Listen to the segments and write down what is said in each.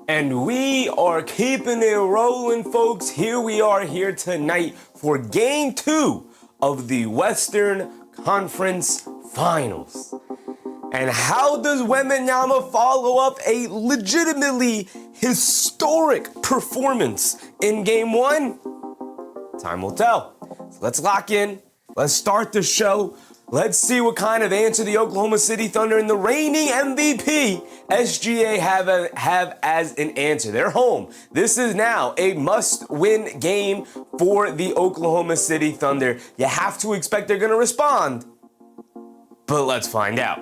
And we are keeping it rolling, folks. Here we are here tonight for Game 2 of the Western Conference Finals. And how does Wembanyama follow up a legitimately historic performance in Game 1? Time will tell. So let's lock in. Let's start the show. Let's see what kind of answer the Oklahoma City Thunder and the reigning MVP SGA have as an answer. They're home. This is now a must-win game for the Oklahoma City Thunder. You have to expect they're going to respond, but let's find out.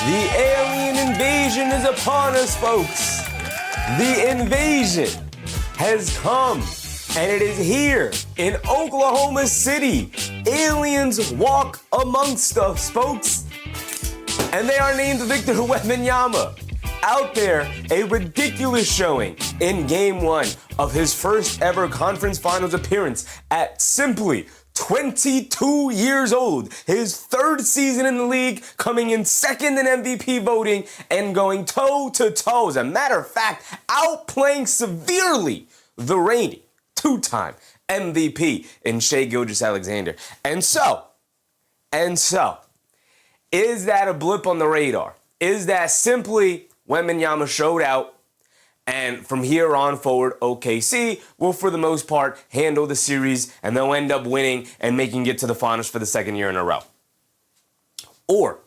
The alien invasion is upon us, folks. The invasion has come, and it is here in Oklahoma City. Aliens walk amongst us, folks. And they are named Victor Wembanyama. Out there, a ridiculous showing in Game 1 of his first ever conference finals appearance at simply 22 years old, his third season in the league, coming in second in MVP voting and going toe-to-toe. As a matter of fact, outplaying severely the reigning two-time MVP in Shai Gilgeous-Alexander. And so, is that a blip on the radar? Is that simply Wembanyama showed out, and from here on forward, OKC will, for the most part, handle the series, and they'll end up winning and making it to the finals for the second year in a row? Or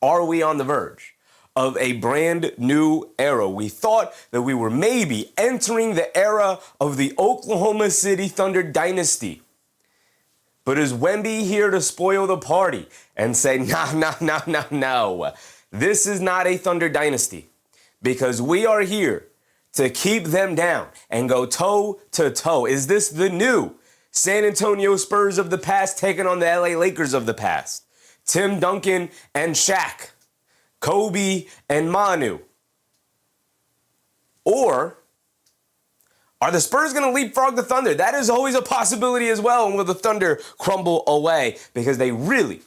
are we on the verge of a brand new era? We thought that we were maybe entering the era of the Oklahoma City Thunder dynasty. But is Wemby here to spoil the party and say, no, this is not a Thunder dynasty? Because we are here to keep them down and go toe-to-toe. Is this the new San Antonio Spurs of the past taking on the LA Lakers of the past? Tim Duncan and Shaq, Kobe and Manu? Or are the Spurs going to leapfrog the Thunder? That is always a possibility as well. And will the Thunder crumble away? Because they really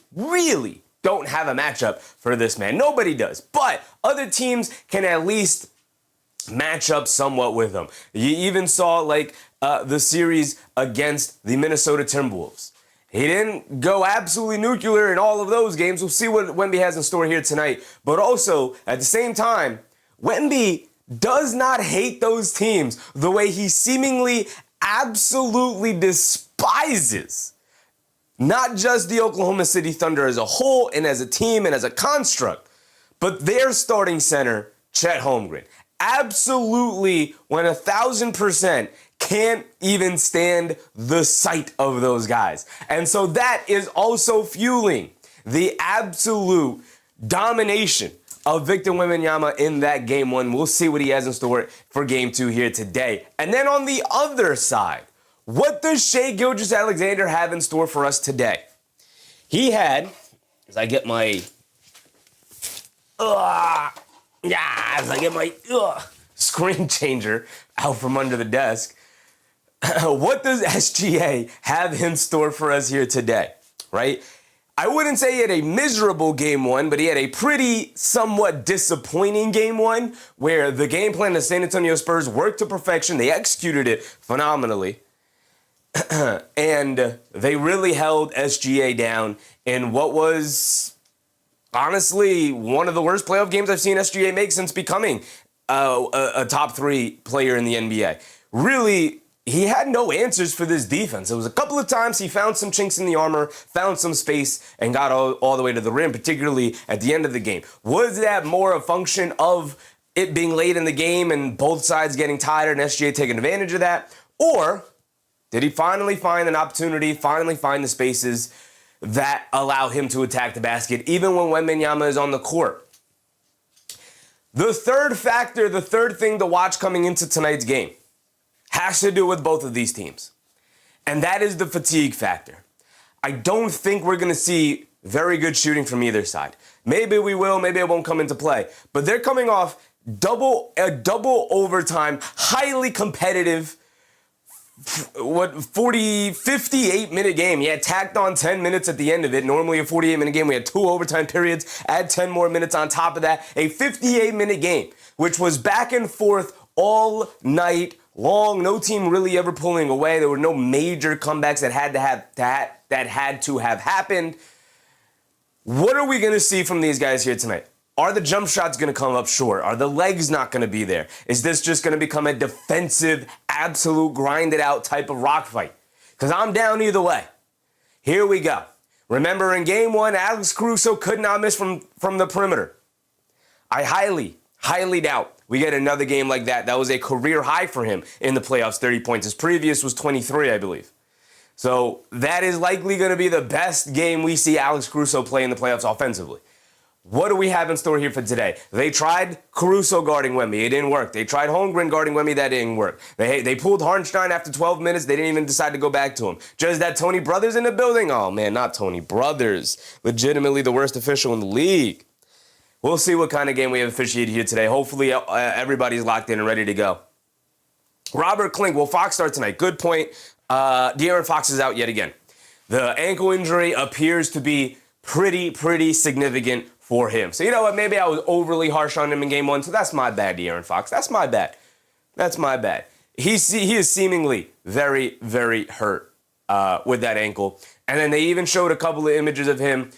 don't have a matchup for this man. Nobody does. But other teams can at least match up somewhat with them. You even saw the series against the Minnesota Timberwolves. He didn't go absolutely nuclear in all of those games. We'll see what Wemby has in store here tonight. But also, at the same time, Wemby does not hate those teams the way he seemingly absolutely despises not just the Oklahoma City Thunder as a whole and as a team and as a construct, but their starting center, Chet Holmgren. Absolutely 1,000% can't even stand the sight of those guys. And so that is also fueling the absolute domination of Victor Wembanyama in that Game 1. We'll see what he has in store for Game 2 here today. And then on the other side, what does Shai Gilgeous-Alexander have in store for us today? He had, as I get my screen changer out from under the desk, what does SGA have in store for us here today, right? I wouldn't say he had a miserable Game 1, but he had a pretty somewhat disappointing Game 1 where the game plan of the San Antonio Spurs worked to perfection. They executed it phenomenally. And they really held SGA down in what was honestly one of the worst playoff games I've seen SGA make since becoming a top 3 player in the NBA. Really, he had no answers for this defense. It was a couple of times he found some chinks in the armor, found some space, and got all the way to the rim, particularly at the end of the game. Was that more a function of it being late in the game and both sides getting tired and SGA taking advantage of that? Or did he finally find an opportunity, finally find the spaces that allow him to attack the basket, even when Wembanyama is on the court? The third factor, the third thing to watch coming into tonight's game has to do with both of these teams, and that is the fatigue factor. I don't think we're going to see very good shooting from either side. Maybe we will, maybe it won't come into play. But they're coming off a double overtime, highly competitive, 58-minute game. Yeah, tacked on 10 minutes at the end of it. Normally a 48-minute game. We had 2 overtime periods, add 10 more minutes on top of that. A 58-minute game, which was back and forth all night long. No team really ever pulling away. There were no major comebacks that had to have happened. What are we going to see from these guys here tonight? Are the jump shots going to come up short? Are the legs not going to be there? Is this just going to become a defensive, absolute, grinded out type of rock fight? Because I'm down either way. Here we go. Remember in game 1, Alex Caruso could not miss from the perimeter. I highly doubt we get another game like that. That was a career high for him in the playoffs, 30 points. His previous was 23, I believe. So that is likely going to be the best game we see Alex Caruso play in the playoffs offensively. What do we have in store here for today? They tried Caruso guarding Wemby. It didn't work. They tried Holmgren guarding Wemby. That didn't work. They pulled Hartenstein after 12 minutes. They didn't even decide to go back to him. Just that Tony Brothers in the building. Oh, man, not Tony Brothers. Legitimately the worst official in the league. We'll see what kind of game we have officiated here today. Hopefully everybody's locked in and ready to go. Robert Klink. Will Fox start tonight? Good point. De'Aaron Fox is out yet again. The ankle injury appears to be pretty significant for him. So you know what? Maybe I was overly harsh on him in game 1. So that's my bad, De'Aaron Fox. That's my bad. He is seemingly very hurt with that ankle. And then they even showed a couple of images of him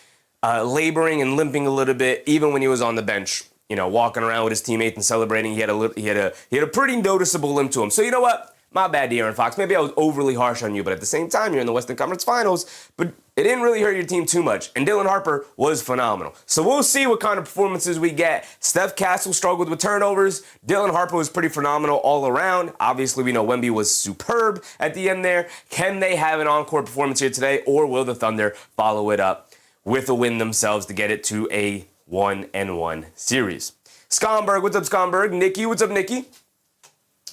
laboring and limping a little bit, even when he was on the bench. You know, walking around with his teammates and celebrating. He had a pretty noticeable limp to him. So you know what? My bad, De'Aaron Fox. Maybe I was overly harsh on you, but at the same time, you're in the Western Conference Finals, but it didn't really hurt your team too much. And Dylan Harper was phenomenal. So we'll see what kind of performances we get. Steph Castle struggled with turnovers. Dylan Harper was pretty phenomenal all around. Obviously, we know Wemby was superb at the end there. Can they have an encore performance here today, or will the Thunder follow it up with a win themselves to get it to a 1-1 series? Skomberg, what's up, Skomberg? Nikki, what's up, Nikki?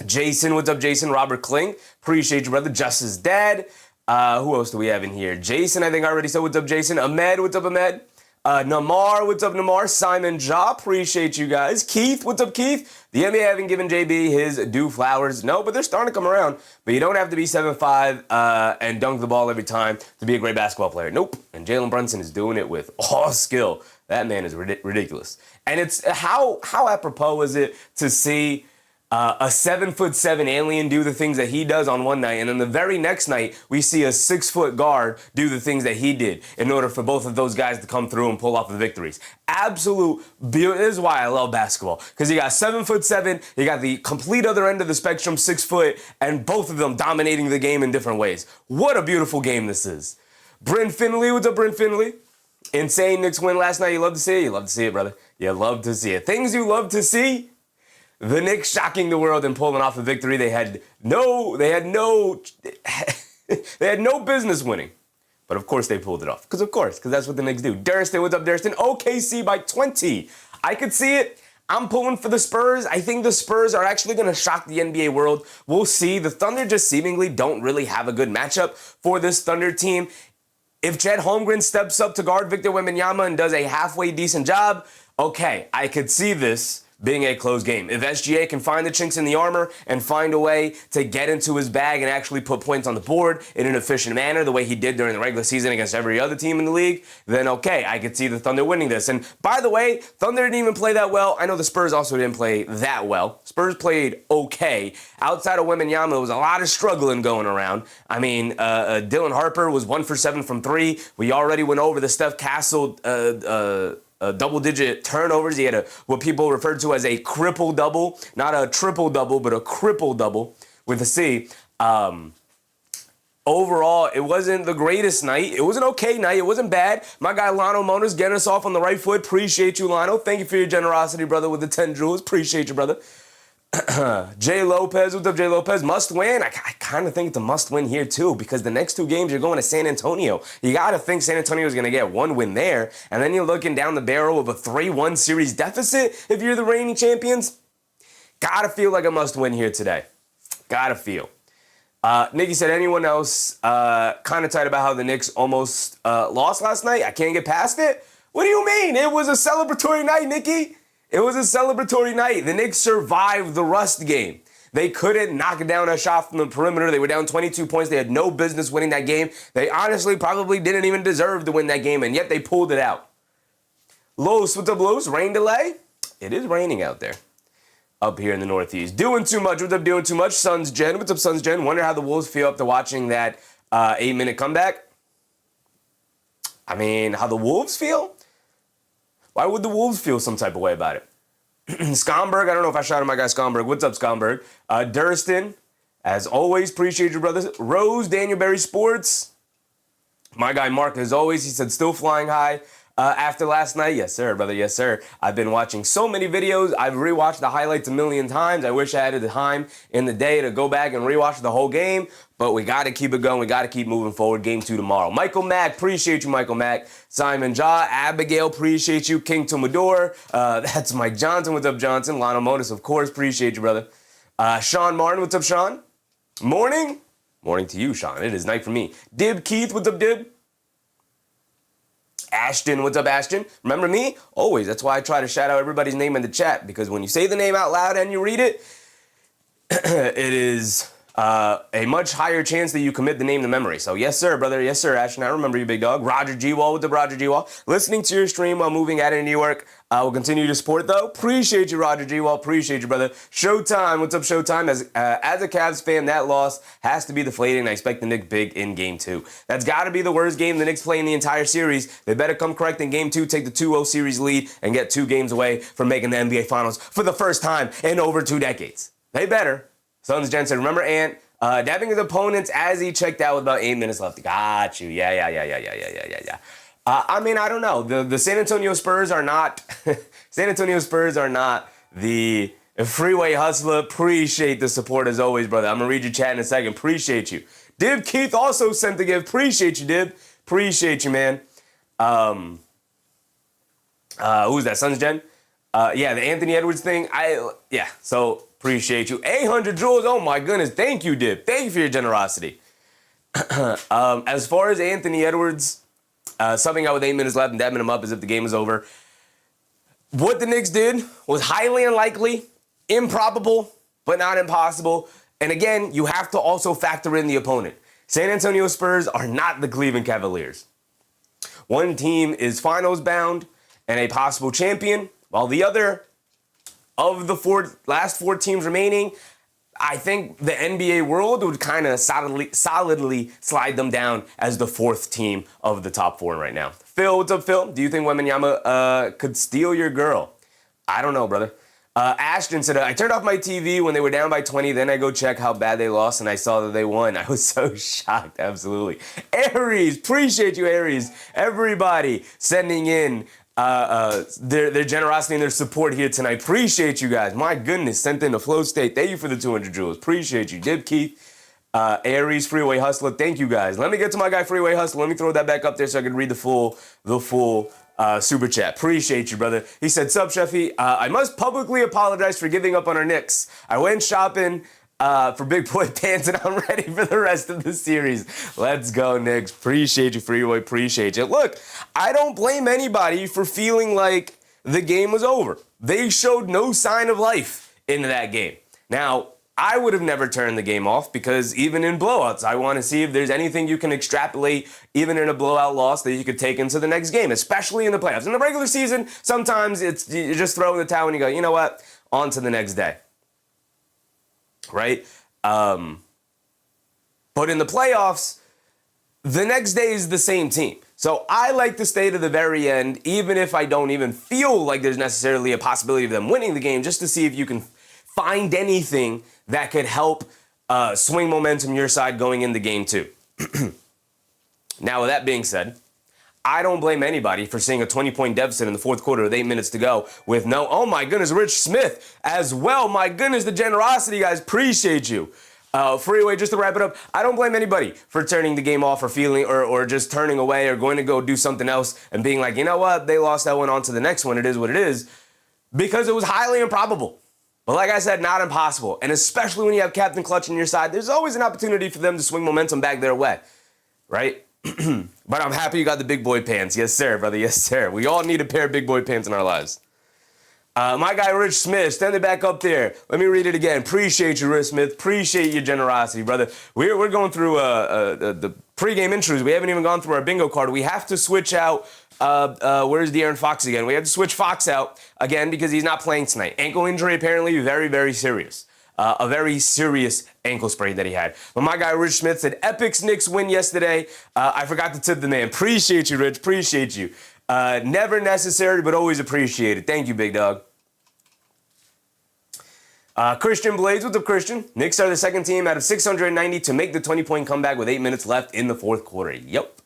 Jason, what's up, Jason? Robert Kling, appreciate you, brother. Justice Dad. Who else do we have in here? Jason, I think I already said what's up, Jason. Ahmed, what's up, Ahmed? Namar, what's up, Namar? Simon Ja, appreciate you guys. Keith, what's up, Keith? The NBA haven't given JB his due flowers. No, but they're starting to come around. But you don't have to be 7'5" and dunk the ball every time to be a great basketball player. Nope. And Jalen Brunson is doing it with all skill. That man is ridiculous. And it's how apropos is it to see a 7'7" alien do the things that he does on one night, and then the very next night we see a 6-foot guard do the things that he did in order for both of those guys to come through and pull off the victories. Absolute beauty. This is why I love basketball, because you got 7'7", you got the complete other end of the spectrum, 6 foot, and both of them dominating the game in different ways. What a beautiful game this is. Bryn Finley, what's up, Bryn Finley? Insane Knicks win last night. You love to see it. You love to see it, brother. You love to see it. Things you love to see. The Knicks shocking the world and pulling off a victory they had no business winning. But of course they pulled it off. Because that's what the Knicks do. Durston, what's up, Durston? OKC by 20. I could see it. I'm pulling for the Spurs. I think the Spurs are actually going to shock the NBA world. We'll see. The Thunder just seemingly don't really have a good matchup for this Thunder team. If Chet Holmgren steps up to guard Victor Wembanyama and does a halfway decent job, okay, I could see this being a close game. If SGA can find the chinks in the armor and find a way to get into his bag and actually put points on the board in an efficient manner, the way he did during the regular season against every other team in the league, then okay, I could see the Thunder winning this. And by the way, Thunder didn't even play that well. I know the Spurs also didn't play that well. Spurs played okay. Outside of Wembanyama, there was a lot of struggling going around. I mean, Dylan Harper was 1 for 7 from 3. We already went over the Steph Castle double-digit turnovers. He had what people referred to as a cripple-double. Not a triple-double, but a cripple-double with a C. Overall, it wasn't the greatest night. It was an okay night. It wasn't bad. My guy Lano Mona's getting us off on the right foot. Appreciate you, Lano. Thank you for your generosity, brother, with the 10 jewels. Appreciate you, brother. Jay Lopez, what's up, Jay Lopez? Must win? I kind of think it's a must win here too, because the next 2 games you're going to San Antonio. You got to think San Antonio is going to get 1 win there, and then you're looking down the barrel of a 3-1 series deficit if you're the reigning champions. Got to feel like a must win here today. Got to feel. Nikki said, anyone else kind of tight about how the Knicks almost lost last night? I can't get past it. What do you mean? It was a celebratory night, Nikki. It was a celebratory night. The Knicks survived the rust game. They couldn't knock down a shot from the perimeter. They were down 22 points. They had no business winning that game. They honestly probably didn't even deserve to win that game, and yet they pulled it out. Los, what's up, Los? Rain delay? It is raining out there. Up here in the Northeast. Doing too much. What's up, doing too much? Suns Jen. What's up, Suns Jen? Wonder how the Wolves feel after watching that 8-minute comeback. I mean, how the Wolves feel? Why would the Wolves feel some type of way about it? Scomberg, I don't know if I shouted my guy Scomberg. What's up, Scomberg? Durston, as always, appreciate you, brothers. Rose, Daniel Berry Sports. My guy Mark, as always, he said, still flying high after last night. Yes, sir, brother. Yes, sir. I've been watching so many videos. I've rewatched the highlights a million times. I wish I had the time in the day to go back and rewatch the whole game, but we got to keep it going. We got to keep moving forward. Game 2 tomorrow. Michael Mack, appreciate you, Michael Mack. Simon Jaw, Abigail, appreciate you. King Tomador, that's Mike Johnson. What's up, Johnson? Lionel Modus, of course, appreciate you, brother. Sean Martin, what's up, Sean? Morning. Morning to you, Sean. It is night for me. Dib Keith, what's up, Dib? Ashton, what's up, Ashton? Remember me? Always. That's why I try to shout out everybody's name in the chat, because when you say the name out loud and you read it, it is a much higher chance that you commit the name to memory. So yes, sir, brother. Yes, sir, Ashton. I remember you, big dog. Roger G. Wall, what's up, Roger G. Wall? Listening to your stream while moving out of New York. We'll continue to support, though. Appreciate you, Roger G. Wall. Appreciate you, brother. Showtime, what's up, Showtime? As a Cavs fan, that loss has to be deflating. I expect the Knicks big in Game 2. That's got to be the worst game the Knicks play in the entire series. They better come correct in Game 2, take the 2-0 series lead, and get 2 games away from making the NBA Finals for the first time in over 2 decades. They better. Suns Jen said, remember Ant dabbing his opponents as he checked out with about 8 minutes left. Got you. Yeah. I mean, I don't know. The San Antonio Spurs are not the freeway hustler. Appreciate the support as always, brother. I'm gonna read your chat in a second. Appreciate you. Dib Keith also sent the gift. Appreciate you, Dib. Appreciate you, man. Who's that? Suns Jen? Yeah, the Anthony Edwards thing. So appreciate you. 800 joules. Oh my goodness. Thank you, Dib. Thank you for your generosity. As far as Anthony Edwards subbing out with 8 minutes left and dabbing him up as if the game is over, what the Knicks did was highly unlikely, improbable, but not impossible. And again, you have to also factor in the opponent. San Antonio Spurs are not the Cleveland Cavaliers. One team is finals bound and a possible champion, while the other, of the last 4 teams remaining, I think the NBA world would kind of solidly slide them down as the 4th team of the top 4 right now. Phil, what's up, Phil? Do you think Wembanyama could steal your girl? I don't know, brother. Ashton said, I turned off my TV when they were down by 20, then I go check how bad they lost, and I saw that they won. I was so shocked, absolutely. Aries, appreciate you, Aries. Everybody sending in their generosity and their support here tonight. Appreciate you guys. My goodness, sent in the flow state. Thank you for the 200 joules. Appreciate you. Dib Keith, Aries, Freeway Hustler. Thank you guys. Let me get to my guy Freeway Hustler. Let me throw that back up there so I can read the full super chat. Appreciate you, brother. He said, sup, Sheffy. I must publicly apologize for giving up on our Knicks. I went shopping for big boy pants, and I'm ready for the rest of the series. Let's go, Knicks. Appreciate you, Freeway. Appreciate you. Look, I don't blame anybody for feeling like the game was over. They showed no sign of life in that game. Now, I would have never turned the game off, because even in blowouts, I want to see if there's anything you can extrapolate, even in a blowout loss, that you could take into the next game, especially in the playoffs. In the regular season, sometimes you just throw in the towel and you go, you know what, on to the next day. Right? But in the playoffs, the next day is the same team. So I like to stay to the very end, even if I don't even feel like there's necessarily a possibility of them winning the game, just to see if you can find anything that could help swing momentum your side going into Game 2. Now, with that being said, I don't blame anybody for seeing a 20-point deficit in the 4th quarter with 8 minutes to go with no, oh my goodness, Rich Smith as well. My goodness, the generosity, guys. Appreciate you. Freeway, just to wrap it up, I don't blame anybody for turning the game off or feeling or just turning away or going to go do something else and being like, you know what, they lost that one, on to the next one. It is what it is, because it was highly improbable. But like I said, not impossible. And especially when you have Captain Clutch on your side, there's always an opportunity for them to swing momentum back their way, right? But I'm happy you got the big boy pants. Yes, sir, brother. Yes, sir. We all need a pair of big boy pants in our lives. My guy, Rich Smith, stand it back up there. Let me read it again. Appreciate you, Rich Smith. Appreciate your generosity, brother. We're going through the pregame intros. We haven't even gone through our bingo card. We have to switch out. Where's De'Aaron Fox again? We have to switch Fox out again because he's not playing tonight. Ankle injury, apparently very, very serious. A very serious ankle sprain that he had. But my guy, Rich Smith, said, Epics Knicks win yesterday. I forgot to tip the man. Appreciate you, Rich. Appreciate you. Never necessary, but always appreciated. Thank you, big dog. Christian Blades, what's up, Christian? Knicks are the second team out of 690 to make the 20-point comeback with 8 minutes left in the fourth quarter. Yep.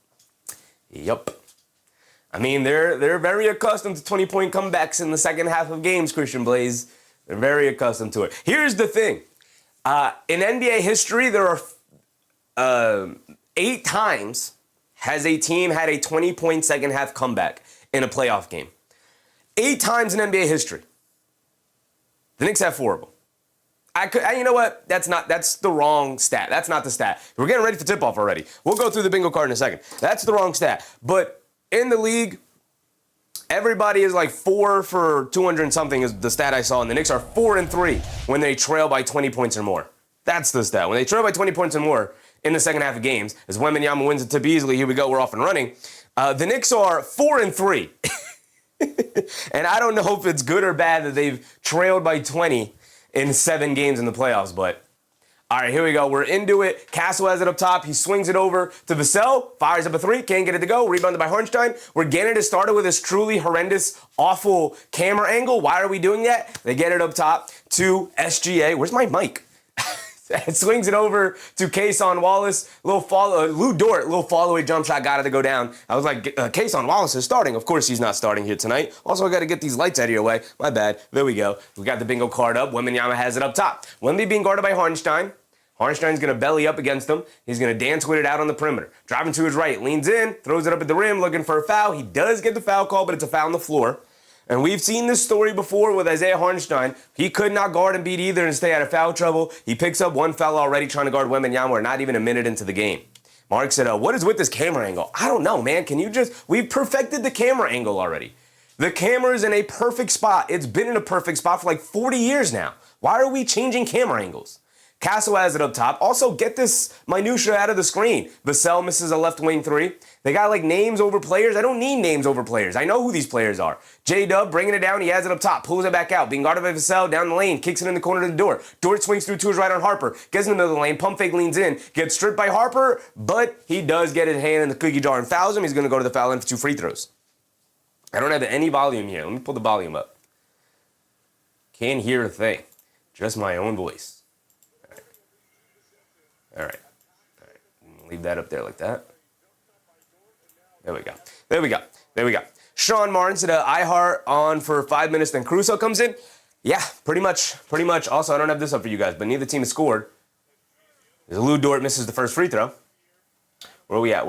I mean, they're very accustomed to 20-point comebacks in the second half of games, Christian Blaze. They're very accustomed to it. Here's the thing. In NBA history, there are 8 times has a team had a 20-point second half comeback in a playoff game. 8 times in NBA history. The Knicks have 4 of them. You know what? That's the wrong stat. That's not the stat. We're getting ready for tip-off already. We'll go through the bingo card in a second. That's the wrong stat. But in the league, everybody is like 4 for 200 and something is the stat I saw. And the Knicks are 4-3 when they trail by 20 points or more. That's the stat. When they trail by 20 points or more in the second half of games, as Wembanyama wins it tip easily, here we go, we're off and running. The Knicks are 4-3. And I don't know if it's good or bad that they've trailed by 20 in 7 games in the playoffs, but all right, here we go. We're into it. Castle has it up top. He swings it over to Vassell, fires up a 3, can't get it to go. Rebounded by Hartenstein. We're getting it started with this truly horrendous, awful camera angle. Why are we doing that? They get it up top to SGA. Where's my mic? Swings it over to Kason Wallace. Lou Dort, little fall-away jump shot, got it to go down. I was like, Kason Wallace is starting. Of course he's not starting here tonight. Also, I got to get these lights out of your way. My bad. There we go. We got the bingo card up. Wembanyama has it up top. Wemby being guarded by Hartenstein. Hartenstein's going to belly up against him. He's going to dance with it out on the perimeter. Driving to his right, leans in, throws it up at the rim, looking for a foul. He does get the foul call, but it's a foul on the floor. And we've seen this story before with Isaiah Hartenstein. He could not guard and beat either and stay out of foul trouble. He picks up 1 foul already trying to guard Wembanyama. We're not even a minute into the game. Mark said, what is with this camera angle? I don't know, man. We've perfected the camera angle already. The camera's in a perfect spot. It's been in a perfect spot for like 40 years now. Why are we changing camera angles? Castle has it up top. Also, get this minutia out of the screen. Vassell misses a left wing 3. They got like names over players. I don't need names over players. I know who these players are. J-Dub bringing it down. He has it up top. Pulls it back out. Being guarded by Vassell down the lane. Kicks it in the corner of the door. Dort swings through to his right on Harper. Gets in the middle of the lane. Pump fake leans in. Gets stripped by Harper, but he does get his hand in the cookie jar and fouls him. He's going to go to the foul line for 2 free throws. I don't have any volume here. Let me pull the volume up. Can't hear a thing. Just my own voice. All right. Leave that up there like that. There we go. Sean Martin said, iHeart on for 5 minutes, then Caruso comes in. Yeah, pretty much. Also, I don't have this up for you guys, but neither team has scored. Lou Dort misses the first free throw. Where are we at?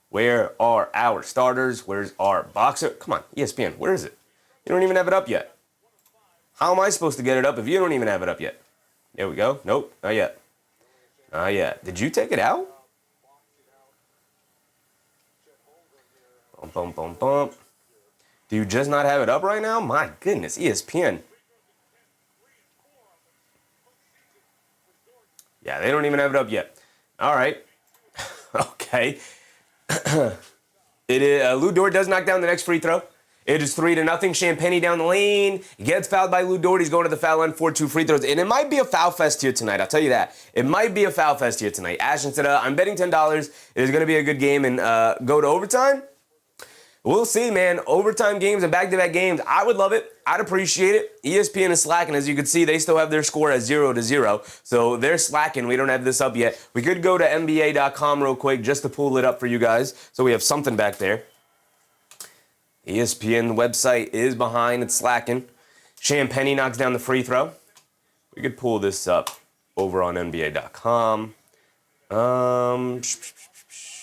Where are our starters? Where's our boxer? Come on, ESPN, where is it? You don't even have it up yet. How am I supposed to get it up if you don't even have it up yet? There we go. Nope, not yet. Did you take it out? Bump. Do you just not have it up right now? My goodness, ESPN. Yeah, they don't even have it up yet. All right. Okay. Lou Dort does knock down the next free throw. It is 3-0. Champagny down the lane. He gets fouled by Lou Dort. He's going to the foul line for 2 free throws. And it might be a foul fest here tonight. I'll tell you that. It might be a foul fest here tonight. Ashton said, I'm betting $10. It is going to be a good game and go to overtime. We'll see, man. Overtime games and back-to-back games. I would love it. I'd appreciate it. ESPN is slacking. As you can see, they still have their score at 0-0. So they're slacking. We don't have this up yet. We could go to NBA.com real quick just to pull it up for you guys. So we have something back there. ESPN website is behind. It's slacking. Champagny knocks down the free throw. We could pull this up over on NBA.com.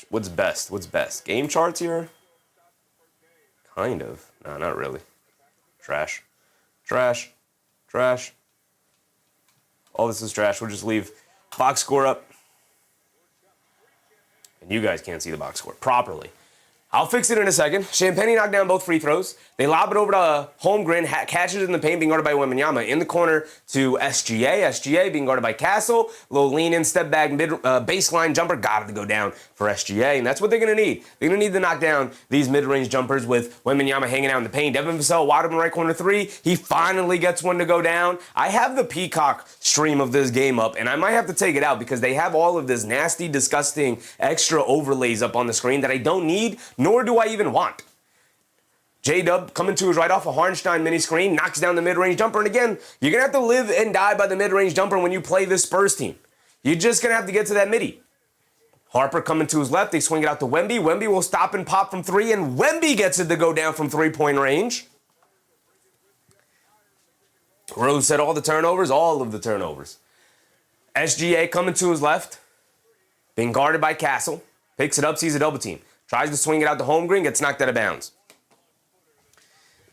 What's best? Game charts here? Kind of. No, not really. Trash. Trash. All this is trash. We'll just leave box score up. And you guys can't see the box score properly. I'll fix it in a second. Champagne knocked down both free throws. They lob it over to Holmgren, catches it in the paint, being guarded by Wembanyama. In the corner to SGA. SGA being guarded by Castle. Little lean in, step back, baseline jumper. Got it to go down for SGA, and that's what they're going to need. They're going to need to knock down these mid-range jumpers with Wembanyama hanging out in the paint. Devin Vassell wide open right corner three. He finally gets one to go down. I have the Peacock stream of this game up, and I might have to take it out because they have all of this nasty, disgusting extra overlays up on the screen that I don't need, nor do I even want. J-Dub coming to his right off a Harnstein mini screen, knocks down the mid-range jumper. And again, you're going to have to live and die by the mid-range jumper when you play this Spurs team. You're just going to have to get to that midi. Harper coming to his left. They swing it out to Wemby. Wemby will stop and pop from three, and Wemby gets it to go down from three-point range. Rose said all the turnovers, all of the turnovers. SGA coming to his left, being guarded by Castle. Picks it up, sees a double team. Tries to swing it out to Holmgren, gets knocked out of bounds.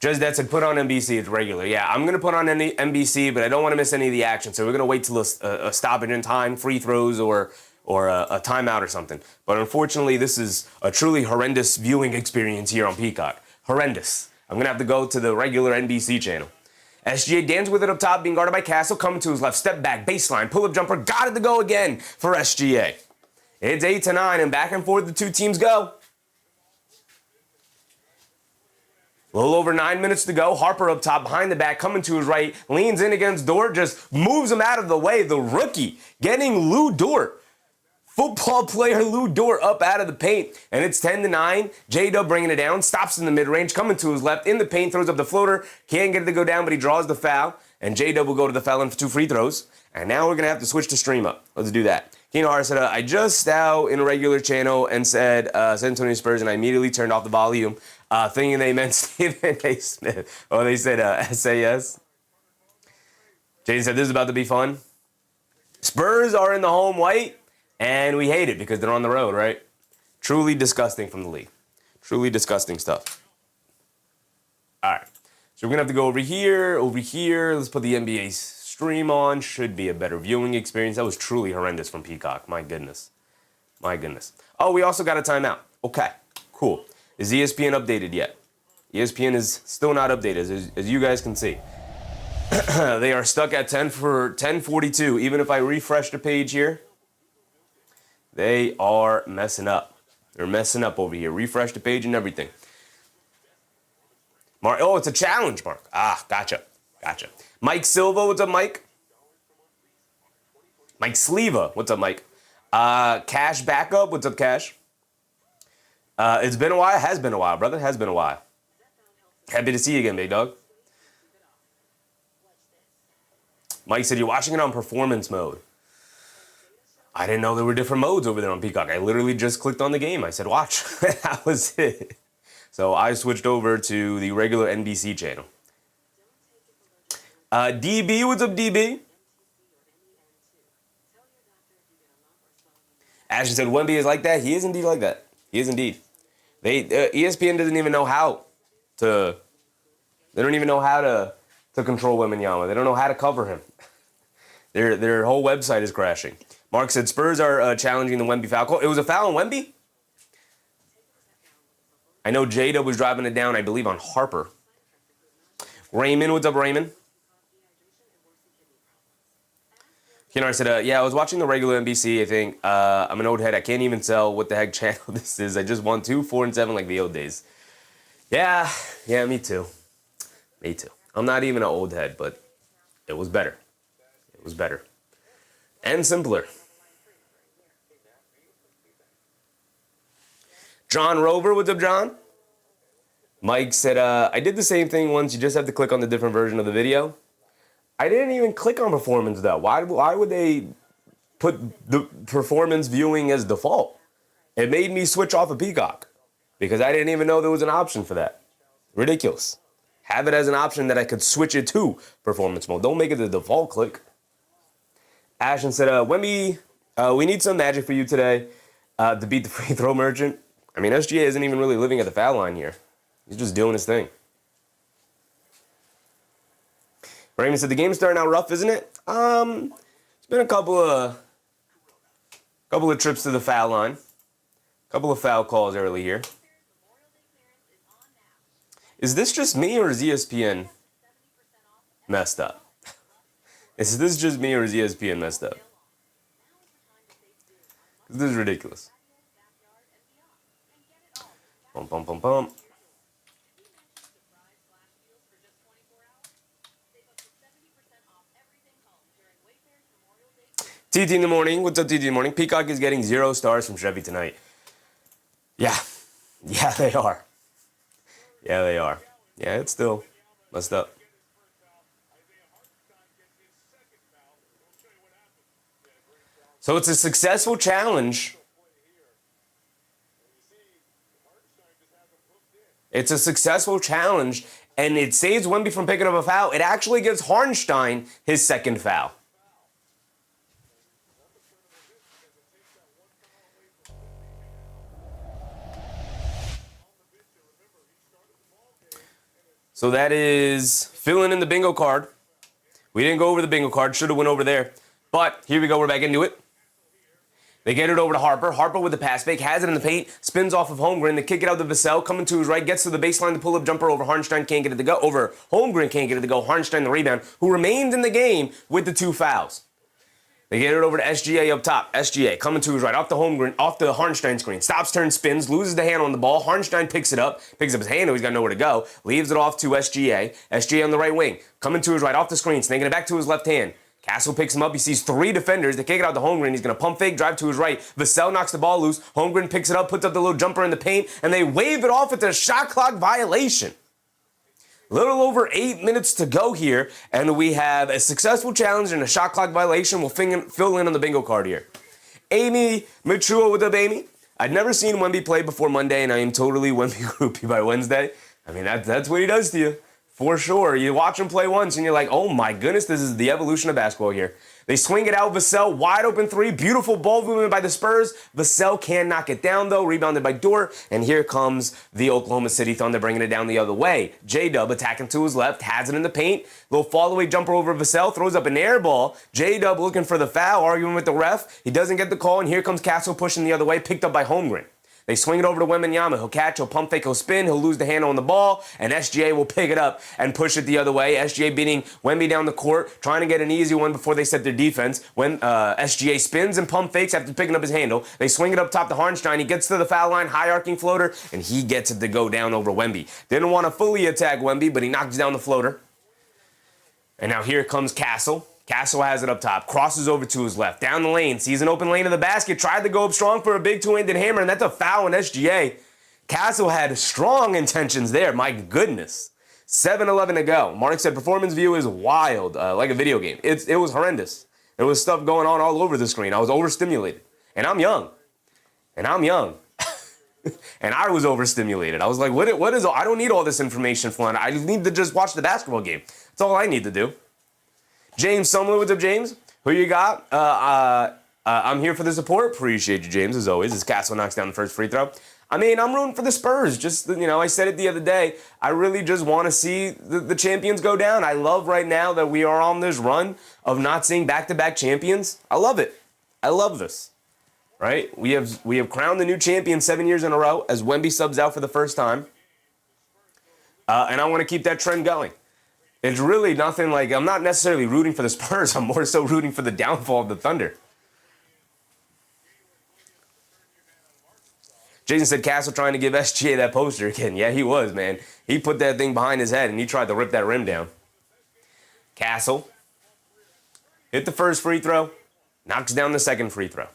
Judge that said, put on NBC, it's regular. Yeah, I'm going to put on NBC, but I don't want to miss any of the action, so we're going to wait till a stoppage in time, free throws, or a timeout or something. But unfortunately, this is a truly horrendous viewing experience here on Peacock. Horrendous. I'm going to have to go to the regular NBC channel. SGA dances with it up top, being guarded by Castle, coming to his left, step back, baseline, pull-up jumper, got it to go again for SGA. It's 8-9, and back and forth the two teams go. A little over 9 minutes to go. Harper up top, behind the back, coming to his right, leans in against Dort, just moves him out of the way. The rookie getting Lou Dort, football player Lou Dort, up out of the paint. And it's 10-9. J-Dub bringing it down, stops in the mid-range, coming to his left, in the paint, throws up the floater. Can't get it to go down, but he draws the foul. And J-Dub will go to the foul line for 2 free throws. And now we're going to have to switch the stream up. Let's do that. Keno Hart said, I just out in a regular channel and said San Antonio Spurs, and I immediately turned off the volume, thinking they meant Stephen A. Smith. Oh, they said SAS. Jaden said, this is about to be fun. Spurs are in the home white, and we hate it because they're on the road, right? Truly disgusting from the league. Truly disgusting stuff. All right. So we're going to have to go over here. Let's put the NBA stream on. Should be a better viewing experience. That was truly horrendous from Peacock. My goodness. My goodness. Oh, we also got a timeout. Okay, cool. Is ESPN updated yet? ESPN is still not updated, as you guys can see. They are stuck at 10:42. Even if I refresh the page here, they are messing up. They're messing up over here. Refresh the page and everything. Oh, it's a challenge, Mark. Ah, gotcha. Mike Silva, what's up, Mike? Mike Sleva, what's up, Mike? Cash Backup, what's up, Cash? It's been a while. Has been a while, brother. Has been a while. Happy to see you again, big dog. Mike said you're watching it on performance mode. I didn't know there were different modes over there on Peacock. I literally just clicked on the game. I said, watch. That was it. So I switched over to the regular NBC channel. DB, what's up, DB? Ashton said, Wemby is like that. He is indeed like that. He is indeed. ESPN doesn't even know how to. They don't even know how to control Wembanyama. They don't know how to cover him. Their whole website is crashing. Mark said Spurs are challenging the Wemby foul call. It was a foul on Wemby? I know Jada was driving it down, I believe, on Harper. Raymond, what's up, Raymond? Kennard said, yeah, I was watching the regular NBC, I think. I'm an old head. I can't even tell what the heck channel this is. I just won 2, 4, and 7 like the old days. Yeah, me too. Me too. I'm not even an old head, but it was better. It was better. And simpler. John Rover, what's up, John? Mike said, I did the same thing once. You just have to click on the different version of the video. I didn't even click on performance, though. Why would they put the performance viewing as default? It made me switch off of Peacock because I didn't even know there was an option for that. Ridiculous. Have it as an option that I could switch it to performance mode. Don't make it the default click. Ashton said, Wemby, we need some magic for you today to beat the free throw merchant. I mean, SGA isn't even really living at the foul line here. He's just doing his thing. Raymond said the game's starting out rough, isn't it? It's been a couple of trips to the foul line. Couple of foul calls early here. Is this just me or is ESPN messed up? Is this just me or is ESPN messed up? This is ridiculous. Bum, bum, bum, bum. TT in the morning. What's up, TT in the morning? Peacock is getting 0 stars from Chevy tonight. Yeah. Yeah, they are. Yeah, they are. Yeah, it's still messed up. So it's a successful challenge. It's a successful challenge, and it saves Wemby from picking up a foul. It actually gives Hartenstein his second foul. So that is filling in the bingo card. We didn't go over the bingo card. Should have went over there. But here we go. We're back into it. They get it over to Harper. Harper with the pass fake, has it in the paint, spins off of Holmgren. They kick it out to Vassell, coming to his right, gets to the baseline, the pull-up jumper over Hartenstein, can't get it to go. Over Holmgren, can't get it to go. Hartenstein the rebound, who remained in the game with the 2 fouls. They get it over to SGA up top. SGA coming to his right, off the Hartenstein screen. Stops, turns, spins, loses the handle on the ball. Hartenstein picks up his handle. He's got nowhere to go. Leaves it off to SGA. SGA on the right wing, coming to his right, off the screen, snaking it back to his left hand. Castle picks him up. He sees 3 defenders. They kick it out to Holmgren. He's going to pump fake, drive to his right. Vassell knocks the ball loose. Holmgren picks it up, puts up the little jumper in the paint, and they wave it off. It's a shot clock violation. Little over 8 minutes to go here, and we have a successful challenge and a shot clock violation. We'll fill in on the bingo card here. Amy Machua, what's up, Amy? I'd never seen Wemby play before Monday, and I am totally Wemby groupie by Wednesday. I mean, that's what he does to you. For sure. You watch him play once and you're like, oh my goodness, this is the evolution of basketball here. They swing it out. Vassell, wide open 3. Beautiful ball movement by the Spurs. Vassell can knock it down, though. Rebounded by Dort. And here comes the Oklahoma City Thunder bringing it down the other way. J-Dub attacking to his left. Has it in the paint. Little fall-away jumper over Vassell. Throws up an air ball. J-Dub looking for the foul, arguing with the ref. He doesn't get the call. And here comes Castle pushing the other way. Picked up by Holmgren. They swing it over to Wembanyama. He'll catch, he'll pump fake, he'll spin, he'll lose the handle on the ball, and SGA will pick it up and push it the other way. SGA beating Wemby down the court, trying to get an easy one before they set their defense. When SGA spins and pump fakes after picking up his handle, they swing it up top to Hartenstein. He gets to the foul line, high arcing floater, and he gets it to go down over Wemby. Didn't want to fully attack Wemby, but he knocks down the floater. And now here comes Castle. Castle has it up top, crosses over to his left, down the lane, sees an open lane in the basket, tried to go up strong for a big 2-handed hammer, and that's a foul on SGA. Castle had strong intentions there, my goodness. 7:11 to go. Mark said performance view is wild, like a video game. It was horrendous. There was stuff going on all over the screen. I was overstimulated. And I'm young. And I was overstimulated. I was like, what is I don't need all this information flowing. I need to just watch the basketball game. That's all I need to do. James Sumler, what's up, James? Who you got? I'm here for the support. Appreciate you, James, as always, as Castle knocks down the first free throw. I mean, I'm rooting for the Spurs. Just, I said it the other day. I really just want to see the champions go down. I love right now that we are on this run of not seeing back-to-back champions. I love it. I love this. Right? We have crowned the new champion 7 years in a row as Wemby subs out for the first time. And I want to keep that trend going. It's really nothing like, I'm not necessarily rooting for the Spurs. I'm more so rooting for the downfall of the Thunder. Jason said Castle trying to give SGA that poster again. Yeah, he was, man. He put that thing behind his head and he tried to rip that rim down. Castle hit the first free throw, knocks down the second free throw.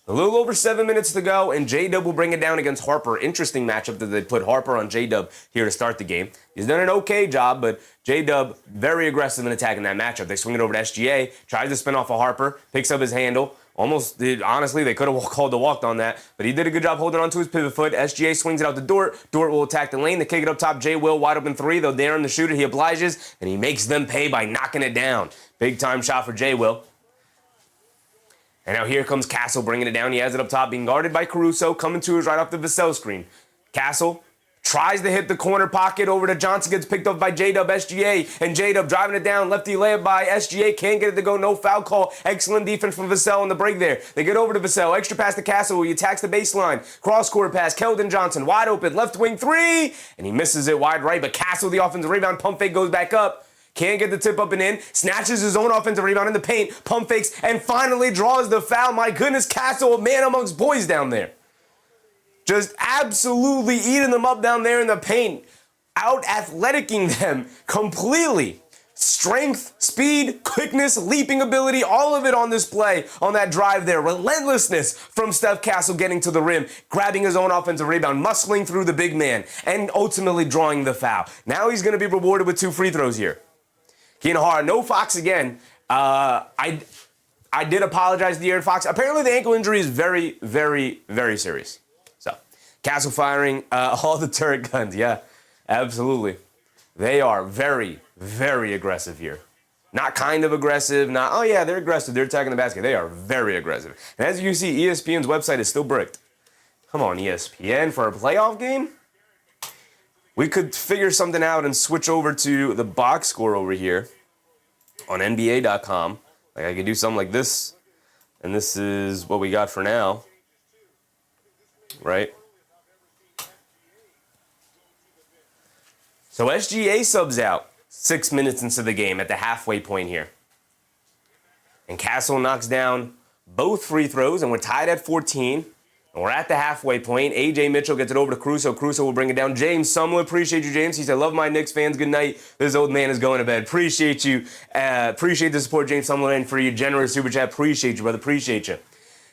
A little over 7 minutes to go, and J-Dub will bring it down against Harper. Interesting matchup that they put Harper on J-Dub here to start the game. He's done an okay job, but J-Dub very aggressive in attacking that matchup. They swing it over to SGA, tries to spin off of Harper, picks up his handle. Honestly, they could have called the walk on that, but he did a good job holding on to his pivot foot. SGA swings it out to Dort. Dort will attack the lane. They kick it up top. J. Will wide open 3. They'll dare him to shoot it. He obliges, and he makes them pay by knocking it down. Big time shot for J. Will. And now here comes Castle bringing it down. He has it up top, being guarded by Caruso, coming to his right off the Vassell screen. Castle Tries to hit the corner pocket over to Johnson, gets picked up by J-Dub, SGA, and J-Dub driving it down, lefty layup by SGA, can't get it to go, no foul call. Excellent defense from Vassell on the break there. They get over to Vassell, extra pass to Castle, he attacks the baseline, cross-court pass, Keldon Johnson, wide open, left wing three, and he misses it wide right, but Castle, the offensive rebound, pump fake goes back up. Can't get the tip up and in, snatches his own offensive rebound in the paint, pump fakes, and finally draws the foul. My goodness, Castle, a man amongst boys down there. Just absolutely eating them up down there in the paint, out-athleticing them completely. Strength, speed, quickness, leaping ability, all of it on display on that drive there. Relentlessness from Steph Castle getting to the rim, grabbing his own offensive rebound, muscling through the big man, and ultimately drawing the foul. Now he's going to be rewarded with 2 free throws here. Keenan Hart, no Fox again. I did apologize to De'Aaron Fox. Apparently the ankle injury is very, very, very serious. So, Castle firing all the turret guns. Yeah, absolutely. They are very, very aggressive here. Not kind of aggressive, not, oh yeah, they're aggressive, they're attacking the basket. They are very aggressive. And as you can see, ESPN's website is still bricked. Come on, ESPN, for a playoff game? We could figure something out and switch over to the box score over here on NBA.com. Like I could do something like this, and this is what we got for now, right? So SGA subs out 6 minutes into the game at the halfway point here. And Castle knocks down both free throws, and we're tied at 14. And we're at the halfway point. A.J. Mitchell gets it over to Caruso. Caruso will bring it down. James Sumler, appreciate you, James. He said, love my Knicks fans. Good night. This old man is going to bed. Appreciate you. Appreciate the support, James Sumler, and for your generous super chat. Appreciate you, brother. Appreciate you.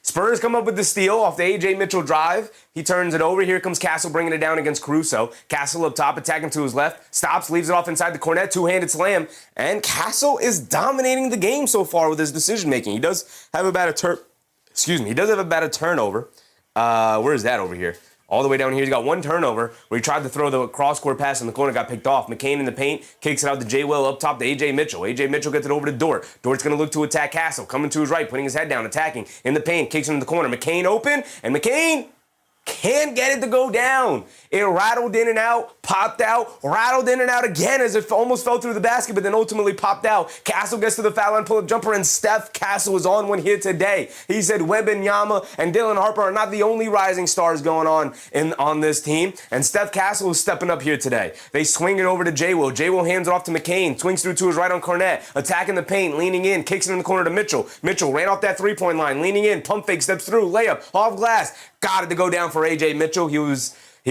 Spurs come up with the steal off the A.J. Mitchell drive. He turns it over. Here comes Castle bringing it down against Caruso. Castle up top, attacking to his left. Stops, leaves it off inside the Cornet. Two-handed slam. And Castle is dominating the game so far with his decision-making. He does have about a turnover. Where is that over here? All the way down here, he's got one turnover where he tried to throw the cross-court pass in the corner, got picked off. McCain in the paint, kicks it out to J. Will up top to A.J. Mitchell. A.J. Mitchell gets it over to Dort. Dort's going to look to attack Castle, coming to his right, putting his head down, attacking in the paint, kicks it in the corner. McCain open, and McCain can't get it to go down. It rattled in and out, popped out, rattled in and out again as it almost fell through the basket, but then ultimately popped out. Castle gets to the foul line, pull-up jumper, and Steph Castle is on one here today. He said Wembanyama and Dylan Harper are not the only rising stars going on this team, and Steph Castle is stepping up here today. They swing it over to J. Will. J. Will hands it off to McCain, swings through to his right on Cornet, attacking the paint, leaning in, kicks it in the corner to Mitchell. Mitchell ran off that three-point line, leaning in, pump fake, steps through, layup, off glass, got it to go down for A.J. Mitchell. He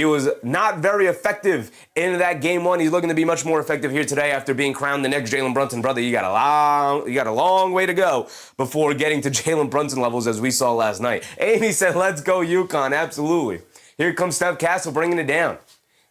was not very effective in that game one. He's looking to be much more effective here today after being crowned the next Jalen Brunson. Brother, you got a long way to go before getting to Jalen Brunson levels as we saw last night. Amy said, let's go UConn. Absolutely. Here comes Steph Castle bringing it down.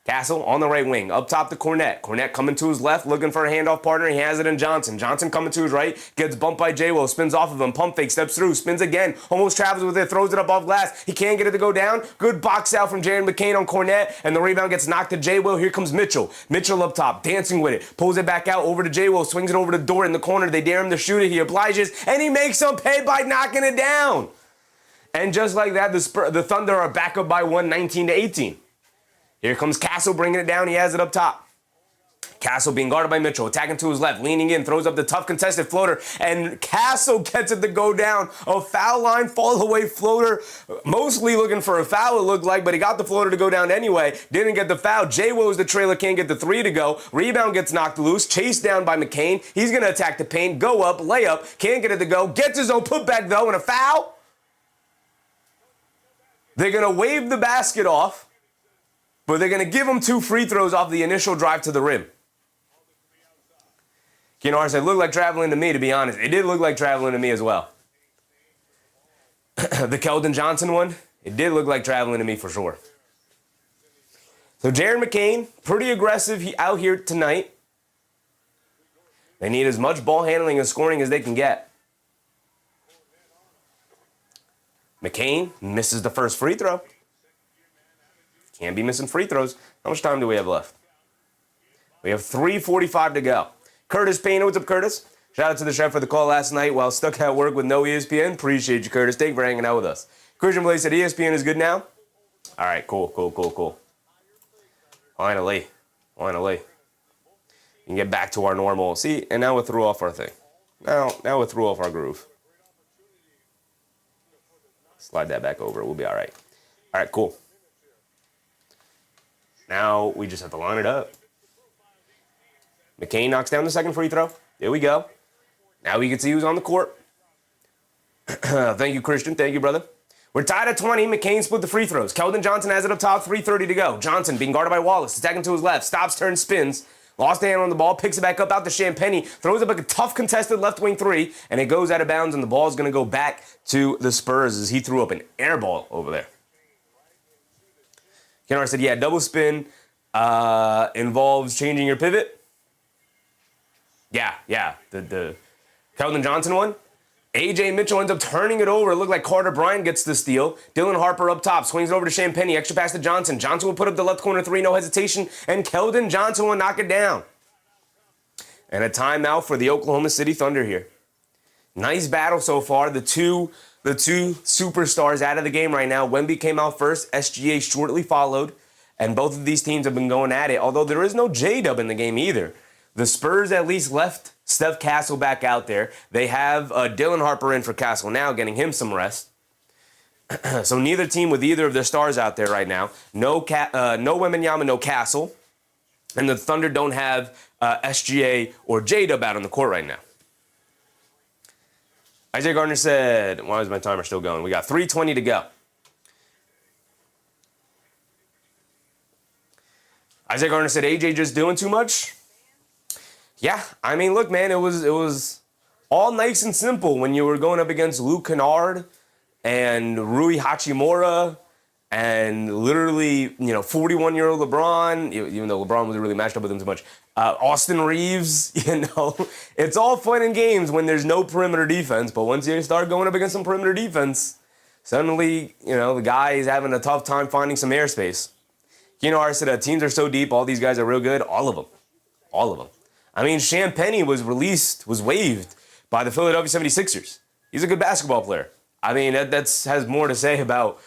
Castle on the right wing, up top to Cornet. Cornet coming to his left, looking for a handoff partner. He has it in Johnson. Johnson coming to his right, gets bumped by J-Will, spins off of him, pump fake, steps through, spins again, almost travels with it, throws it up off glass. He can't get it to go down. Good box out from Jaron McCain on Cornet, and the rebound gets knocked to J-Will. Here comes Mitchell. Mitchell up top, dancing with it, pulls it back out over to J-Will, swings it over to Dort in the corner. They dare him to shoot it. He obliges, and he makes him pay by knocking it down. And just like that, the Thunder are back up by 1, 19-18. Here comes Castle bringing it down. He has it up top. Castle being guarded by Mitchell, attacking to his left, leaning in, throws up the tough contested floater, and Castle gets it to go down. A foul line, fall away floater, mostly looking for a foul it looked like, but he got the floater to go down anyway. Didn't get the foul. J. Will is the trailer, can't get the three to go. Rebound gets knocked loose, chased down by McCain. He's going to attack the paint, go up, layup, can't get it to go. Gets his own putback though, and a foul. They're going to wave the basket off. But they're going to give him 2 free throws off the initial drive to the rim. Keenan said, looked like traveling to me, to be honest. It did look like traveling to me as well. The Keldon Johnson one, it did look like traveling to me for sure. So Jaron McCain, pretty aggressive out here tonight. They need as much ball handling and scoring as they can get. McCain misses the first free throw. Can't be missing free throws. How much time do we have left? We have 3:45 to go. Curtis Payne, what's up, Curtis? Shout out to the chef for the call last night while stuck at work with no ESPN. Appreciate you, Curtis. Thank you for hanging out with us. Christian Blaze said ESPN is good now. All right, cool. Finally. Finally. We can get back to our normal. See, and now we threw off our thing. Now we threw off our groove. Slide that back over. We'll be all right. All right, cool. Now we just have to line it up. McCain knocks down the second free throw. There we go. Now we can see who's on the court. Thank you, Christian. Thank you, brother. We're tied at 20. McCain split the free throws. Keldon Johnson has it up top. 3:30 to go. Johnson being guarded by Wallace. Attacking to his left. Stops, turns, spins. Lost the hand on the ball. Picks it back up out to Champagnie. Throws up like a tough contested left wing three. And it goes out of bounds. And the ball is going to go back to the Spurs as he threw up an air ball over there. Kennard said, yeah, double spin involves changing your pivot. Yeah. The Keldon Johnson one. A.J. Mitchell ends up turning it over. It looked like Carter Bryant gets the steal. Dylan Harper up top. Swings it over to Champagnie. Extra pass to Johnson. Johnson will put up the left corner three. No hesitation. And Keldon Johnson will knock it down. And a timeout for the Oklahoma City Thunder here. Nice battle so far. The two superstars out of the game right now. Wemby came out first. SGA shortly followed. And both of these teams have been going at it. Although there is no J-Dub in the game either. The Spurs at least left Steph Castle back out there. They have Dylan Harper in for Castle now, getting him some rest. So neither team with either of their stars out there right now. No Wembanyama, no Castle. And the Thunder don't have SGA or J-Dub out on the court right now. Isaiah Gardner said, why is my timer still going? We got 3:20 to go. Isaiah Gardner said, AJ just doing too much? Yeah, I mean, look, man, it was all nice and simple when you were going up against Luke Kennard and Rui Hachimura and literally, 41-year-old LeBron, even though LeBron wasn't really matched up with him too much. Austin Reeves, it's all fun and games when there's no perimeter defense, but once you start going up against some perimeter defense, suddenly, the guy is having a tough time finding some airspace. I said teams are so deep, all these guys are real good, all of them. I mean, Champagnie was waived by the Philadelphia 76ers. He's a good basketball player. I mean, that has more to say about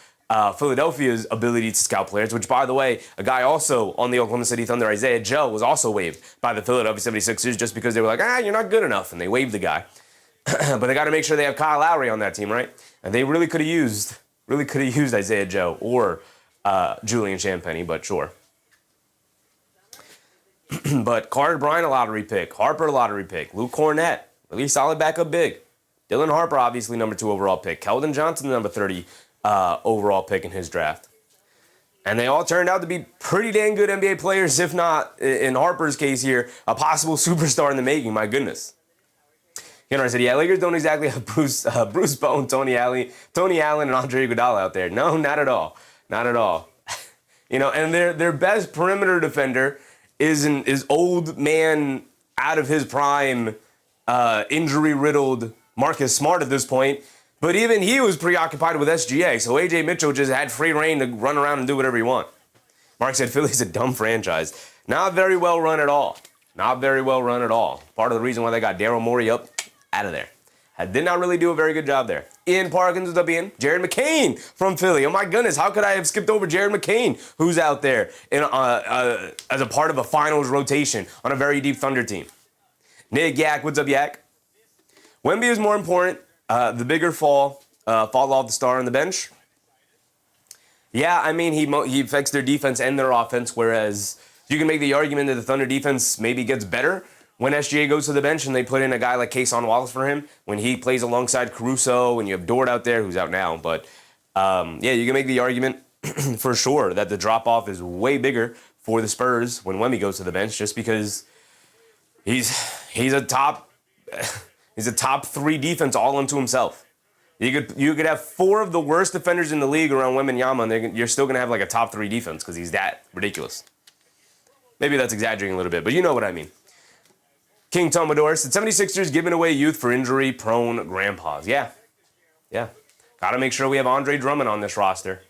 Philadelphia's ability to scout players, which, by the way, a guy also on the Oklahoma City Thunder, Isaiah Joe, was also waived by the Philadelphia 76ers just because they were like, you're not good enough, and they waived the guy. But they got to make sure they have Kyle Lowry on that team, right? And they really could have used Isaiah Joe or Julian Champagnie, but sure. But Carter Bryant, a lottery pick. Harper, a lottery pick. Luke Cornett, really solid backup big. Dylan Harper, obviously number 2 overall pick. Keldon Johnson, the number 30 overall pick in his draft. And they all turned out to be pretty dang good NBA players, if not, in Harper's case here, a possible superstar in the making. My goodness. I said, yeah, Lakers don't exactly have Bruce Bowen, Tony Allen, and Andre Iguodala out there. No, not at all. Not at all. And their best perimeter defender is old man out of his prime, injury-riddled Marcus Smart at this point. But even he was preoccupied with SGA, so A.J. Mitchell just had free reign to run around and do whatever he wants. Mark said Philly's a dumb franchise. Not very well run at all. Not very well run at all. Part of the reason why they got Daryl Morey up out of there. I did not really do a very good job there. Ian Parkins was up in. Jared McCain from Philly. Oh my goodness, how could I have skipped over Jared McCain, who's out there as a part of a finals rotation on a very deep Thunder team? Nick Yak, what's up, Yak? Wemby is more important. The bigger fall off the star on the bench. Yeah, I mean, he affects their defense and their offense, whereas you can make the argument that the Thunder defense maybe gets better when SGA goes to the bench and they put in a guy like Kason Wallace for him, when he plays alongside Caruso and you have Dort out there who's out now. But, yeah, you can make the argument for sure that the drop-off is way bigger for the Spurs when Wemby goes to the bench, just because he's a top 3 defense all unto himself. You could have 4 of the worst defenders in the league around Wembanyama, and you're still going to have like a top 3 defense because he's that ridiculous. Maybe that's exaggerating a little bit, but you know what I mean. King Tomador said 76ers giving away youth for injury-prone grandpas. Yeah. Got to make sure we have Andre Drummond on this roster.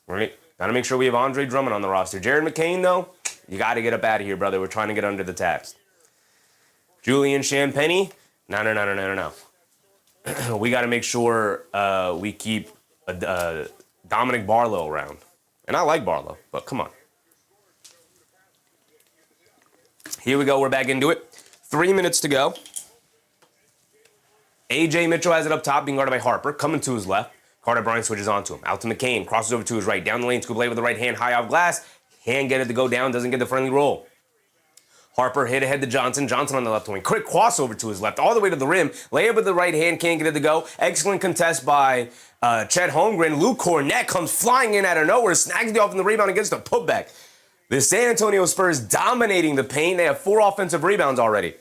Right? Got to make sure we have Andre Drummond on the roster. Jared McCain, though, you got to get up out of here, brother. We're trying to get under the tax. Julian Champagnie, no. We got to make sure we keep Dominic Barlow around. And I like Barlow, but come on. Here we go. We're back into it. 3 minutes to go. A.J. Mitchell has it up top, being guarded by Harper. Coming to his left. Carter Bryant switches on to him. Out to McCain. Crosses over to his right. Down the lane. Scoop play with the right hand. High off glass. Can't get it to go down. Doesn't get the friendly roll. Harper hit ahead to Johnson. Johnson on the left wing. Quick crossover to his left. All the way to the rim. Layup with the right hand. Can't get it to go. Excellent contest by Chet Holmgren. Luke Cornett comes flying in out of nowhere. Snags the offensive rebound and gets the putback. The San Antonio Spurs dominating the paint. They have 4 offensive rebounds already.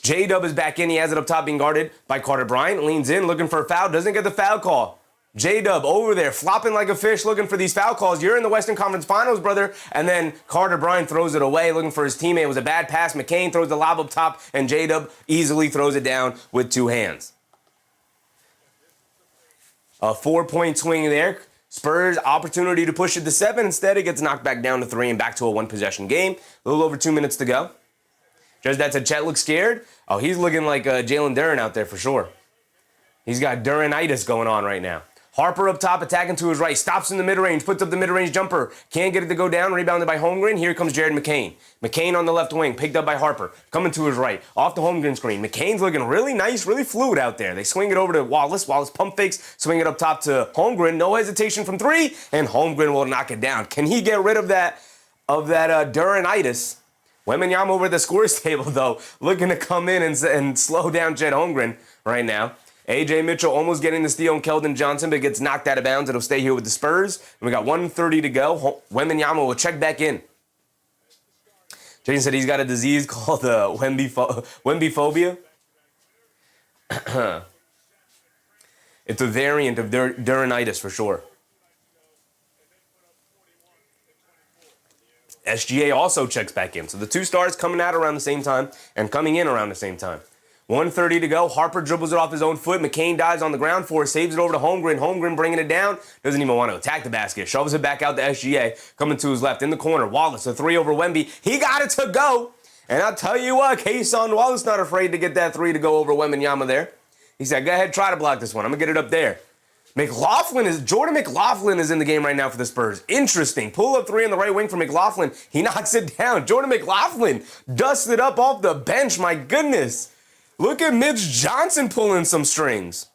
J-Dub is back in. He has it up top being guarded by Carter Bryant. Leans in, looking for a foul. Doesn't get the foul call. J-Dub over there, flopping like a fish, looking for these foul calls. You're in the Western Conference Finals, brother. And then Carter Bryant throws it away, looking for his teammate. It was a bad pass. McCain throws the lob up top, and J-Dub easily throws it down with 2 hands. A 4-point swing there. Spurs opportunity to push it to 7. Instead, it gets knocked back down to 3 and back to a 1-possession game. A little over 2 minutes to go. Judge that said Chet looks scared. Oh, he's looking like Jalen Duren out there for sure. He's got Durenitis going on right now. Harper up top, attacking to his right. Stops in the mid-range, puts up the mid-range jumper. Can't get it to go down, rebounded by Holmgren. Here comes Jared McCain. McCain on the left wing, picked up by Harper. Coming to his right, off the Holmgren screen. McCain's looking really nice, really fluid out there. They swing it over to Wallace. Wallace pump fakes, swing it up top to Holmgren. No hesitation from 3, and Holmgren will knock it down. Can he get rid of that Durenitis? Wembanyama over the scores table, though, looking to come in and slow down Chet Holmgren right now. A.J. Mitchell almost getting the steal on Keldon Johnson, but gets knocked out of bounds. It'll stay here with the Spurs. And we got 1:30 to go. Wembanyama will check back in. Jason said he's got a disease called Wembyphobia. It's a variant of Durenitis for sure. SGA also checks back in. So the 2 stars coming out around the same time and coming in around the same time. 1:30 to go. Harper dribbles it off his own foot. McCain dives on the ground for it. Saves it over to Holmgren. Holmgren bringing it down. Doesn't even want to attack the basket. Shoves it back out to SGA. Coming to his left in the corner. Wallace, a 3 over Wemby. He got it to go. And I'll tell you what, Kayson Wallace not afraid to get that 3 to go over Wembanyama there. He said, go ahead, try to block this one. I'm going to get it up there. Jordan McLaughlin is in the game right now for the Spurs. Interesting. Pull up 3 on the right wing for McLaughlin. He knocks it down. Jordan McLaughlin dusted up off the bench. My goodness. Look at Mitch Johnson pulling some strings.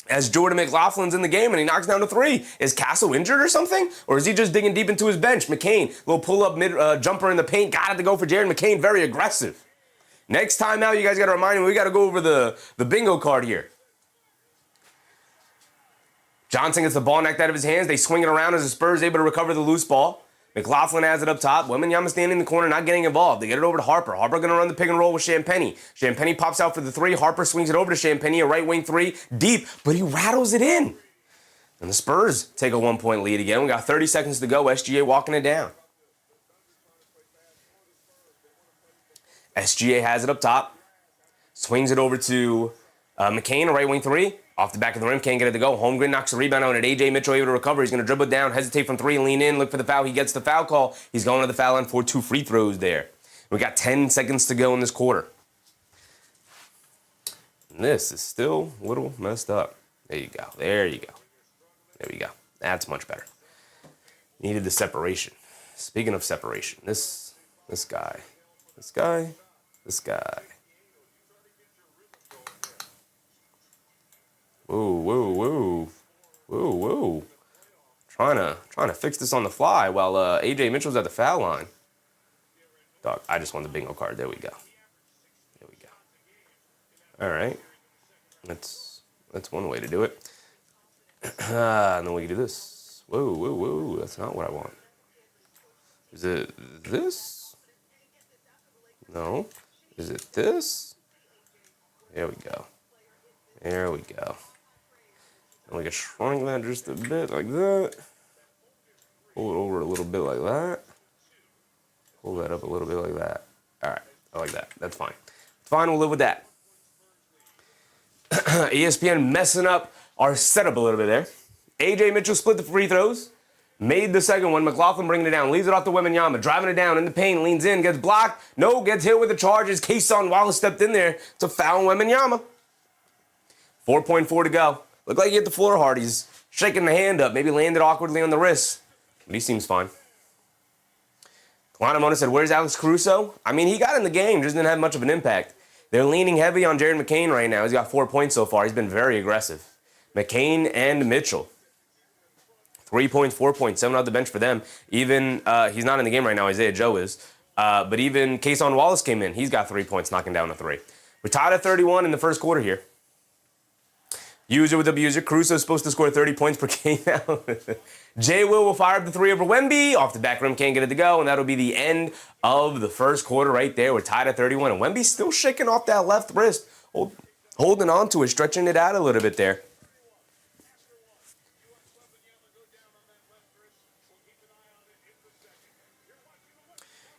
As Jordan McLaughlin's in the game and he knocks down to 3. Is Castle injured or something? Or is he just digging deep into his bench? McCain, little pull-up jumper in the paint. Got it to go for Jared McCain. Very aggressive. Next time out, you guys got to remind me, we got to go over the bingo card here. Johnson gets the ball knocked out of his hands. They swing it around as the Spurs able to recover the loose ball. McLaughlin has it up top. Wembanyama standing in the corner, not getting involved. They get it over to Harper. Harper going to run the pick and roll with Champagnie. Champagnie pops out for the 3. Harper swings it over to Champagnie, a right wing 3, deep, but he rattles it in. And the Spurs take a 1-point lead again. We got 30 seconds to go. SGA walking it down. SGA has it up top. Swings it over to McCain, a right wing 3. Off the back of the rim, can't get it to go. Holmgren knocks the rebound on it. A.J. Mitchell able to recover. He's going to dribble it down, hesitate from 3, lean in, look for the foul. He gets the foul call. He's going to the foul line for 2 free throws there. We got 10 seconds to go in this quarter. And this is still a little messed up. There you go. There you go. There we go. That's much better. Needed the separation. Speaking of separation, this guy. Whoa. Trying to fix this on the fly while A.J. Mitchell's at the foul line. Dog, I just won the bingo card. There we go. All right. That's one way to do it. And then we can do this. Whoa. That's not what I want. Is it this? No. Is it this? There we go. And we can shrink that just a bit like that. Pull it over a little bit like that. Pull that up a little bit like that. All right, I like that. That's fine. Fine, we'll live with that. ESPN messing up our setup a little bit there. A.J. Mitchell split the free throws. Made the second one. McLaughlin bringing it down. Leaves it off to Wembanyama. Driving it down in the paint. Leans in. Gets blocked. No, gets hit with the charges. Kayson Wallace stepped in there to foul Wembanyama. 4.4 to go. Looked like he hit the floor hard. He's shaking the hand up. Maybe landed awkwardly on the wrist. But he seems fine. Lana Mona said, where's Alex Caruso? I mean, he got in the game, just didn't have much of an impact. They're leaning heavy on Jared McCain right now. He's got 4 points so far. He's been very aggressive. McCain and Mitchell. 3 points, 4 points, 7 off the bench for them. Even, he's not in the game right now, Isaiah Joe is. But even Kason Wallace came in. He's got 3 points, knocking down a 3. We're tied at 31 in the first quarter here. User with abuser. Caruso's supposed to score 30 points per game now. Jay will fire up the 3 over Wemby. Off the back rim, can't get it to go. And that'll be the end of the first quarter right there. We're tied at 31. And Wemby's still shaking off that left wrist. Holding on to it, stretching it out a little bit there.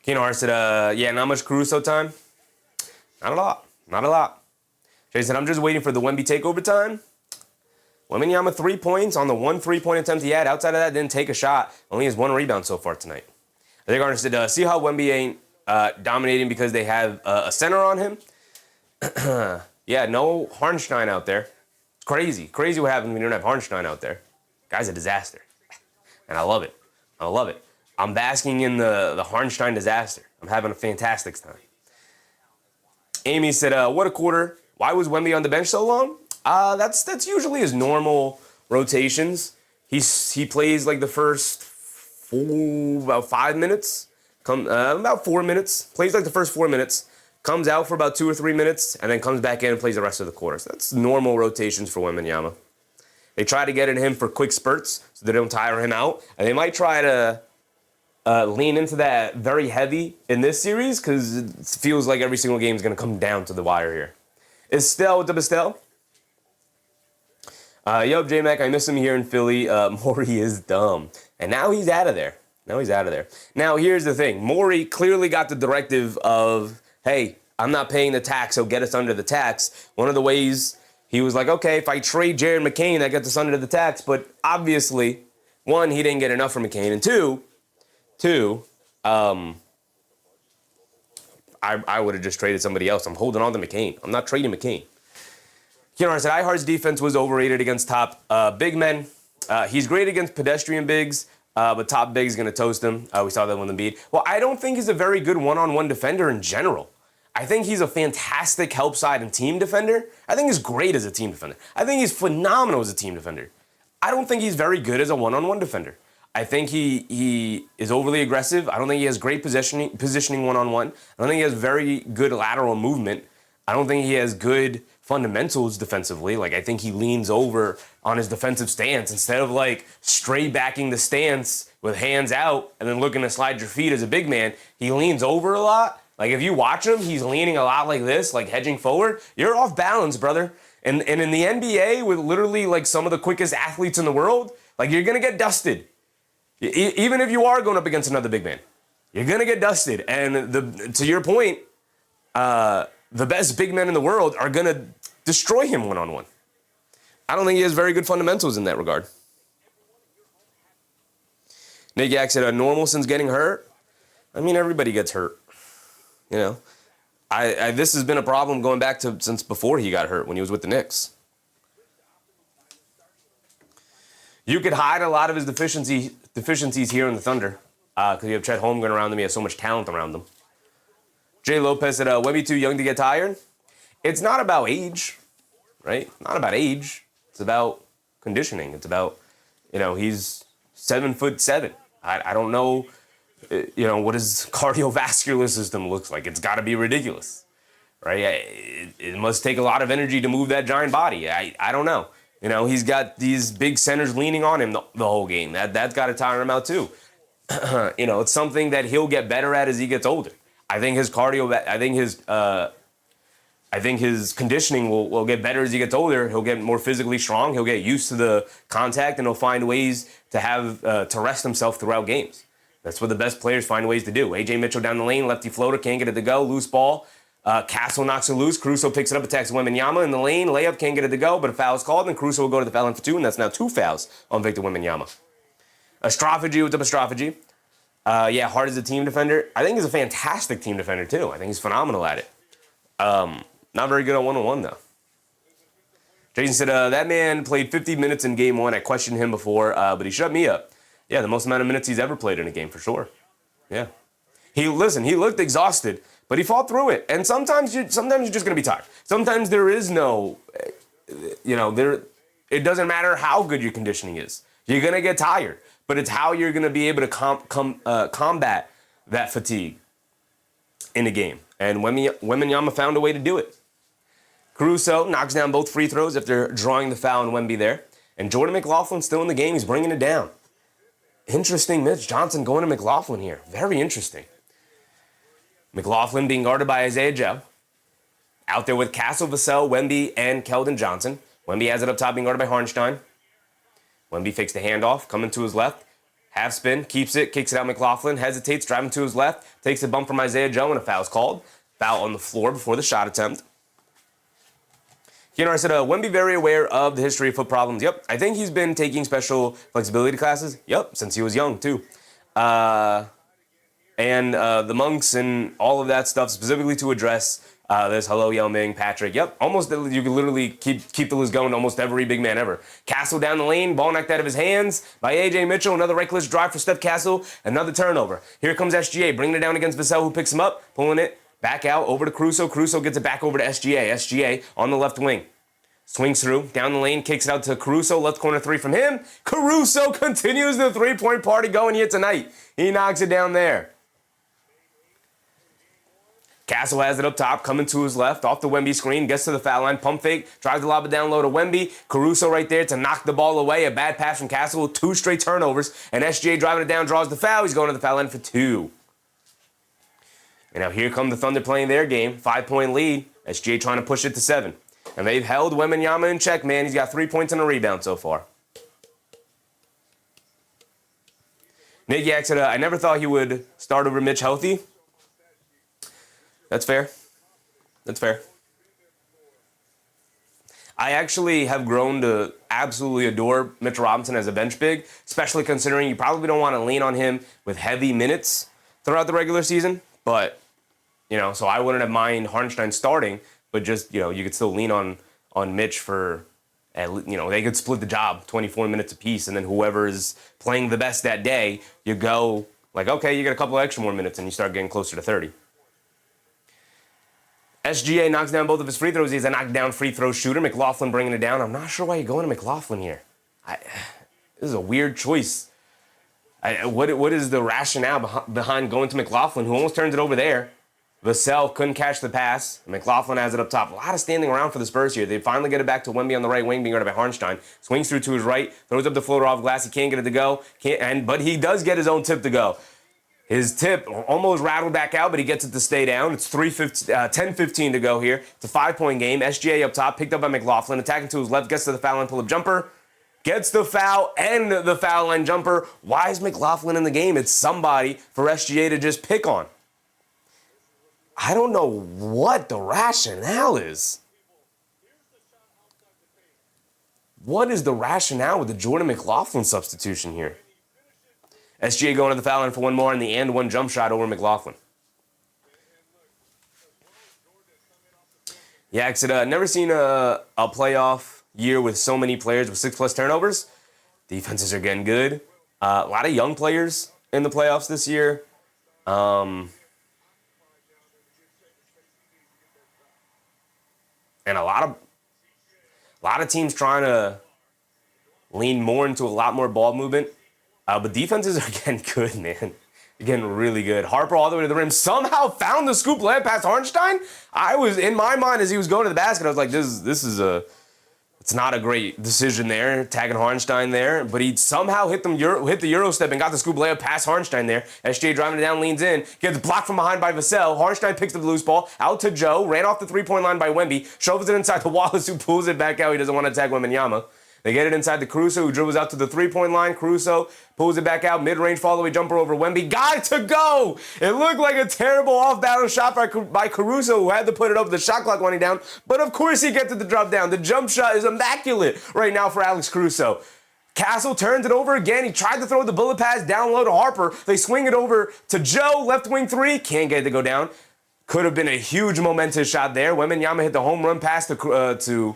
Keenan Hart said, yeah, not much Caruso time. Not a lot. Not a lot. Jay said, I'm just waiting for the Wemby takeover time. Wembanyama 3 points on the 1 3-point attempt he had. Outside of that, didn't take a shot. Only has 1 rebound so far tonight. I think Garner said, see how Wemby ain't dominating because they have a center on him? Yeah, no Hartenstein out there. It's crazy. Crazy what happens when you don't have Hartenstein out there. Guy's a disaster. And I love it. I love it. I'm basking in the Hartenstein disaster. I'm having a fantastic time. Amy said, what a quarter. Why was Wemby on the bench so long? That's usually his normal rotations. He plays like the first about 5 minutes, about 4 minutes. Plays like the first 4 minutes, comes out for about 2 or 3 minutes, and then comes back in and plays the rest of the quarter. So that's normal rotations for Wembanyama. They try to get at him for quick spurts so they don't tire him out, and they might try to lean into that very heavy in this series because it feels like every single game is going to come down to the wire here. Estelle, what's up, Estelle? Yo, J-Mac, I miss him here in Philly. Morey is dumb. And now he's out of there. Now, here's the thing. Morey clearly got the directive of, hey, I'm not paying the tax, so get us under the tax. One of the ways he was like, okay, if I trade Jared McCain, that gets us under the tax. But obviously, 1, he didn't get enough from McCain. And two, I would have just traded somebody else. I'm holding on to McCain. I'm not trading McCain. Keanu said, iHeart's defense was overrated against top big men. He's great against pedestrian bigs, but top big's going to toast him. We saw that with Embiid. Well, I don't think he's a very good one-on-one defender in general. I think he's a fantastic help side and team defender. I think he's great as a team defender. I think he's phenomenal as a team defender. I don't think he's very good as a one-on-one defender. I think he is overly aggressive. I don't think he has great positioning one-on-one. I don't think he has very good lateral movement. I don't think he has good fundamentals defensively. Like, I think he leans over on his defensive stance instead of like straight backing the stance with hands out and then looking to slide your feet as a big man. He leans over a lot. Like, if you watch him, he's leaning a lot like this, like hedging forward. You're off balance, brother. And in the NBA, with literally like some of the quickest athletes in the world, like, you're gonna get dusted. Even if you are going up against another big man, you're gonna get dusted. And to your point, the best big men in the world are going to destroy him one-on-one. I don't think he has very good fundamentals in that regard. Nick Yak said, normal since getting hurt? I mean, everybody gets hurt. You know? This has been a problem going back to since before he got hurt when he was with the Knicks. You could hide a lot of his deficiencies here in the Thunder because you have Chet Holmgren around him. He has so much talent around him. Jay Lopez said, Wemby too young to get tired? It's not about age, right? Not about age. It's about conditioning. It's about, he's 7'7". I don't know, what his cardiovascular system looks like. It's got to be ridiculous, right? It must take a lot of energy to move that giant body. I don't know. He's got these big centers leaning on him the whole game. That's got to tire him out too. It's something that he'll get better at as he gets older. I think his conditioning will get better as he gets older. He'll get more physically strong. He'll get used to the contact, and he'll find ways to have to rest himself throughout games. That's what the best players find ways to do. A.J. Mitchell down the lane, lefty floater, can't get it to go, loose ball. Castle knocks it loose. Caruso picks it up, attacks Wembanyama in the lane. Layup, can't get it to go, but a foul is called, and Caruso will go to the foul line for 2, and that's now 2 fouls on Victor Wembanyama. Astrology, what's up, Astrology? Hart is a team defender. I think he's a fantastic team defender, too. I think he's phenomenal at it. Not very good on one-on-one, though. Jason said, that man played 50 minutes in game 1. I questioned him before, but he shut me up. Yeah, the most amount of minutes he's ever played in a game, for sure. Yeah. He looked exhausted, but he fought through it. And sometimes you're just going to be tired. Sometimes there is no, it doesn't matter how good your conditioning is. You're going to get tired, but it's how you're going to be able to combat that fatigue in a game. And Wembanyama found a way to do it. Caruso knocks down both free throws after drawing the foul on Wemby there. And Jordan McLaughlin still in the game. He's bringing it down. Interesting, Mitch Johnson going to McLaughlin here. Very interesting. McLaughlin being guarded by Isaiah Joe. Out there with Castle, Vassell, Wemby, and Keldon Johnson. Wemby has it up top being guarded by Harnstein. Wemby fakes the handoff, coming to his left. Half spin, keeps it, kicks it out McLaughlin, hesitates, driving to his left, takes a bump from Isaiah Joe, and a foul's called. Foul on the floor before the shot attempt. I said, Wemby very aware of the history of foot problems. Yep, I think he's been taking special flexibility classes. Yep, since he was young, too. And the monks and all of that stuff specifically to address this. Hello, Yao Ming, Patrick. Yep, almost you can literally keep the list going to almost every big man ever. Castle down the lane, ball knocked out of his hands by A.J. Mitchell. Another reckless drive for Steph Castle. Another turnover. Here comes SGA, bringing it down against Vassell, who picks him up, pulling it back out over to Caruso. Caruso gets it back over to SGA. SGA on the left wing. Swings through, down the lane, kicks it out to Caruso. Left corner three from him. Caruso continues the three-point party going here tonight. He knocks it down there. Castle has it up top, coming to his left, off the Wemby screen, gets to the foul line, pump fake, tries to lob it down low to Wemby. Caruso right there to knock the ball away. A bad pass from Castle, 2 straight turnovers, and SGA driving it down, draws the foul. He's going to the foul line for 2. And now here come the Thunder playing their game, 5-point lead. SGA trying to push it to 7. And they've held Wembanyama in check, man. He's got 3 points and a rebound so far. Nick Yak said, I never thought he would start over Mitch healthy. That's fair. That's fair. I actually have grown to absolutely adore Mitchell Robinson as a bench big, especially considering you probably don't want to lean on him with heavy minutes throughout the regular season. But, so I wouldn't have mind Harnstein starting, but just, you could still lean on Mitch for, they could split the job 24 minutes apiece, and then whoever is playing the best that day, you go like, okay, you get a couple extra more minutes, and you start getting closer to 30. SGA knocks down both of his free throws. He's a knockdown free throw shooter. McLaughlin bringing it down. I'm not sure why you're going to McLaughlin here. This is a weird choice. What is the rationale behind going to McLaughlin, who almost turns it over there? Vassell couldn't catch the pass. McLaughlin has it up top. A lot of standing around for the Spurs here. They finally get it back to Wemby on the right wing, being guarded by Harnstein. Swings through to his right, throws up the floater off glass. He can't get it to go. But he does get his own tip to go. His tip almost rattled back out, but he gets it to stay down. It's 10-15 to go here. It's a 5-point game. SGA up top, picked up by McLaughlin, attacking to his left, gets to the foul line, pull-up jumper. Gets the foul and the foul line jumper. Why is McLaughlin in the game? It's somebody for SGA to just pick on. I don't know what the rationale is. What is the rationale with the Jordan McLaughlin substitution here? SGA going to the foul line for one more, and the and one jump shot over McLaughlin. Yeah, I said, never seen a playoff year with so many players with 6+ turnovers. Defenses are getting good. A lot of young players in the playoffs this year. And a lot of teams trying to lean more into a lot more ball movement. But defenses are getting good, man. They're getting really good. Harper all the way to the rim. Somehow found the scoop layup past Harnstein. I was, in my mind, as he was going to the basket, I was like, it's not a great decision there, tagging Harnstein there. But he somehow hit the Euro step and got the scoop layup past Harnstein there. SJ driving it down, leans in, gets blocked from behind by Vassell. Harnstein picks up the loose ball, out to Joe, ran off the 3-point line by Wemby, shovels it inside to Wallace, who pulls it back out. He doesn't want to tag Wembanyama. They get it inside to Caruso, who dribbles out to the 3-point line. Caruso pulls it back out, mid-range follow-away jumper over Wemby. Got it to go! It looked like a terrible off-balance shot by Caruso, who had to put it over the shot clock winding down. But of course he gets it to drop down. The jump shot is immaculate right now for Alex Caruso. Castle turns it over again. He tried to throw the bullet pass down low to Harper. They swing it over to Joe, left wing 3. Can't get it to go down. Could have been a huge momentous shot there. Wembanyama hit the home run pass to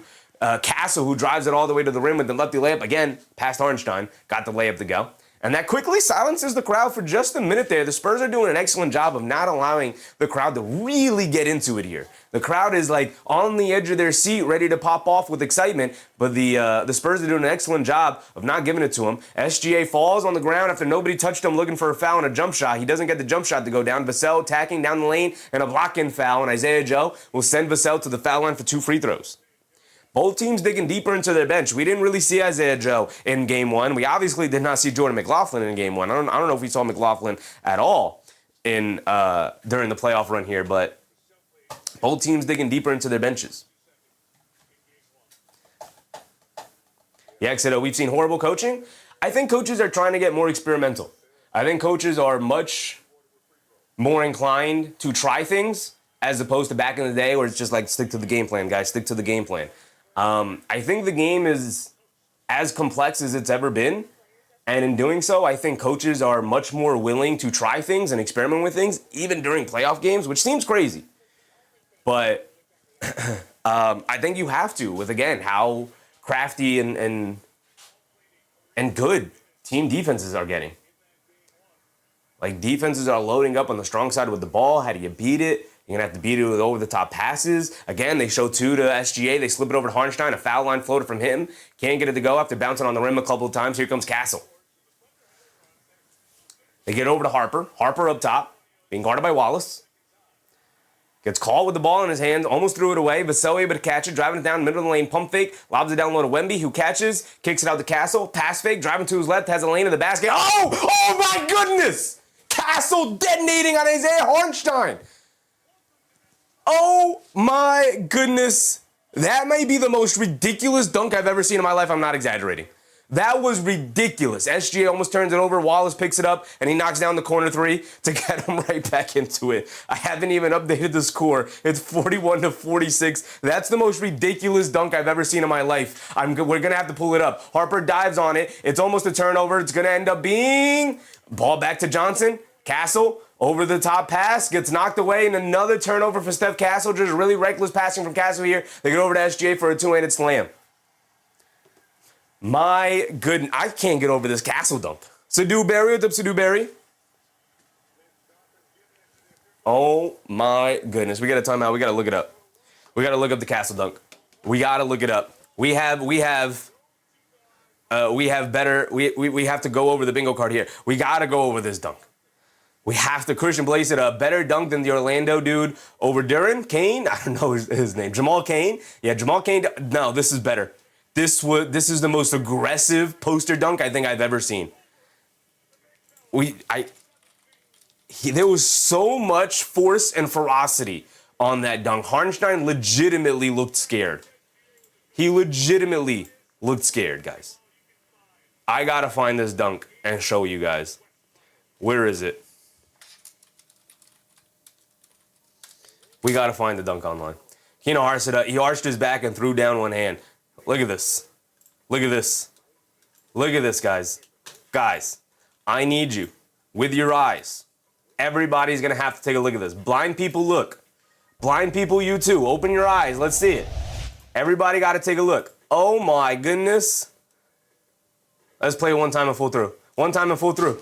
Castle, who drives it all the way to the rim with the lefty layup. Again, past Harnstein, got the layup to go. And that quickly silences the crowd for just a minute there. The Spurs are doing an excellent job of not allowing the crowd to really get into it here. The crowd is like on the edge of their seat, ready to pop off with excitement, but the Spurs are doing an excellent job of not giving it to him. SGA falls on the ground after nobody touched him looking for a foul and a jump shot. He doesn't get the jump shot to go down. Vassell attacking down the lane and a block-in foul, and Isaiah Joe will send Vassell to the foul line for 2 free throws. Both teams digging deeper into their bench. We didn't really see Isaiah Joe in game 1. We obviously did not see Jordan McLaughlin in game 1. I don't know if we saw McLaughlin at all in during the playoff run here, but both teams digging deeper into their benches. Yeah, Exeter, we've seen horrible coaching. I think coaches are trying to get more experimental. I think coaches are much more inclined to try things as opposed to back in the day where it's just like, stick to the game plan, guys, stick to the game plan. I think the game is as complex as it's ever been. And in doing so, I think coaches are much more willing to try things and experiment with things, even during playoff games, which seems crazy. But I think you have to, with, again, how crafty and good team defenses are getting. Like, defenses are loading up on the strong side with the ball. How do you beat it? You're going to have to beat it with over-the-top passes. Again, they show 2 to SGA. They slip it over to Harnstein. A foul line floater from him. Can't get it to go after bouncing on the rim a couple of times. Here comes Castle. They get over to Harper. Harper up top, being guarded by Wallace. Gets called with the ball in his hands. Almost threw it away. Vassell able to catch it. Driving it down middle of the lane. Pump fake. Lobs it down low to Wemby, who catches. Kicks it out to Castle. Pass fake. Driving to his left. Has a lane in the basket. Oh my goodness! Castle detonating on Isaiah Harnstein. Oh my goodness. That may be the most ridiculous dunk I've ever seen in my life. I'm not exaggerating. That was ridiculous. SGA almost turns it over. Wallace picks it up, and he knocks down the corner 3 to get him right back into it. I haven't even updated the score. It's 41-46. That's the most ridiculous dunk I've ever seen in my life. We're going to have to pull it up. Harper dives on it. It's almost a turnover. It's going to end up being ball back to Johnson. Castle, over the top pass, gets knocked away, and another turnover for Steph Castle. Just really reckless passing from Castle here. They get over to SGA for a 2-handed slam. My goodness, I can't get over this Castle dunk. Sadu Berry, what's up, Sadu Berry? Oh my goodness, we got a timeout. We got to look it up. We got to look up the Castle dunk. We got to look it up. We have to go over the bingo card here. We got to go over this dunk. We have to. Christian Blaze it a better dunk than the Orlando dude over Duran Kane. I don't know his name. Jamal Kane. Yeah, Jamal Kane. No, this is better. This is the most aggressive poster dunk I think I've ever seen. There was so much force and ferocity on that dunk. Harnstein legitimately looked scared. He legitimately looked scared, guys. I gotta find this dunk and show you guys. Where is it? We got to find the dunk online. Keno Arcida, he arched his back and threw down one hand. Look at this. Look at this. Look at this, guys. Guys, I need you with your eyes. Everybody's going to have to take a look at this. Blind people, look. Blind people, you too. Open your eyes. Let's see it. Everybody got to take a look. Oh, my goodness. Let's play it one time and full through. One time and full through.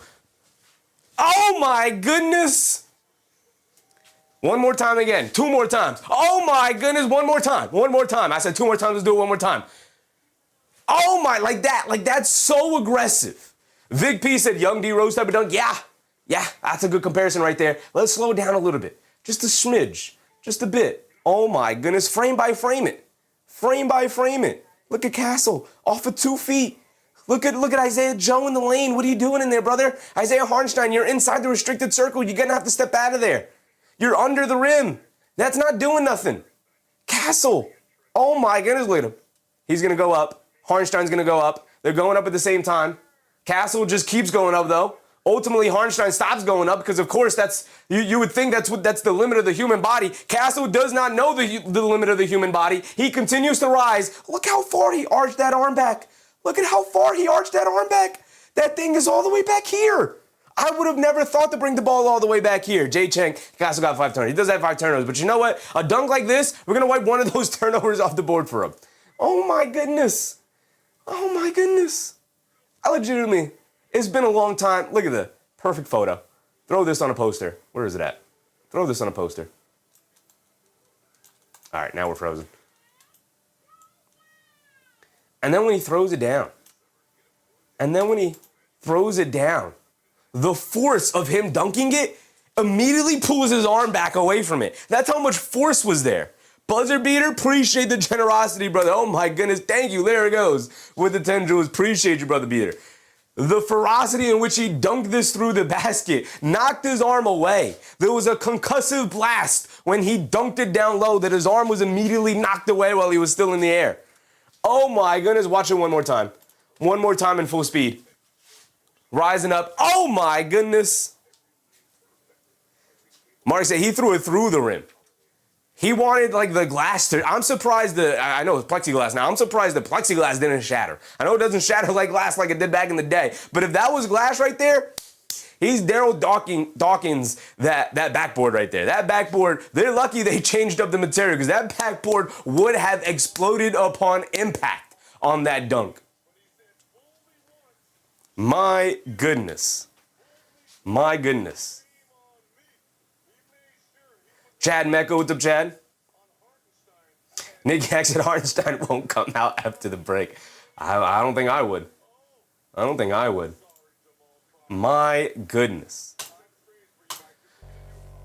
Oh, my goodness. One more time again. 2 more times. Oh my goodness. One more time. One more time. I said 2 more times. Let's do it one more time. Oh my, like that. Like that's so aggressive. Vic P said Young D Rose type of dunk. Yeah, that's a good comparison right there. Let's slow it down a little bit. Just a smidge. Just a bit. Oh my goodness. Frame by frame it. Frame by frame it. Look at Castle. Off of 2 feet. Look at Isaiah Joe in the lane. What are you doing in there, brother? Isaiah Harnstein, you're inside the restricted circle. You're going to have to step out of there. You're under the rim. That's not doing nothing. Castle. Oh my goodness, look at him. He's going to go up. Harnstein's going to go up. They're going up at the same time. Castle just keeps going up though. Ultimately, Harnstein stops going up because of course that's, you would think that's the limit of the human body. Castle does not know the limit of the human body. He continues to rise. Look how far he arched that arm back. Look at how far he arched that arm back. That thing is all the way back here. I would have never thought to bring the ball all the way back here. Jay Cheng, Castle got 5 turnovers. He does have 5 turnovers, but you know what? A dunk like this, we're going to wipe one of those turnovers off the board for him. Oh my goodness. Oh my goodness. I legitimately, It's been a long time. Look at the perfect photo. Throw this on a poster. Where is it at? Throw this on a poster. All right, now we're frozen. And then when he throws it down, the force of him dunking it immediately pulls his arm back away from it. That's how much force was there. Buzzer beater, appreciate the generosity, brother. Oh my goodness, thank you. There it goes with the 10 joules. Appreciate you, brother beater. The ferocity in which he dunked this through the basket knocked his arm away. There was a concussive blast when he dunked it down low that his arm was immediately knocked away while he was still in the air. Oh my goodness, watch it one more time. One more time in full speed. Rising up. Oh my goodness. Mark said he threw it through the rim. He wanted like the glass to, I'm surprised I know it's plexiglass now, I'm surprised the plexiglass didn't shatter. I know it doesn't shatter like glass like it did back in the day, but if that was glass right there, he's Daryl Dawkins, that backboard right there. That backboard, they're lucky they changed up the material because that backboard would have exploded upon impact on that dunk. My goodness. My goodness. Chad Mecca, what's up, Chad? Nick Yak said Hartenstein won't come out after the break. I don't think I would. I don't think I would. My goodness.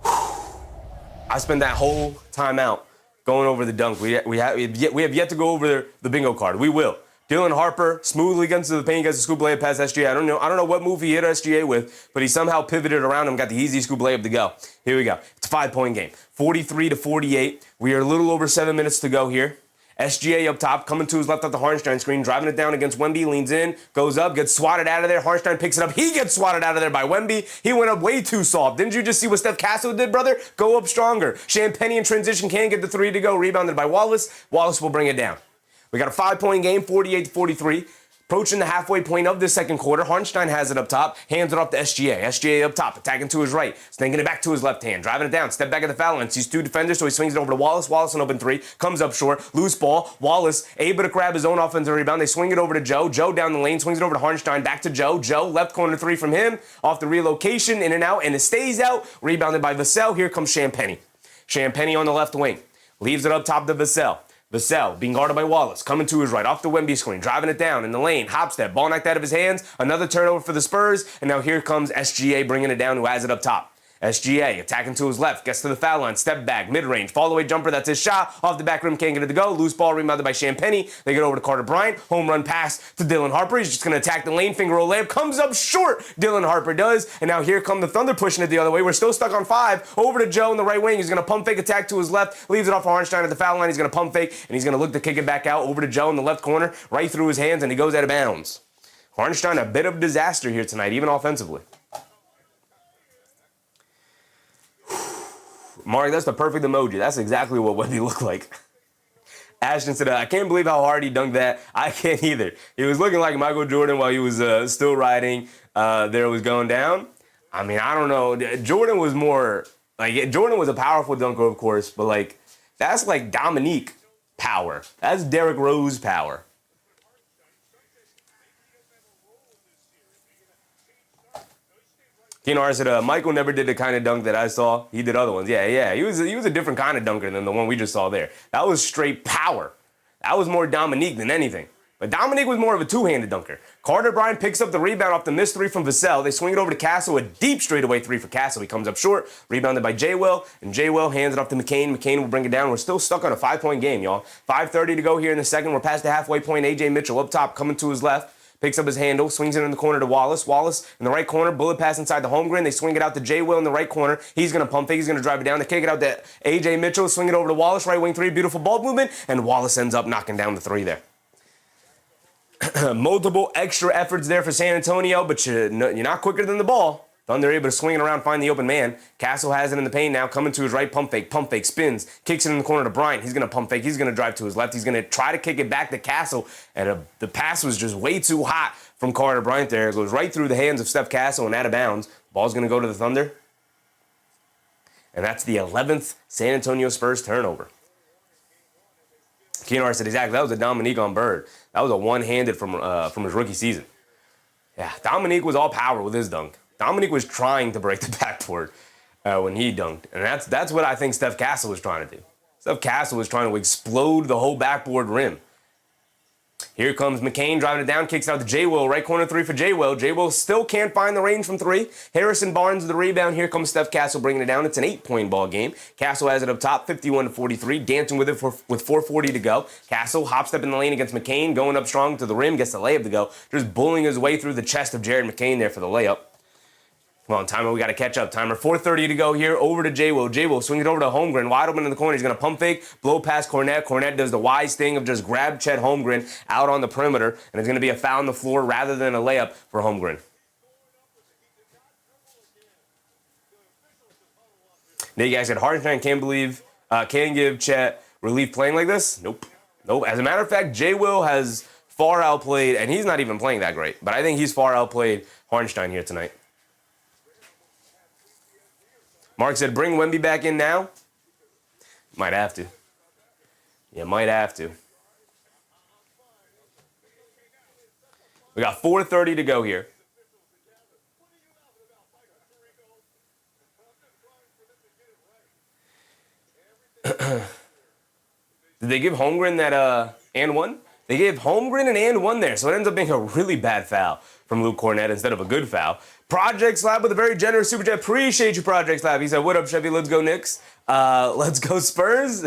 I spent that whole time out going over the dunk. We have yet to go over the bingo card. We will. Dylan Harper smoothly gets to the paint, gets a scoop layup past SGA. I don't know what move he hit SGA with, but he somehow pivoted around him, got the easy scoop layup to go. Here we go. It's a 5-point game. 43-48. We are a little over 7 minutes to go here. SGA up top, coming to his left off the Hartenstein screen, driving it down against Wemby, leans in, goes up, gets swatted out of there. Hartenstein picks it up. He gets swatted out of there by Wemby. He went up way too soft. Didn't you just see what Steph Castle did, brother? Go up stronger. Champagny in transition can't get the three to go. Rebounded by Wallace. Wallace will bring it down. We got a 5-point game, 48-43. Approaching the halfway point of the second quarter. Hartenstein has it up top, hands it off to SGA. SGA up top, attacking to his right, sneaking it back to his left hand, driving it down, step back at the foul line, sees two defenders, so he swings it over to Wallace. Wallace an open three, comes up short, loose ball. Wallace able to grab his own offensive rebound. They swing it over to Joe. Joe down the lane, swings it over to Hartenstein, back to Joe. Joe, left corner three from him, off the relocation, in and out, and it stays out. Rebounded by Vassell. Here comes Champagny. Champagny on the left wing, leaves it up top to Vassell. Vassell being guarded by Wallace, coming to his right, off the Wemby screen, driving it down in the lane, hop step, ball knocked out of his hands, another turnover for the Spurs, and now here comes SGA bringing it down, who has it up top. SGA attacking to his left, gets to the foul line, step back, mid-range, fall-away jumper, that's his shot, off the back rim, can't get it to go, loose ball, rebounded by Champagny, they get over to Carter Bryant, home run pass to Dylan Harper, he's just going to attack the lane, finger roll layup, comes up short, Dylan Harper does, and now here come the Thunder pushing it the other way, we're still stuck on 5, over to Joe in the right wing, he's going to pump fake attack to his left, leaves it off for Hartenstein at the foul line, he's going to pump fake, and he's going to look to kick it back out, over to Joe in the left corner, right through his hands, and he goes out of bounds. Hartenstein, a bit of a disaster here tonight, even offensively. Mark, that's the perfect emoji. That's exactly what Wemby looked like. Ashton said, I can't believe how hard he dunked that. I can't either. He was looking like Michael Jordan while he was still riding. There was going down. I mean, I don't know. Jordan was more, Jordan was a powerful dunker, of course, but, that's like Dominique power. That's Derrick Rose power. Keenar said, Michael never did the kind of dunk that I saw. He did other ones. Yeah. He was a different kind of dunker than the one we just saw there. That was straight power. That was more Dominique than anything. But Dominique was more of a two-handed dunker. Carter Bryant picks up the rebound off the missed three from Vassell. They swing it over to Castle, a deep straightaway three for Castle. He comes up short, rebounded by J-Will, and J-Will hands it off to McCain. McCain will bring it down. We're still stuck on a 5-point game, y'all. 5:30 to go here in the second. We're past the halfway point. A.J. Mitchell up top, coming to his left. Picks up his handle, swings it in the corner to Wallace. Wallace in the right corner, bullet pass inside the home grid. They swing it out to J-Will in the right corner. He's going to pump fake. He's going to drive it down. They kick it out to A.J. Mitchell, swing it over to Wallace, right wing three. Beautiful ball movement, and Wallace ends up knocking down the three there. Multiple extra efforts there for San Antonio, but you're not quicker than the ball. Thunder able to swing it around, find the open man. Castle has it in the paint now, coming to his right, pump fake, spins, kicks it in the corner to Bryant. He's going to pump fake. He's going to drive to his left. He's going to try to kick it back to Castle, and the pass was just way too hot from Carter Bryant there. It goes right through the hands of Steph Castle and out of bounds. Ball's going to go to the Thunder. And that's the 11th San Antonio Spurs turnover. Keenar said exactly. That was a Dominique on Bird. That was a one-handed from his rookie season. Yeah, Dominique was all power with his dunk. Dominique was trying to break the backboard when he dunked. And that's what I think Steph Castle was trying to do. Steph Castle was trying to explode the whole backboard rim. Here comes McCain driving it down, kicks it out to J. Will. Right corner three for J. Will. J. Will still can't find the range from three. Harrison Barnes with the rebound. Here comes Steph Castle bringing it down. It's an 8-point ball game. Castle has it up top, 51-43, dancing with it with 4:40 to go. Castle hop step in the lane against McCain, going up strong to the rim, gets the layup to go. Just bullying his way through the chest of Jared McCain there for the layup. Come on, timer, we got to catch up. Timer, 4:30 to go here. Over to J. Will. J. Will swing it over to Holmgren. Wide open in the corner. He's going to pump fake, blow past Cornette. Cornette does the wise thing of just grab Chet Holmgren out on the perimeter, and it's going to be a foul on the floor rather than a layup for Holmgren. Now you guys said Hartenstein can't give Chet relief playing like this? Nope. As a matter of fact, J. Will has far outplayed, and he's not even playing that great, but I think he's far outplayed Hartenstein here tonight. Mark said, bring Wemby back in now. Might have to. Yeah, might have to. We got 4:30 to go here. Did they give Holmgren that and one? They gave Holmgren an and one there, so it ends up being a really bad foul from Luke Cornette instead of a good foul. Project Slab with a very generous super chat. Appreciate you, Project Slab. He said, what up, Chevy? Let's go, Knicks. Let's go, Spurs.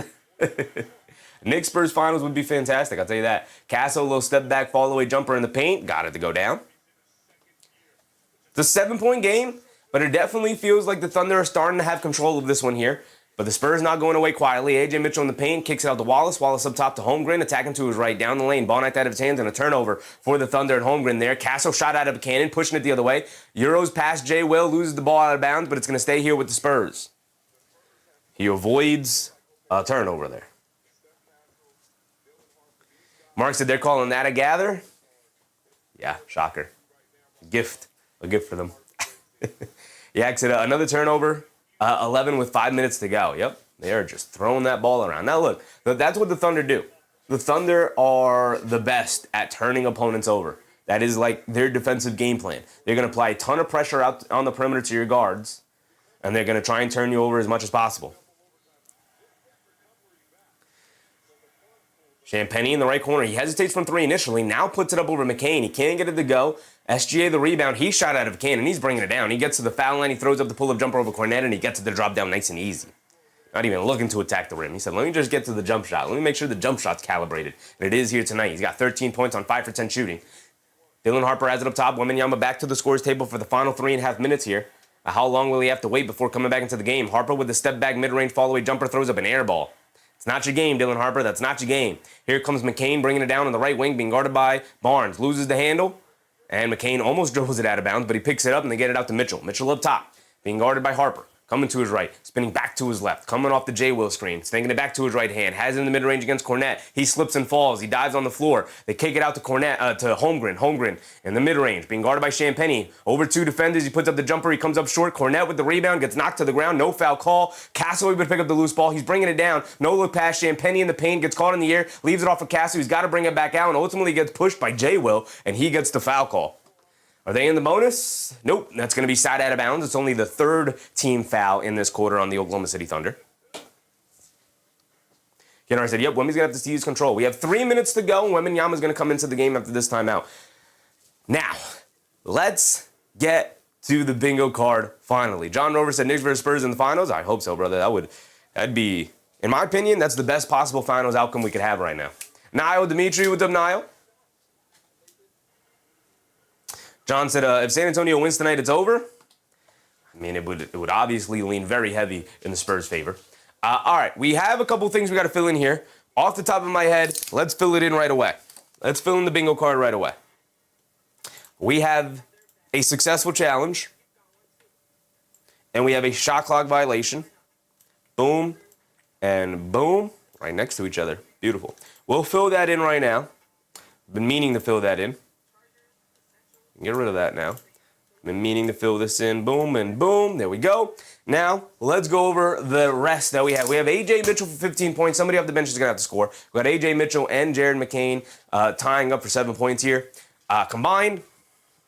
Knicks Spurs finals would be fantastic, I'll tell you that. Castle, little step back, fall away jumper in the paint. Got it to go down. It's a 7-point game, but it definitely feels like the Thunder are starting to have control of this one here. But the Spurs not going away quietly. A.J. Mitchell in the paint, kicks it out to Wallace. Wallace up top to Holmgren, attacking to his right, down the lane. Ball knocked out of his hands and a turnover for the Thunder and Holmgren there. Castle shot out of a cannon, pushing it the other way. Euros past J. Will, loses the ball out of bounds, but it's going to stay here with the Spurs. He avoids a turnover there. Mark said they're calling that a gather. Yeah, shocker. A gift for them. Yak said another turnover. 11 with 5 minutes to go. Yep, they are just throwing that ball around. Now look, that's what the Thunder do. The Thunder are the best at turning opponents over. That is like their defensive game plan. They're going to apply a ton of pressure out on the perimeter to your guards, and they're going to try and turn you over as much as possible. Champagny in the right corner. He hesitates from three initially, now puts it up over McCain. He can't get it to go. SGA the rebound. He shot out of a cannon. He's bringing it down. He gets to the foul line. He throws up the pull-up jumper over Cornette, and he gets it to drop down nice and easy. Not even looking to attack the rim. He said, let me just get to the jump shot. Let me make sure the jump shot's calibrated. And it is here tonight. He's got 13 points on 5 for 10 shooting. Dylan Harper has it up top. Wembanyama back to the scores table for the final 3.5 minutes here. How long will he have to wait before coming back into the game? Harper with the step-back mid-range fall-away jumper throws up an air ball. It's not your game, Dylan Harper. That's not your game. Here comes McCain bringing it down on the right wing, being guarded by Barnes. Loses the handle, and McCain almost dribbles it out of bounds, but he picks it up, and they get it out to Mitchell. Mitchell up top, being guarded by Harper. Coming to his right, spinning back to his left, coming off the J. Will screen, stinging it back to his right hand, has it in the mid-range against Cornette. He slips and falls. He dives on the floor. They kick it out to to Holmgren. Holmgren in the mid-range, being guarded by Champagny. Over 2 defenders, he puts up the jumper. He comes up short. Cornette with the rebound, gets knocked to the ground. No foul call. Castle able to pick up the loose ball. He's bringing it down. No look pass. Champagny in the paint, gets caught in the air, leaves it off for Castle. He's got to bring it back out, and ultimately gets pushed by J. Will, and he gets the foul call. Are they in the bonus? Nope. That's going to be side out of bounds. It's only the 3rd team foul in this quarter on the Oklahoma City Thunder. Kennard said, yep, Wemby's going to have to seize control. We have 3 minutes to go, and Wembanyama's going to come into the game after this timeout. Now, let's get to the bingo card finally. John Rover said Knicks versus Spurs in the finals. I hope so, brother. That'd be, in my opinion, that's the best possible finals outcome we could have right now. Niall Dimitri, what's up, Niall? John said, if San Antonio wins tonight, it's over. I mean, it would obviously lean very heavy in the Spurs' favor. All right, we have a couple things we got to fill in here. Off the top of my head, let's fill it in right away. Let's fill in the bingo card right away. We have a successful challenge, and we have a shot clock violation. Boom and boom, right next to each other. Beautiful. We'll fill that in right now. Been meaning to fill that in. Get rid of that now. Been meaning to fill this in. Boom and boom. There we go. Now, let's go over the rest that we have. We have A.J. Mitchell for 15 points. Somebody off the bench is going to have to score. We got A.J. Mitchell and Jared McCain tying up for 7 points here. Combined,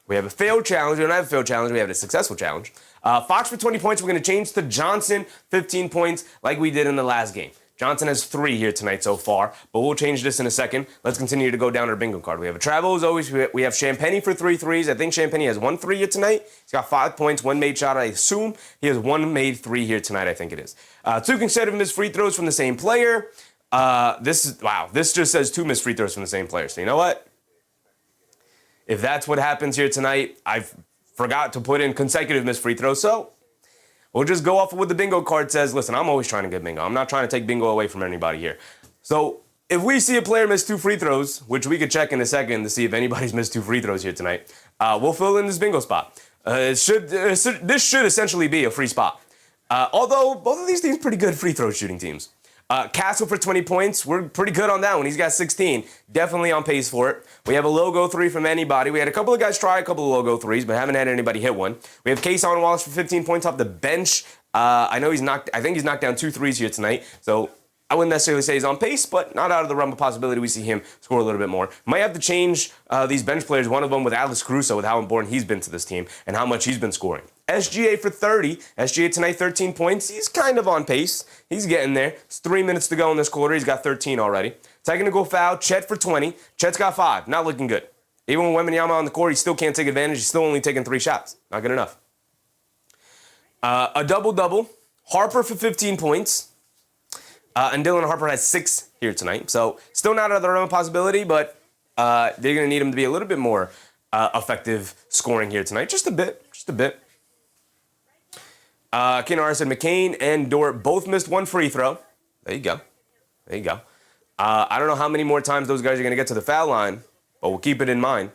We have a failed challenge. We don't have a failed challenge. We have a successful challenge. Fox for 20 points. We're going to change to Johnson, 15 points, like we did in the last game. Johnson has 3 here tonight so far, but we'll change this in a second. Let's continue to go down our bingo card. We have a travel as always. We have Champagne for 3 threes. I think Champagne has 1 3 here tonight. He's got 5 points, 1 made shot. I assume he has 1 made 3 here tonight. I think it is. 2 consecutive missed free throws from the same player. This just says 2 missed free throws from the same player. So you know what? If that's what happens here tonight, I forgot to put in consecutive missed free throws. So we'll just go off of what the bingo card says. Listen, I'm always trying to get bingo. I'm not trying to take bingo away from anybody here. So if we see a player miss 2 free throws, which we could check in a second to see if anybody's missed 2 free throws here tonight, we'll fill in this bingo spot. This should essentially be a free spot. Although both of these teams pretty good free throw shooting teams. Castle for 20 points. We're pretty good on that one. He's got 16. Definitely on pace for it. We have a logo 3 from anybody. We had a couple of guys try a couple of logo 3s, but haven't had anybody hit one. We have Kason Wallace for 15 points off the bench. I think he's knocked down 2 threes here tonight. So I wouldn't necessarily say he's on pace, but not out of the realm of possibility we see him score a little bit more. Might have to change these bench players, one of them with Alex Caruso, with how important he's been to this team and how much he's been scoring. SGA for 30. SGA tonight, 13 points. He's kind of on pace. He's getting there. It's 3 minutes to go in this quarter. He's got 13 already. Technical foul, Chet for 20. Chet's got 5. Not looking good. Even with Wembanyama on the court, he still can't take advantage. He's still only taking 3 shots. Not good enough. A double-double. Harper for 15 points. And Dylan Harper has 6 here tonight. So still not out of the realm of possibility, but they're going to need him to be a little bit more effective scoring here tonight. Just a bit. Kenan said McCain and Dort both missed 1 free throw. There you go. I don't know how many more times those guys are going to get to the foul line, but we'll keep it in mind.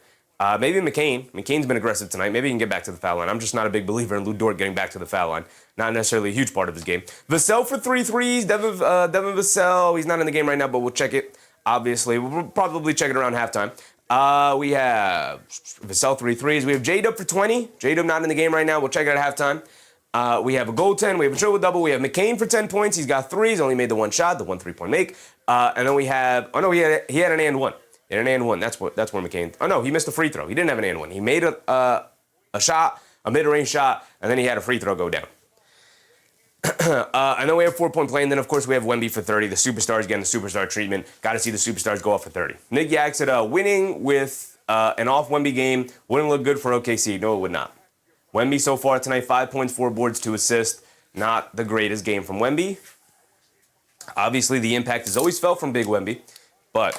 Maybe McCain. McCain's been aggressive tonight. Maybe he can get back to the foul line. I'm just not a big believer in Lou Dort getting back to the foul line. Not necessarily a huge part of his game. Vassell for 3 threes. Devin Vassell. He's not in the game right now, but we'll check it. Obviously, we'll probably check it around halftime. We have Vassell 3 threes. We have J-Dub for 20. J-Dub not in the game right now. We'll check it at halftime. We have a goaltend. We have a triple-double. We have McCain for 10 points. He's got 3s. Only made the 1 shot, the 1 3-point make. And then we have, he had an and 1. He had an and 1. That's where McCain, he missed a free throw. He didn't have an and 1. He made a shot, a mid-range shot, and then he had a free throw go down. And then we have 4-point play, and then, of course, we have Wemby for 30. The superstars getting the superstar treatment. Got to see the superstars go off for 30. Nick Yak said, winning with an off-Wemby game wouldn't look good for OKC. No, it would not. Wemby so far tonight, 5 points, 4 boards, 2 assists. Not the greatest game from Wemby. Obviously, the impact is always felt from Big Wemby, but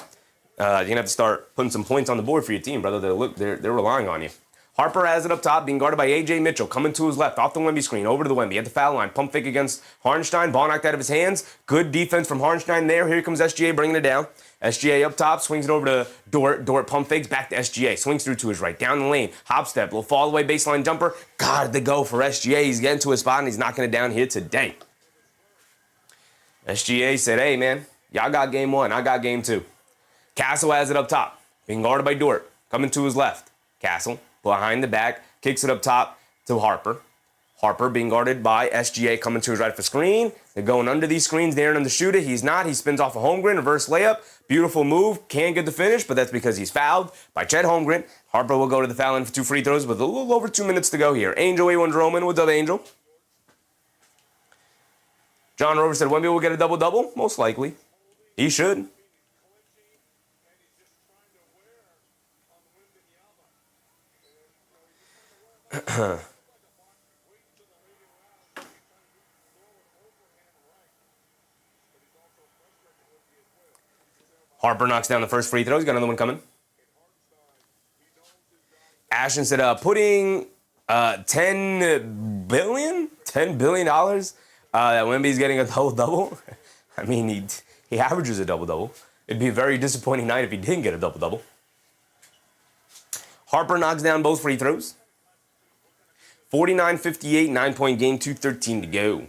you're going to have to start putting some points on the board for your team, brother. They're relying on you. Harper has it up top, being guarded by A.J. Mitchell, coming to his left, off the Wemby screen, over to the Wemby, at the foul line, pump fake against Harnstein, ball knocked out of his hands. Good defense from Harnstein there. Here comes SGA bringing it down. SGA up top, swings it over to Dort. Dort pump fakes back to SGA, swings through to his right, down the lane, hop step, little fall away baseline jumper. Got the go for SGA. He's getting to his spot and he's knocking it down here today. SGA said, hey man, y'all got game 1, I got game 2. Castle has it up top, being guarded by Dort, coming to his left. Castle behind the back, kicks it up top to Harper. Harper being guarded by SGA, coming to his right for screen. They're going under these screens, daring him to shoot it. He's not. He spins off a Holmgren, reverse layup. Beautiful move. Can't get the finish, but that's because he's fouled by Chet Holmgren. Harper will go to the foul line for 2 free throws with a little over 2 minutes to go here. Angel A1 Droman. What's up, Angel? John Rover said Wemby will get a double-double. Most likely. He should. Harper knocks down the first free throw. He's got another one coming. Ashton said, putting $10 billion that Wemby's getting a double-double. I mean, he averages a double-double. It'd be a very disappointing night if he didn't get a double-double. Harper knocks down both free throws. 49-58, 9-point game, 2:13 to go.